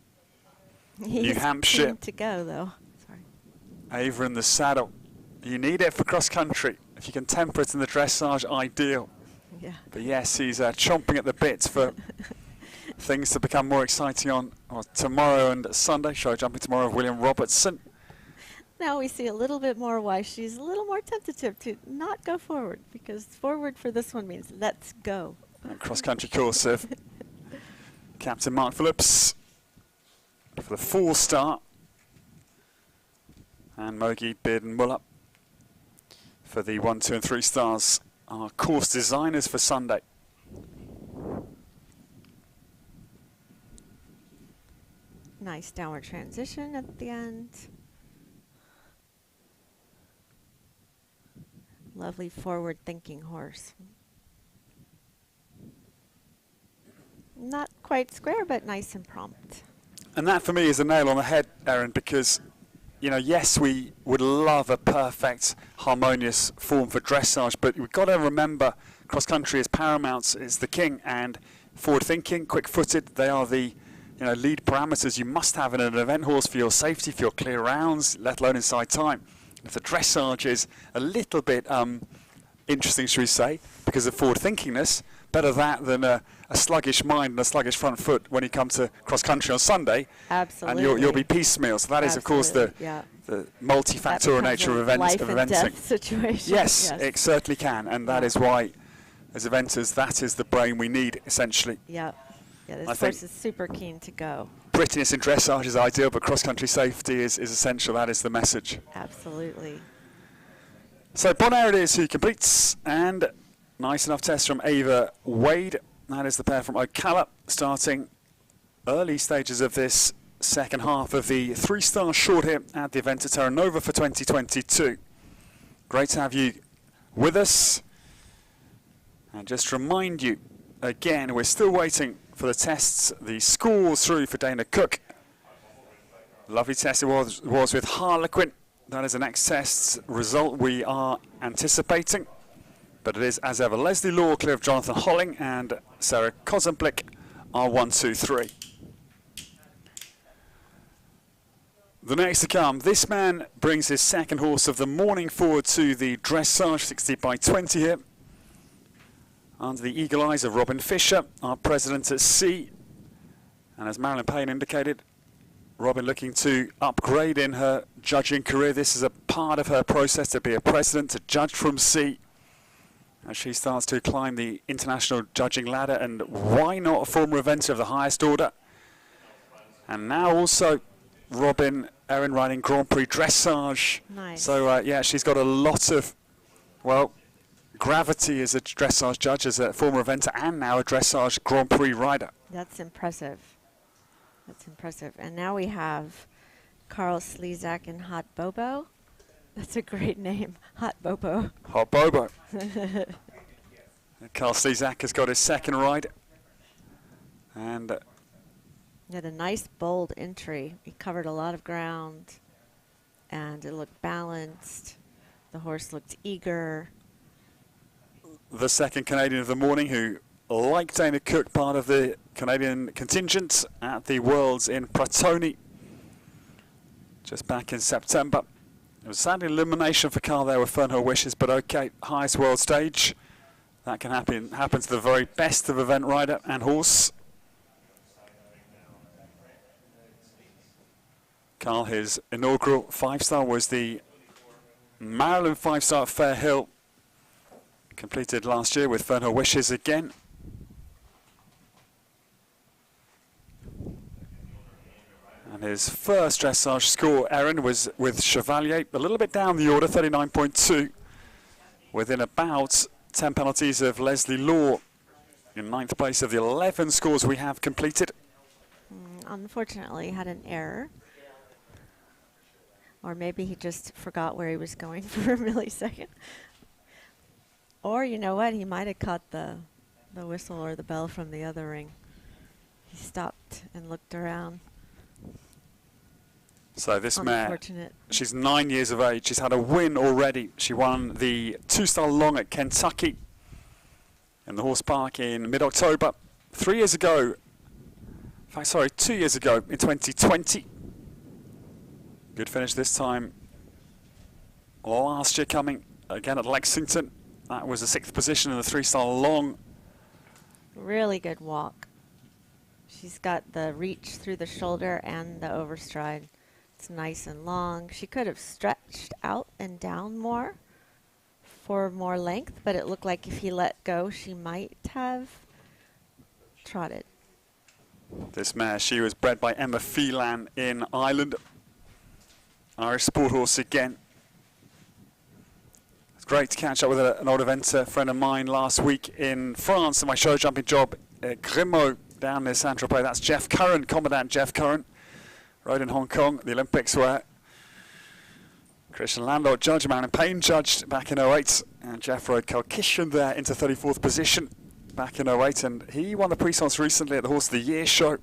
New Hampshire.
To go though. Sorry.
Ava in the saddle. You need it for cross country. If you can temper it in the dressage, ideal.
Yeah.
But yes, he's chomping at the bit for things to become more exciting on tomorrow and Sunday. Show jumping tomorrow of William Robertson.
Now we see a little bit more why she's a little more tentative to not go forward, because forward for this one means let's go.
And cross country course of Captain Mark Phillips for the 4-star. And Mogi, Beard and Muller for the 1, 2 and 3 stars. Our course designers for Sunday.
Nice downward transition at the end. Lovely forward thinking horse. Not quite square, but nice and prompt.
And that for me is a nail on the head, Erin, because, you know, yes, we would love a perfect, harmonious form for dressage, but we've got to remember cross-country is paramount, is the king, and forward-thinking, quick-footed, they are the lead parameters you must have in an event horse for your safety, for your clear rounds, let alone inside time. If the dressage is a little bit interesting, should we say, because of forward-thinkingness, better that than a sluggish mind and a sluggish front foot when you come to cross-country on Sunday.
Absolutely.
And you'll be piecemeal. So that is, of course, the multifactorial nature of
life and
eventing.
death situation.
Yes, it certainly can, and that is why, as eventers, that is the brain we need, essentially.
Yeah, this
I think
horse is super keen to go.
Prettiness in dressage is ideal, but cross-country safety is essential. That is the message.
Absolutely.
So Bonaire it is who completes, and nice enough test from Ava Wade. That is the pair from Ocala, starting early stages of this second half of the 3-star short here at the event at Terra Nova for 2022. Great to have you with us. And just to remind you, again, we're still waiting for the tests, the scores through for Dana Cook. Lovely test it was with Harlequin. That is the next test result we are anticipating. But it is, as ever, Leslie Law, clear of Jonathan Holling, and Sarah Kozemplick are 1, 2, 3. The next to come, this man brings his second horse of the morning forward to the dressage, 60 by 20 here. Under the eagle eyes of Robin Fisher, our president at sea. And as Marilyn Payne indicated, Robin looking to upgrade in her judging career. This is a part of her process to be a president, to judge from sea, as she starts to climb the international judging ladder, and why not a former eventer of the highest order? And now also Robin Erin riding Grand Prix dressage.
Nice.
So yeah, she's got a lot of, well, gravity as a dressage judge, as a former eventer, and now a dressage Grand Prix rider.
That's impressive. That's impressive. And now we have Carl Slezak and Hot Bobo. That's a great name, Hot Bobo.
Hot Bobo. Carl Slezak has got his second ride. And
he had a nice, bold entry. He covered a lot of ground, and it looked balanced. The horse looked eager.
The second Canadian of the morning, who, like Dana Cook, part of the Canadian contingent at the Worlds in Pratoni just back in September. It was sadly elimination for Carl there with Fernhill Wishes, but okay, highest world stage. That can happen to the very best of event rider and horse. Carl, his inaugural 5-star was the Maryland 5-star at Fair Hill, completed last year with Fernhill Wishes again. And his first dressage score, Erin, was with Chevalier, a little bit down the order, 39.2, within about 10 penalties of Leslie Law, in 9th place of the 11 scores we have completed.
Unfortunately, had an error. Or maybe he just forgot where he was going for a millisecond. Or, you know what, he might have caught the whistle or the bell from the other ring. He stopped and looked around.
So this mare, she's 9 years of age. She's had a win already. She won the 2-star long at Kentucky in the horse park in mid-October. 3 years ago, in fact, sorry, 2 years ago in 2020. Good finish this time. Last year coming again at Lexington. That was the 6th position in the 3-star long.
Really good walk. She's got the reach through the shoulder and the overstride. It's nice and long. She could have stretched out and down more for more length, but it looked like if he let go, she might have trotted.
This mare, she was bred by Emma Phelan in Ireland. Irish sport horse again. It's great to catch up with an old eventer friend of mine last week in France in my show jumping job at Grimaud down near Saint-Tropez. That's Jeff Curran, Commandant Jeff Curran. Rode in Hong Kong, the Olympics were. Christian Landau, judge, Marion Payne judged back in 08. And Jeff rode Kalkishan there into 34th position back in 08. And he won the Puissance recently at the Horse of the Year show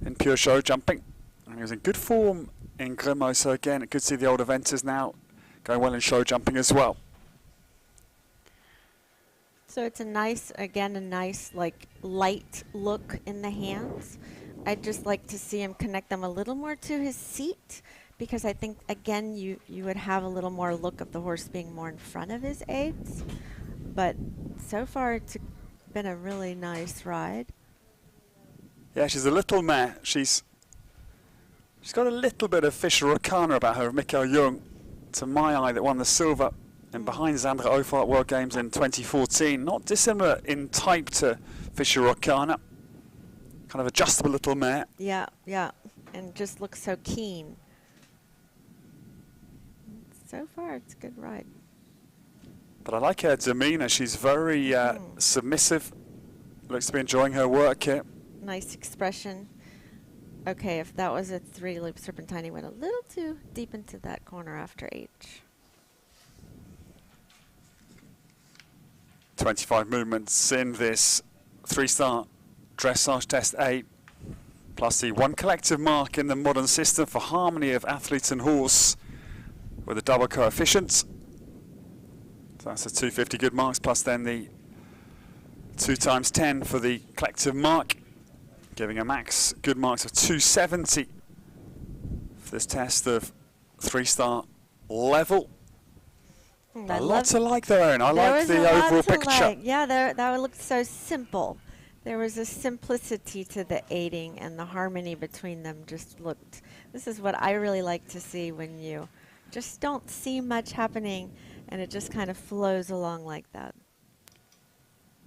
in pure show jumping. And he was in good form in Grimaud. So again, good to see the old eventers now going well in show jumping as well.
So it's a nice, again, a nice like light look in the hands. I'd just like to see him connect them a little more to his seat, because I think, again, you would have a little more look of the horse being more in front of his aids. But so far, it's been a really nice ride.
Yeah, she's a little mare. She's got a little bit of Fisher O'Connor about her, Mikael Jung, to my eye, that won the silver and behind Zandra Ophart World Games in 2014. Not dissimilar in type to Fisher O'Connor. Kind of adjustable little mare.
Yeah, yeah, and just looks so keen. So far, it's a good ride.
But I like her demeanour. She's very submissive. Looks to be enjoying her work here.
Nice expression. Okay, if that was a 3-loop serpentine, he went a little too deep into that corner after H.
25 movements in this 3-star Dressage Test A, plus the one collective mark in the modern system for harmony of athlete and horse with a double coefficient. So that's a 250 good marks, plus then the 2 times 10 for the collective mark, giving a max good marks of 270 for this test of 3-star level. A lot to like there, and I like the overall picture.
Yeah, that looked so simple. There was a simplicity to the aiding, and the harmony between them just looked. This is what I really like to see when you just don't see much happening, and it just kind of flows along like that.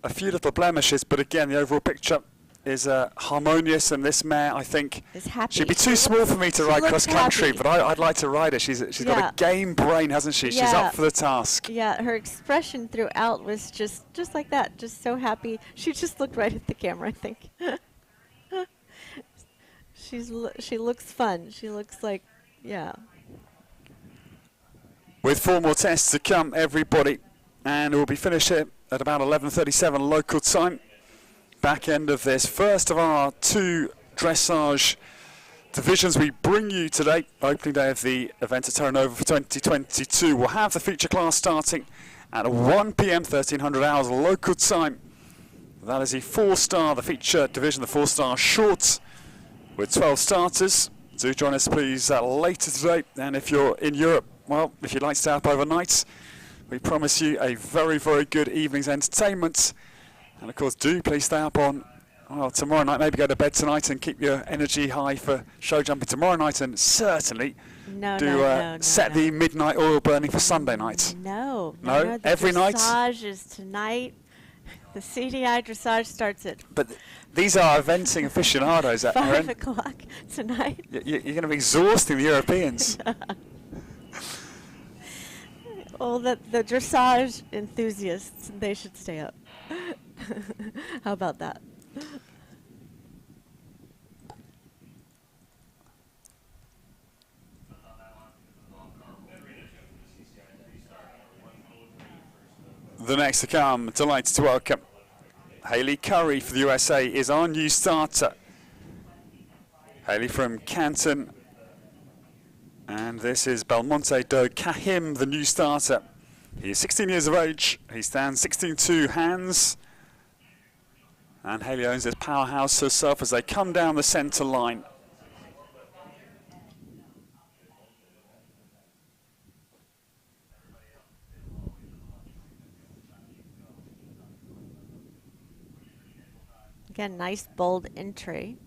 A few little blemishes, but again, the overall picture is harmonious, and this mare, I think, she'd be too small for me to ride cross country, but I'd like to ride her. She's got a game brain, hasn't she?
Yeah.
She's up for the task.
Yeah, her expression throughout was just like that, just so happy. She just looked right at the camera, I think. She looks fun. She looks like, yeah.
With 4 more tests to come, everybody, and we'll be finished here at about 11:37 local time. Back end of this first of our 2 dressage divisions we bring you today. Opening day of the event at Terra Nova for 2022. We'll have the feature class starting at 1 p.m. 1300 hours local time. That is the 4-star, the feature division, the 4-star short with 12 starters. Do join us please later today. And if you're in Europe, well, if you'd like to stay up overnight, we promise you a very, very good evening's entertainment. And of course, do please stay up on tomorrow night. Maybe go to bed tonight and keep your energy high for show jumping tomorrow night. And certainly set the midnight oil burning for Sunday night.
No.
Every night.
Dressage is tonight. The CCI dressage starts at.
But these are eventing aficionados.
5 o'clock tonight.
You're going to be exhausting the Europeans.
Well, the dressage enthusiasts, they should stay up. How about that?
The next to come, delighted to welcome Hayley Curry for the USA is our new starter. Hayley from Canton. And this is Belmonte do Cahim, the new starter. He is 16 years of age. He stands 16'2" hands And Haley owns this powerhouse herself as they come down the centre line.
Again, nice bold entry.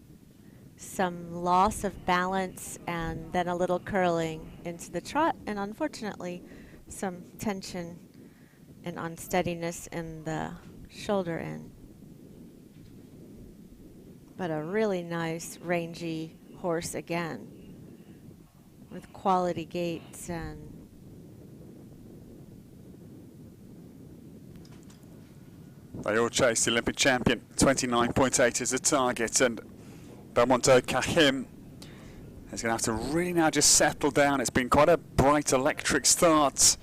Some loss of balance and then a little curling into the trot, and unfortunately some tension and unsteadiness in the shoulder end. But a really nice rangy horse again with quality gaits and
they all chase the Olympic champion. 29.8 is the target, and Belmondo Kahim is going to have to really now just settle down. It's been quite a bright electric start.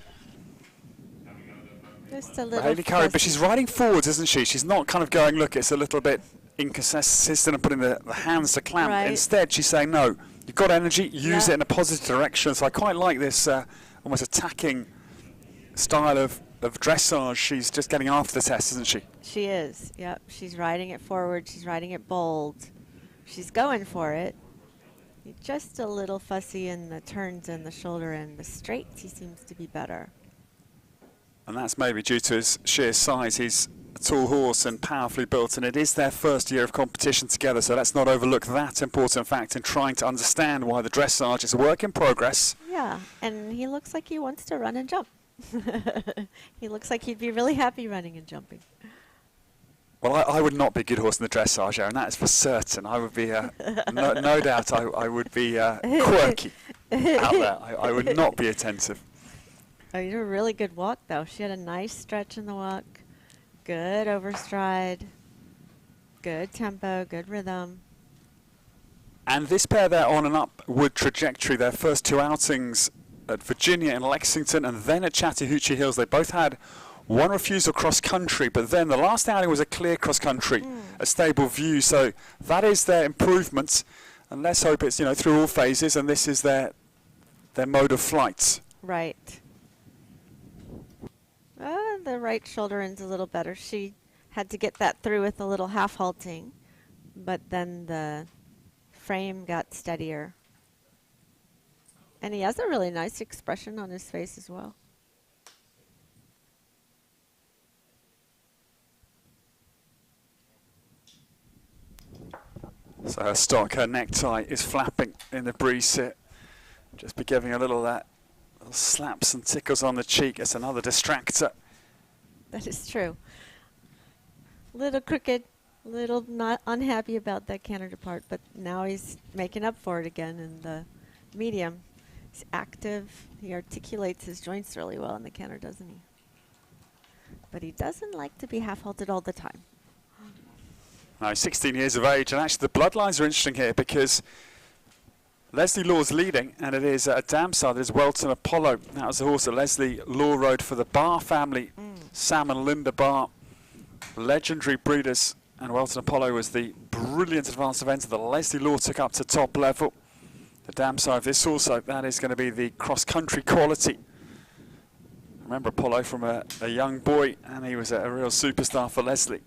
just a little
Haley Curry, but
fussy.
she's riding forwards, isn't she? She's not kind of going, look, it's a little bit inconsistent and putting the hands to clamp.
Right.
Instead, she's saying, no, you've got energy, use
Yeah.
it in a positive direction. So I quite like this almost attacking style of dressage. She's just getting after the test, isn't she?
She is, yep. She's riding it forward. She's riding it bold. She's going for it. Just a little fussy in the turns and the shoulder and the straights. He seems to be better.
And that's maybe due to his sheer size. He's a tall horse and powerfully built, and it is their first year of competition together, so let's not overlook that important fact in trying to understand why the dressage is a work in progress.
Yeah, and he looks like he wants to run and jump. He looks like he'd be really happy running and jumping.
Well, I would not be a good horse in the dressage, Aaron, that is for certain. I would be, no doubt, I would be quirky out there. I would not be attentive.
Oh, you did a really good walk, though. She had a nice stretch in the walk. Good overstride. Good tempo, good rhythm.
And this pair, they're on an upward trajectory. Their first two outings at Virginia and Lexington, and then at Chattahoochee Hills, they both had one refusal cross country, but then the last outing was a clear cross country, a stable view. So that is their improvement, and let's hope it's through all phases, and this is their mode of flight.
Right. The right shoulder end's a little better. She had to get that through with a little half halting, but then the frame got steadier. And he has a really nice expression on his face as well.
So her stock, her necktie is flapping in the breeze here. Just be giving a little slaps and tickles on the cheek. It's another distractor.
That is true. Little crooked, little not unhappy about that canter depart, but now he's making up for it again in the medium. He's active. He articulates his joints really well in the canter, doesn't he? But he doesn't like to be half halted all the time.
Now he's 16 years of age, and actually the bloodlines are interesting here because Leslie Law's leading, and it is a dam side. There's Welton Apollo. That was the horse that Leslie Law rode for the Barr family. Sam and Linda Barr, legendary breeders, and Welton Apollo was the brilliant advanced eventer that Leslie Law took up to top level. The dam side of this also, that is going to be the cross-country quality. Remember Apollo from a young boy, and he was a real superstar for Leslie.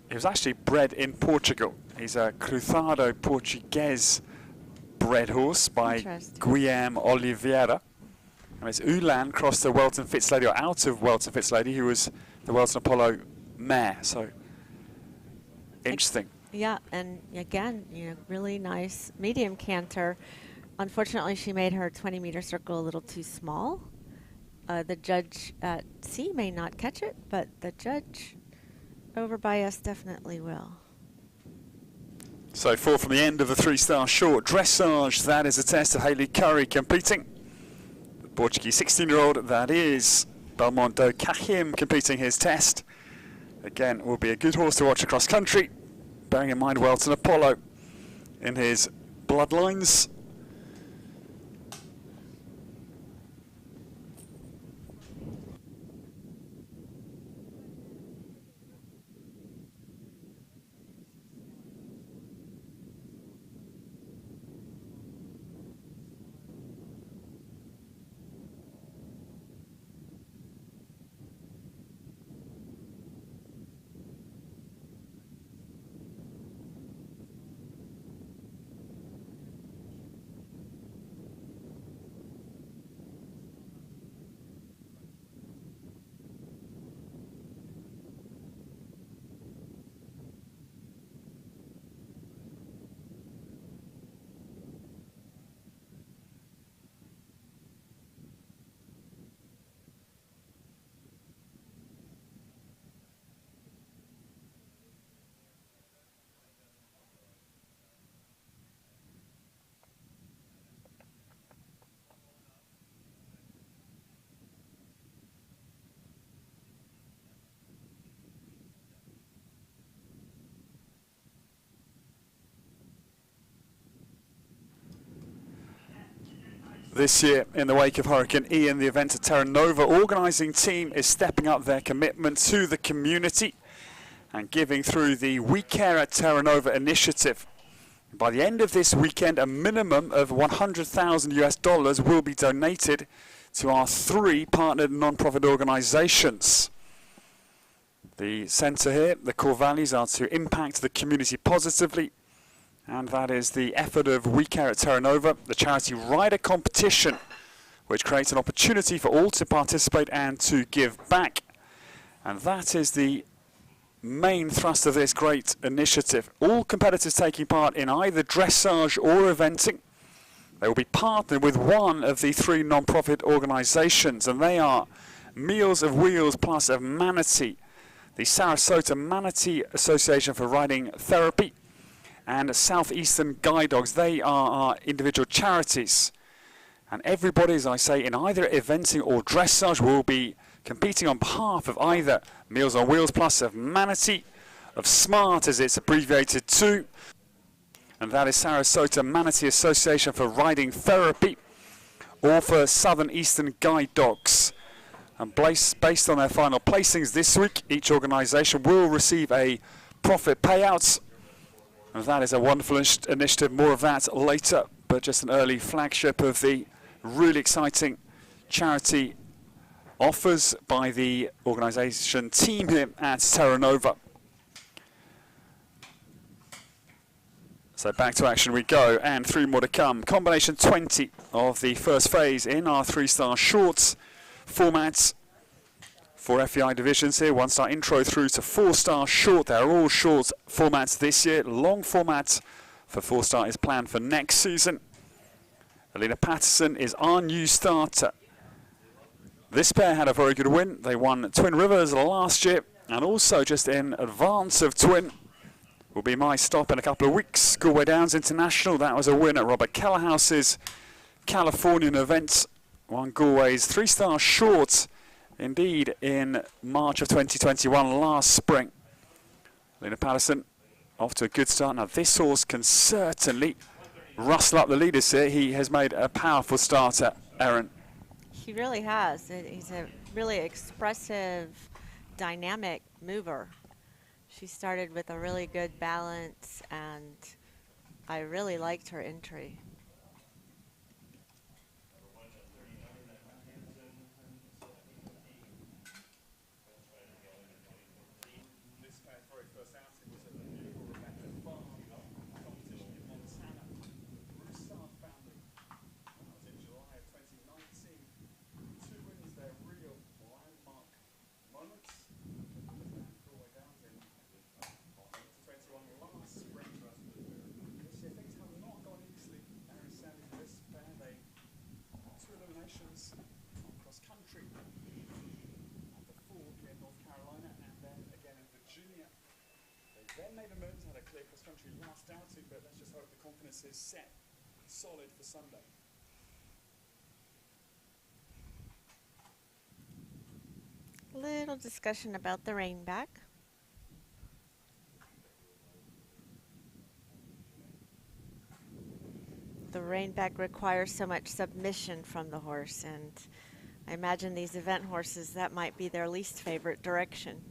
He was actually bred in Portugal. He's a Cruzado Portuguese bred horse by Guilherme Oliveira. And it's Ulan crossed to Welton Fitzlady, or out of Welton Fitzlady, who was the Welton Apollo mare. So interesting.
Yeah, and again, really nice medium canter. Unfortunately, she made her 20-meter circle a little too small. The judge at C may not catch it, but the judge over by us definitely will.
So 4 from the end of the 3-star short. Dressage, that is a test of Haley Curry competing. The Portuguese 16-year-old, that is Belmondo Kahim competing his test. Again, will be a good horse to watch across country, bearing in mind Welton Apollo in his bloodlines. This year, in the wake of Hurricane Ian, the event at Terra Nova organising team is stepping up their commitment to the community and giving through the We Care at Terra Nova initiative. By the end of this weekend, a minimum of $100,000 will be donated to our 3 partnered non-profit organisations. The centre here, the core values are to impact the community positively, and that is the effort of We Care at Terra Nova, the charity rider competition, which creates an opportunity for all to participate and to give back. And that is the main thrust of this great initiative. All competitors taking part in either dressage or eventing, they will be partnered with one of the 3 non-profit organisations, and they are Meals of Wheels Plus of Manatee, the Sarasota Manatee Association for Riding Therapy, and Southeastern Guide Dogs. They are our individual charities. And everybody, as I say, in either eventing or dressage will be competing on behalf of either Meals on Wheels Plus of Manatee, of SMART as it's abbreviated to, and that is Sarasota Manatee Association for Riding Therapy, or for Southern Eastern Guide Dogs. And based on their final placings this week, each organisation will receive a profit payout. And that is a wonderful initiative, more of that later, but just an early flagship of the really exciting charity offers by the organisation team here at Terra Nova. So back to action we go, and 3 more to come. Combination 20 of the first phase in our 3-star shorts formats. 4 FEI divisions here, 1-star intro through to 4-star short. They're all short formats this year. Long format for 4-star is planned for next season. Alina Patterson is our new starter. This pair had a very good win. They won Twin Rivers last year, and also just in advance of Twin will be my stop in a couple of weeks. Galway Downs International, that was a win at Robert Kellerhouse's Californian event. Won Galway's 3-star short, indeed, in March of 2021, last spring. Lena Patterson off to a good start. Now this horse can certainly rustle up the leaders here. He has made a powerful starter, Erin.
He really has. He's a really expressive, dynamic mover. She started with a really good balance, and I really liked her entry.
Had a clear cross-country last outing, but let's just hope the confidence is set solid for Sunday.
Little discussion about the rainback. The rainback requires so much submission from the horse, and I imagine these event horses, that might be their least favorite direction.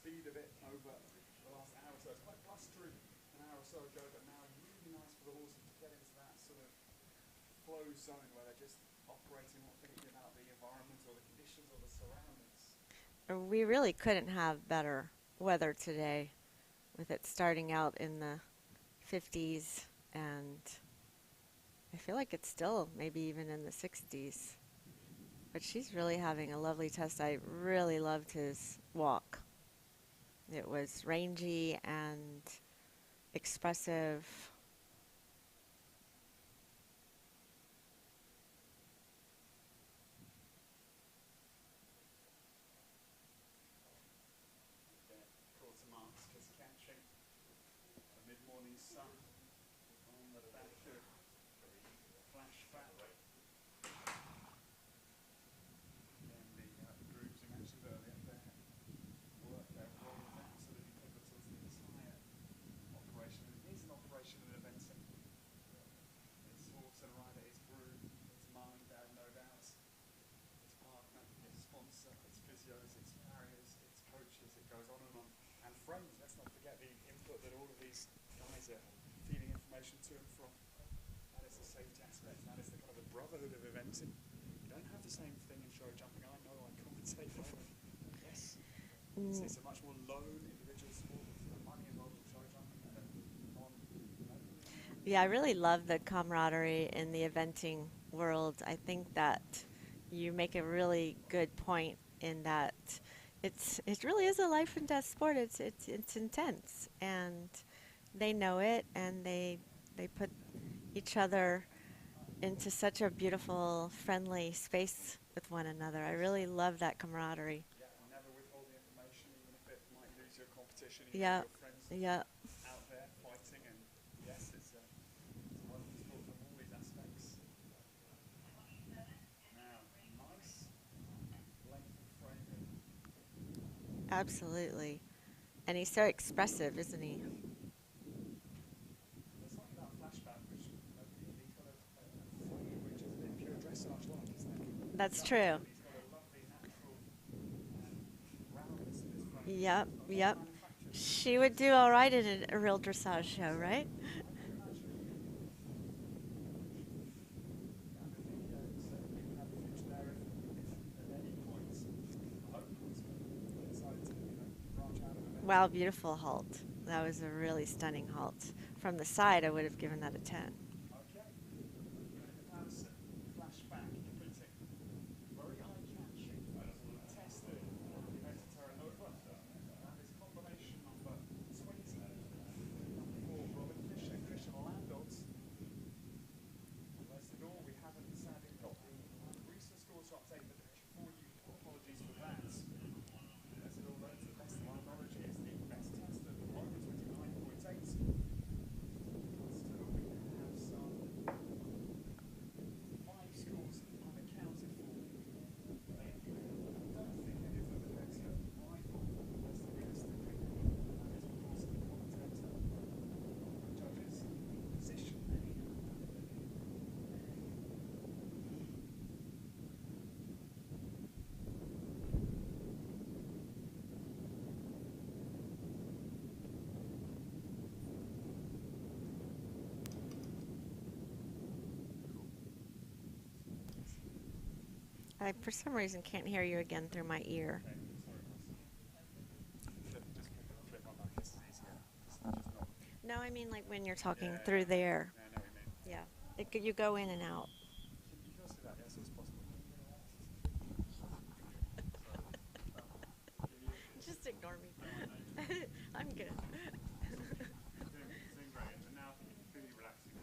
Speed of it over the last hour or so. It's quite blustery an hour or so ago, but now really nice for the horses to get into that sort of flow zone where they're just operating, not thinking about the environment or the conditions or the surroundings.
We really couldn't have better weather today, with it starting out in the 50s, and I feel like it's still maybe even in the 60s. But she's really having a lovely test. I really loved his walk. It was rangy and expressive.
Quarter marks just catching the mid-morning sun on the back of information to and from. That is the safety aspect. That is the kind of the brotherhood of eventing. You don't have the same thing in show jumping. I know, I commentate on it. Yes. It's a much more lone individual sport with the money involved in show jumping and
Yeah, I really love the camaraderie in the eventing world. I think that you make a really good point in that it really is a life and death sport. It's intense, and they know it, and they put each other into such a beautiful, friendly space with one another. I really love that camaraderie.
yeah, never withhold the information, even if it might lose your competition. Even
Yeah,
if your friends
yeah.
out there fighting, and yes, it's a wonderful sport from all these aspects. Now, nice length of framing.
Absolutely. And he's so expressive, isn't he?
There's something about flashback which he's got a frame which is a bit pure dressage like, isn't it?
That's true.
He's got a lovely natural roundness in his frame.
Yep, yep.
Manufactured.
She would do all right in a real dressage show, right? Wow, beautiful halt. That was a really stunning halt. From the side, I would have given that a 10.
Okay. Comparison, flashback, completing. Very eye-catching, tested, event Terra Nova. And his combination number 20, number 4, Robin Fisher, Christian Landolt. Rest in all, we haven't sadly got the recent scores to update the picture for you. Apologies for that. Rest in all, though, to the best of my knowledge, is the best test at 129.8. Still, we have some 5 scores unaccounted for. I don't think any of them are better rival, that's realistically. That is, of course, the commentator, judges' position.
I, for some reason, can't hear you again through my ear.
Just flip on back, it's easier. Just not.
No, I mean like when you're talking through there.
I know what you mean.
Yeah. You go in and out.
You can also do that, yes, it's possible.
Just ignore me. I'm good.
Doing great, and now completely relaxing.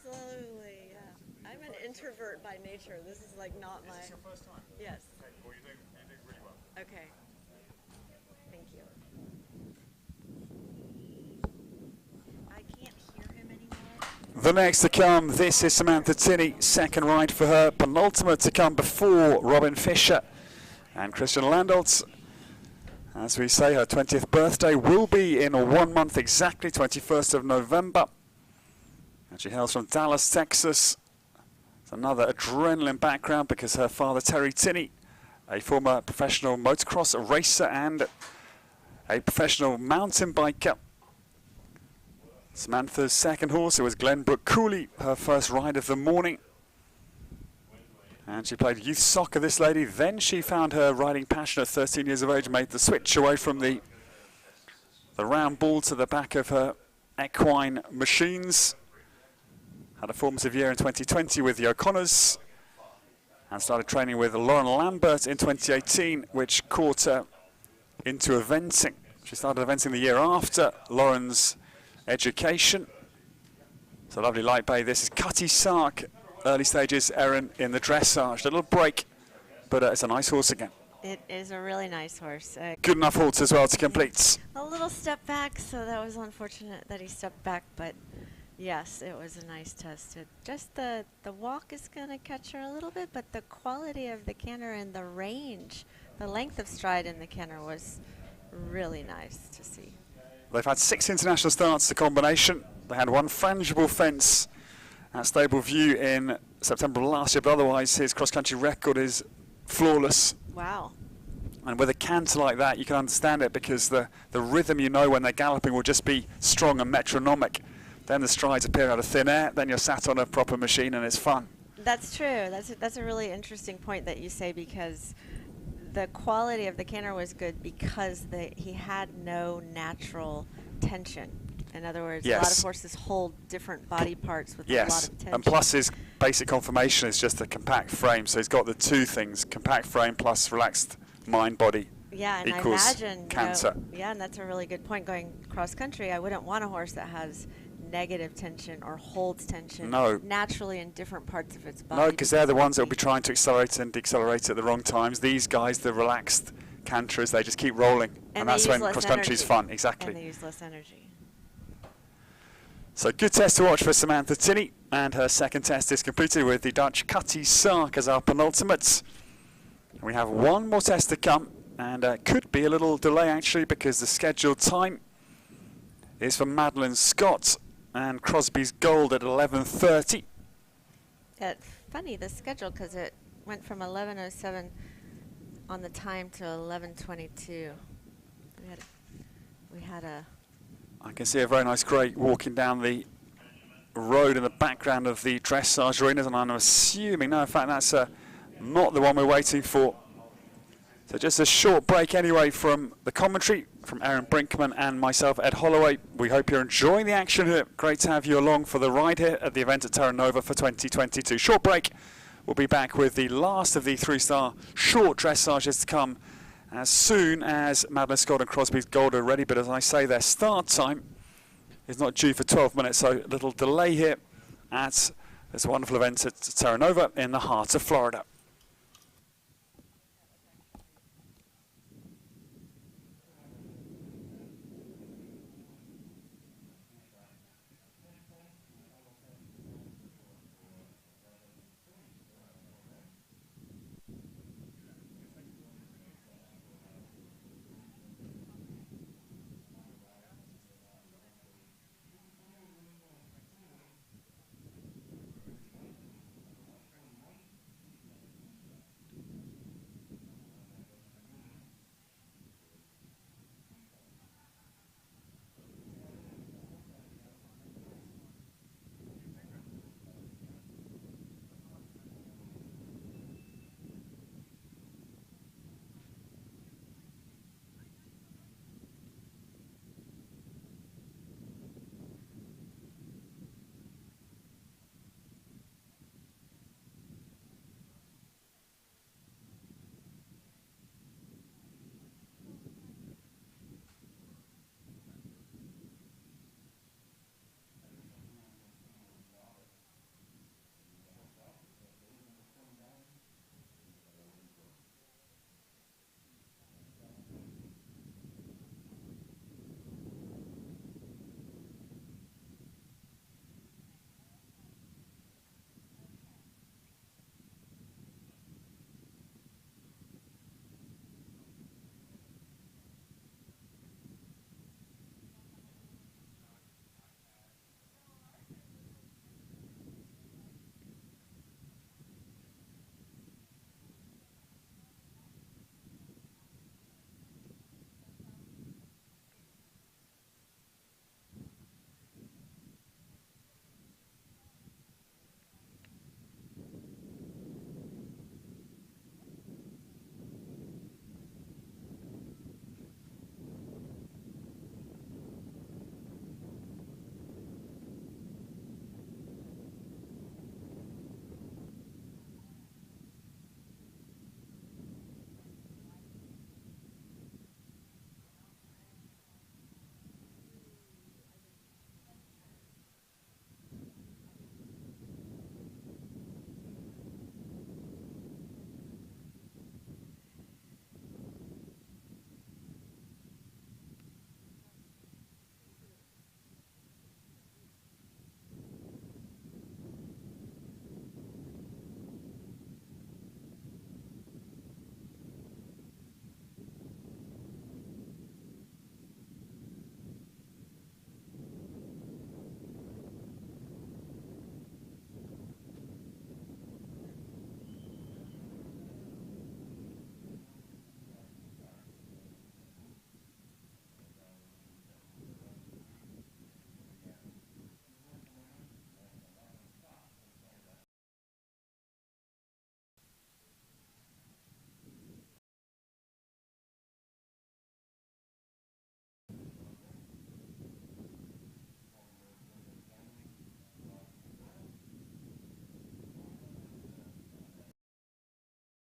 Slowly, yeah. I'm an introvert by nature. This is like not
Is this your first time?
Yes.
Okay, well you're doing really well.
Okay. Thank you. I can't hear him anymore.
The next to come, this is Samantha Tinney, second ride for her, penultimate to come before Robin Fisher and Christian Landolt. As we say, her 20th birthday will be in 1 month exactly, 21st of November. And she hails from Dallas, Texas. It's another adrenaline background because her father, Terry Tinney, a former professional motocross racer and a professional mountain biker. Samantha's second horse, it was Glenbrook Cooley, her first ride of the morning. And she played youth soccer, this lady. Then she found her riding passion at 13 years of age, made the switch away from the round ball to the back of her equine machines. Had a formative year in 2020 with the O'Connors and started training with Lauren Lambert in 2018, which caught her into eventing. She started eventing the year after Lauren's education. So lovely light bay. This is Cutty Sark, early stages, Erin in the dressage. A little break, but it's a nice horse again.
It is a really nice horse.
Good enough horse as well to complete.
A little step back, so that was unfortunate that he stepped back, but yes, it was a nice test. Just the walk is going to catch her a little bit, but the quality of the canter and the range, the length of stride in the canter was really nice to see.
They've had 6 international starts, the combination. They had 1 frangible fence at Stable View in September of last year, but otherwise his cross-country record is flawless.
Wow.
And with a canter like that, you can understand it because the rhythm, you know, when they're galloping will just be strong and metronomic. Then the strides appear out of thin air. Then you're sat on a proper machine and it's fun.
That's true. That's a really interesting point that you say, because the quality of the canter was good because he had no natural tension. In other words, a lot
Yes.
of horses hold different body parts with a lot
Yes,
of tension.
and plus his basic conformation is just a compact frame, so he's got the two things: compact frame plus relaxed mind body.
Yeah, and I
equals
imagine,
canter.
yeah, and that's a really good point. Going cross country, I wouldn't want a horse that has negative tension or holds tension
No.
naturally in different parts of its body.
No, because they're the ones that will be trying to accelerate and decelerate at the wrong times. These guys, the relaxed canterers, they just keep rolling, and
they
that's
use
when
less
cross country is
energy.
fun.
And
Exactly.
they use less energy.
So good test to watch for Samantha Tinney, and her second test is completed with the Dutch Cutty Sark as our penultimate. And we have one more test to come, and could be a little delay actually, because the scheduled time is for Madeline Scott and Crosby's Gold at 11:30.
It's funny, the schedule, because it went from 11:07 on the time to 11:22. We had a
I can see a very nice grey walking down the road in the background of the dressage arenas, and I'm assuming, no, in fact, that's not the one we're waiting for. So just a short break anyway from the commentary from Aaron Brinkman and myself, Ed Holloway. We hope you're enjoying the action here. Great to have you along for the ride here at the event at Terra Nova for 2022. Short break. We'll be back with the last of the three-star short dressages to come as soon as Madeline Scott and Crosby's Gold are ready. But as I say, their start time is not due for 12 minutes, so a little delay here at this wonderful event at Terra Nova in the heart of Florida.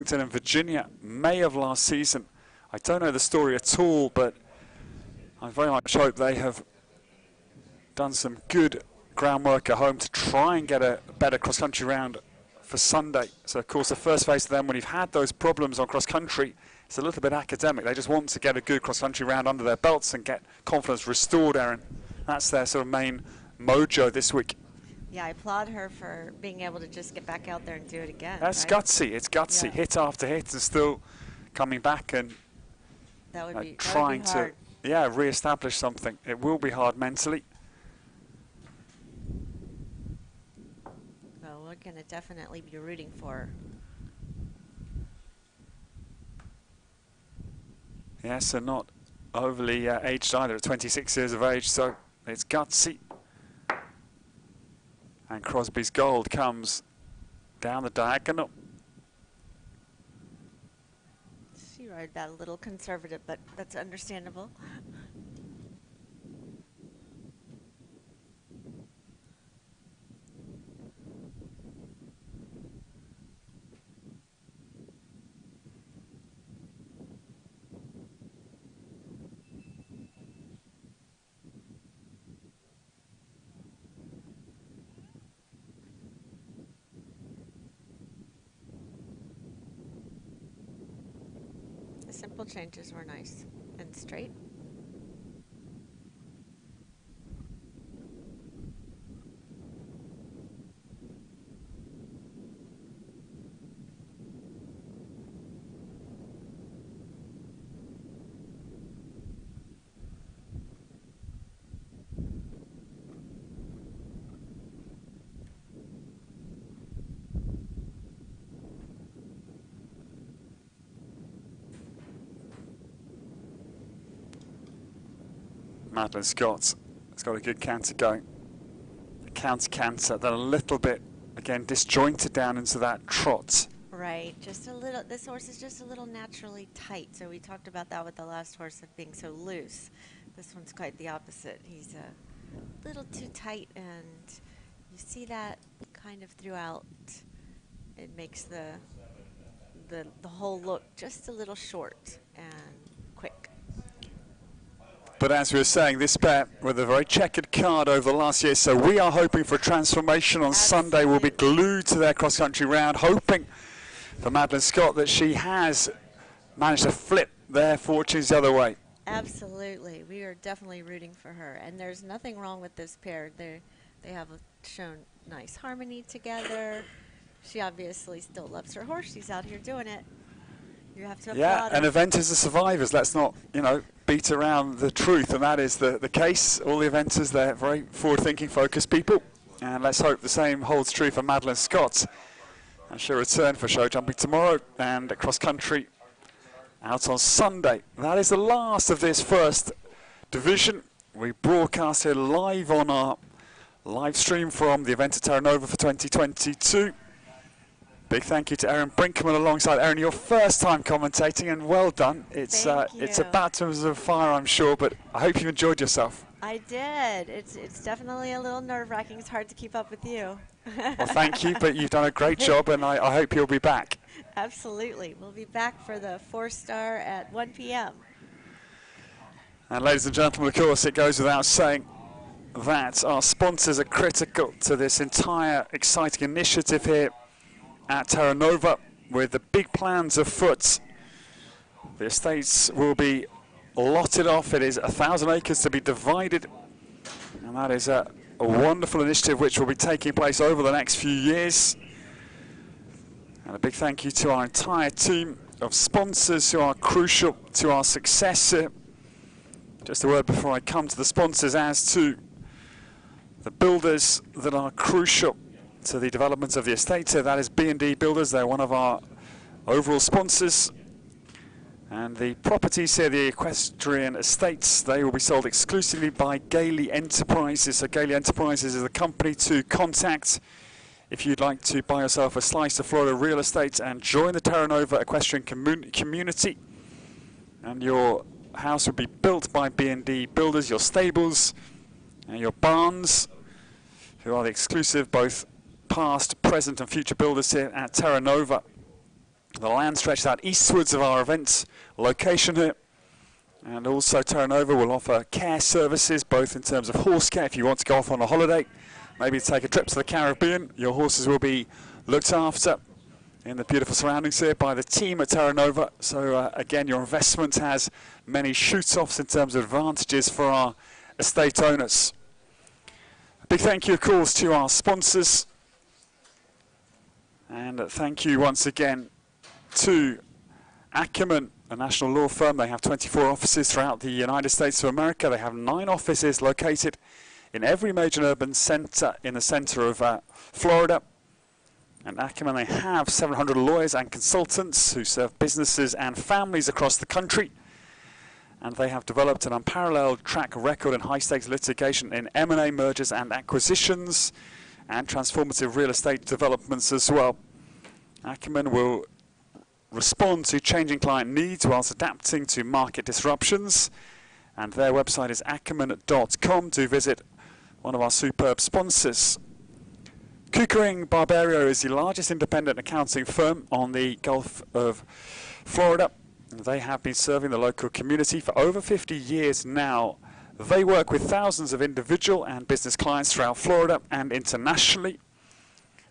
Arlington in Virginia, May of last season. I don't know the story at all, but I very much hope they have done some good groundwork at home to try and get a better cross-country round for Sunday. So, of course, the first phase of them, when you've had those problems on cross-country, it's a little bit academic. They just want to get a good cross-country round under their belts and get confidence restored, Erin. That's their sort of main mojo this week.
Yeah, I applaud her for being able to just get back out there and do it again.
That's
right?
gutsy. It's gutsy.
Yeah.
Hit after hit and still coming back and
That would be
trying
hard.
to re-establish something. It will be hard mentally.
Well, we're going to definitely be rooting for her.
Yes, and not overly aged either, at 26 years of age, so it's gutsy. And Crosby's gold comes down the diagonal.
She rode that a little conservative, but that's understandable. The simple changes were nice and straight.
Madeline Scott has got a good canter going. The counter canter, then a little bit, again, disjointed down into that trot.
Right, just a little. This horse is just a little naturally tight. So we talked about that with the last horse of being so loose. This one's quite the opposite. He's a little too tight, and you see that kind of throughout. It makes the whole look just a little short and quick.
But as we were saying, this pair with a very checkered card over the last year, so we are hoping for a transformation on Sunday. We'll be glued to their cross-country round, hoping for Madeline Scott that she has managed to flip their fortunes the other way.
Absolutely. We are definitely rooting for her. And there's nothing wrong with this pair. They have shown nice harmony together. She obviously still loves her horse. She's out here doing it. You have to applaud her.
And eventers are survivors. Let's not, beat around the truth. And that is the case. All the eventers, they're very forward-thinking, focused people. And let's hope the same holds true for Madeline Scott. And she'll return for show jumping tomorrow and cross-country out on Sunday. That is the last of this first division. We broadcast here live on our live stream from the event at Terra Nova for 2022. Big thank you to Erin Brinkman alongside Erin, your first time commentating, and well done. It's a baptism of fire, I'm sure, but I hope you enjoyed yourself.
I did. It's definitely a little nerve-wracking. It's hard to keep up with you.
Well, thank you, but you've done a great job, and I hope you'll be back.
Absolutely. We'll be back for the 4-star at 1 p.m.
And ladies and gentlemen, of course, it goes without saying that our sponsors are critical to this entire exciting initiative here at Terra Nova, with the big plans afoot. The estates will be lotted off. It is 1,000 acres to be divided, and that is a wonderful initiative which will be taking place over the next few years. And a big thank you to our entire team of sponsors who are crucial to our success here. Just a word before I come to the sponsors as to the builders that are crucial to the development of the estate here. That is B&D Builders. They're one of our overall sponsors. And the properties here, the equestrian estates, they will be sold exclusively by Gailey Enterprises. So Gailey Enterprises is the company to contact if you'd like to buy yourself a slice of Florida real estate and join the Terra Nova equestrian community. And your house will be built by B&D Builders, your stables and your barns, who are the exclusive both past, present and future builders here at Terra Nova. The land stretches out eastwards of our event location here. And also Terra Nova will offer care services, both in terms of horse care if you want to go off on a holiday, maybe take a trip to the Caribbean. Your horses will be looked after in the beautiful surroundings here by the team at Terra Nova. So again, your investment has many shoot-offs in terms of advantages for our estate owners. A big thank you, of course, to our sponsors. And thank you once again to Ackerman, a national law firm. They have 24 offices throughout the United States of America. They have 9 offices located in every major urban centre in the centre of Florida. And Ackerman, they have 700 lawyers and consultants who serve businesses and families across the country. And they have developed an unparalleled track record in high-stakes litigation in M&A mergers and acquisitions and transformative real estate developments as well. Ackerman will respond to changing client needs whilst adapting to market disruptions. And their website is ackerman.com to visit one of our superb sponsors. Kukering Barberio is the largest independent accounting firm on the Gulf of Florida. They have been serving the local community for over 50 years now. They work with thousands of individual and business clients throughout Florida and internationally.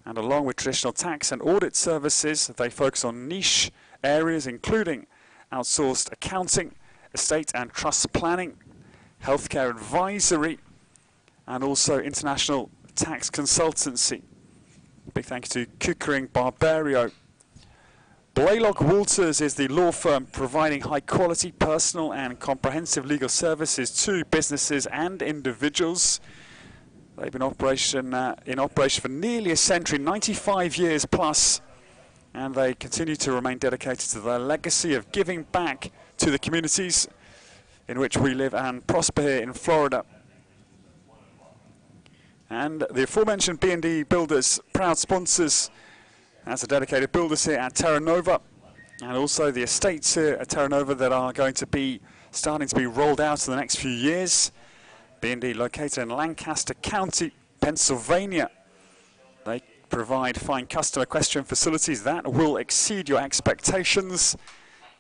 And along with traditional tax and audit services, they focus on niche areas including outsourced accounting, estate and trust planning, healthcare advisory, and also international tax consultancy. Big thank you to Kukering Barberio. Blaylock Walters is the law firm providing high-quality, personal and comprehensive legal services to businesses and individuals. They've been in operation for nearly a century, 95 years plus, and they continue to remain dedicated to their legacy of giving back to the communities in which we live and prosper here in Florida. And the aforementioned B&D Builders, proud sponsors as a dedicated builders here at Terra Nova, and also the estates here at Terra Nova that are going to be starting to be rolled out in the next few years. B&D located in Lancaster County, Pennsylvania. They provide fine customer equestrian facilities that will exceed your expectations,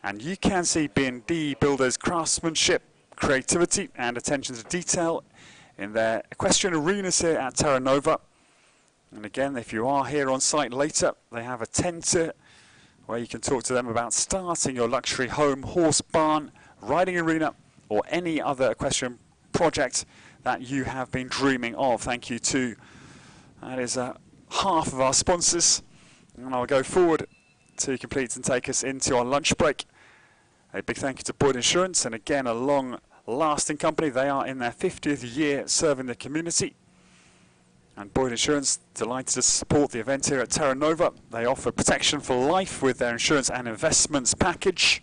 and you can see B&D Builders' craftsmanship, creativity and attention to detail in their equestrian arenas here at Terra Nova. And again, if you are here on site later, they have a tent here where you can talk to them about starting your luxury home, horse barn, riding arena, or any other equestrian project that you have been dreaming of. Thank you to, that is half of our sponsors. And I'll go forward to complete and take us into our lunch break. A big thank you to Boyd Insurance, and again, a long-lasting company. They are in their 50th year serving the community. And Boyd Insurance, delighted to support the event here at Terra Nova. They offer protection for life with their insurance and investments package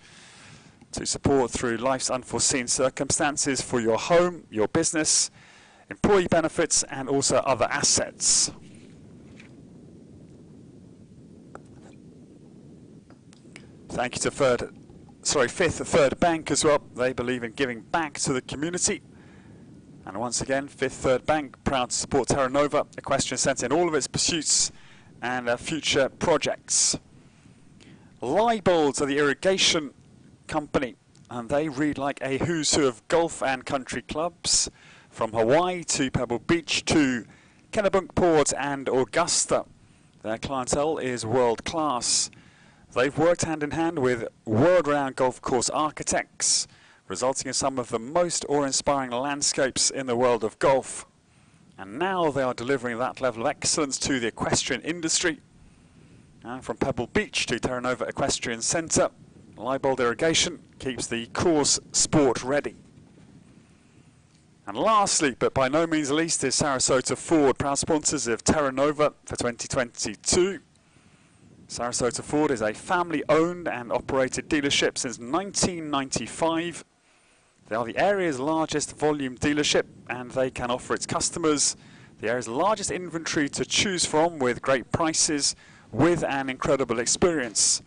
to support through life's unforeseen circumstances for your home, your business, employee benefits, and also other assets. Thank you to Fifth Third Bank as well. They believe in giving back to the community. And once again, Fifth Third Bank, proud to support Terra Nova Equestrian Centre in all of its pursuits and future projects. Leibolds are the irrigation company, and they read like a who's who of golf and country clubs, from Hawaii to Pebble Beach to Kennebunkport and Augusta. Their clientele is world class. They've worked hand in hand with world-renowned golf course architects, resulting in some of the most awe-inspiring landscapes in the world of golf. And now they are delivering that level of excellence to the equestrian industry. And from Pebble Beach to Terra Nova Equestrian Centre, Leibold Irrigation keeps the course sport ready. And lastly, but by no means least, is Sarasota Ford, proud sponsors of Terra Nova for 2022. Sarasota Ford is a family-owned and operated dealership since 1995. They are the area's largest volume dealership, and they can offer its customers the area's largest inventory to choose from with great prices, with an incredible experience.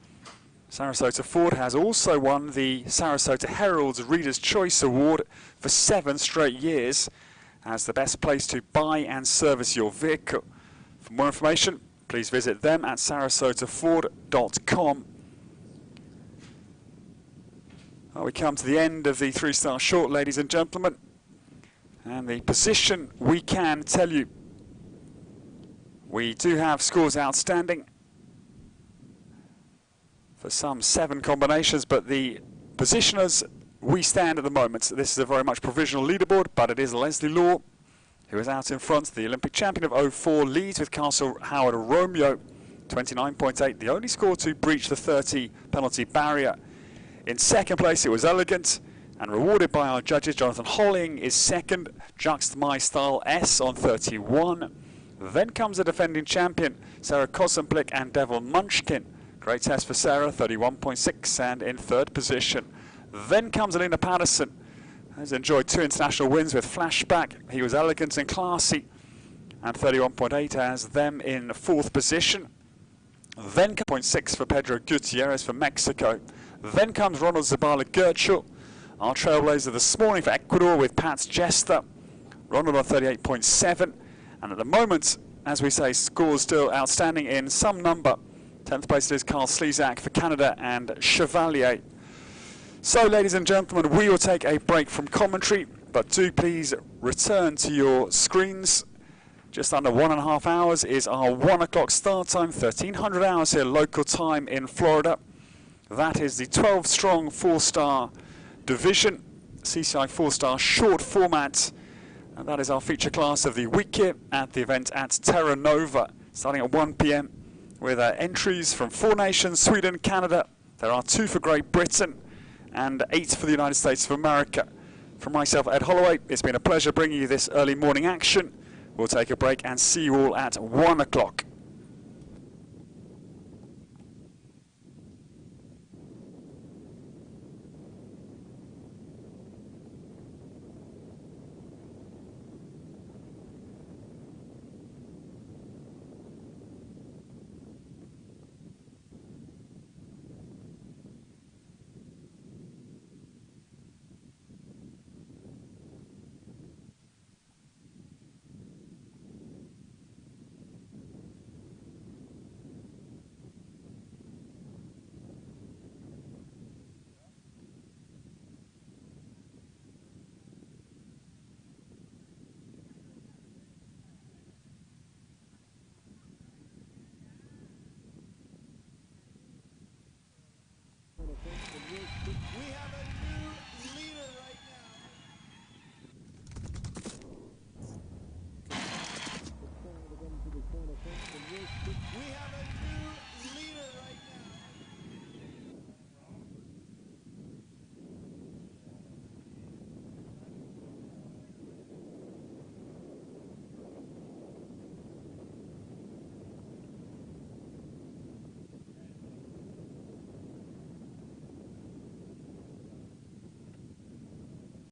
Sarasota Ford has also won the Sarasota Herald's Reader's Choice Award for 7 straight years as the best place to buy and service your vehicle. For more information, please visit them at sarasotaford.com. Well, we come to the end of the 3-star short, ladies and gentlemen. And the position, we can tell you, we do have scores outstanding for some 7 combinations, but the positioners we stand at the moment. So this is a very much provisional leaderboard, but it is Leslie Law who is out in front. The Olympic champion of 04 leads with Castle Howard Romeo, 29.8, the only score to breach the 30 penalty barrier. In second place, it was Elegant, and rewarded by our judges. Jonathan Holling is second, Juxt My Style S on 31. Then comes the defending champion, Sarah Kosenblick and Devil Munchkin. Great test for Sarah, 31.6, and in third position. Then comes Alina Patterson, has enjoyed 2 international wins with Flashback. He was elegant and classy, and 31.8 as them in fourth position. Then 0.6 for Pedro Gutierrez for Mexico. Then comes Ronald Zabala Gertschel, our trailblazer this morning for Ecuador with Pat Jester. Ronald on 38.7, and at the moment, as we say, scores still outstanding in some number. 10th place is Carl Slezak for Canada and Chevalier. So, ladies and gentlemen, we will take a break from commentary, but do please return to your screens. Just under 1.5 hours is our 1 o'clock start time, 1300 hours here local time in Florida. That is the 12-strong 4-star division, CCI 4-star short format, and that is our feature class of the week here at the event at Terra Nova, starting at 1 p.m. with entries from 4 nations, Sweden, Canada. There are 2 for Great Britain and 8 for the United States of America. From myself, Ed Holloway, it's been a pleasure bringing you this early morning action. We'll take a break and see you all at 1 o'clock.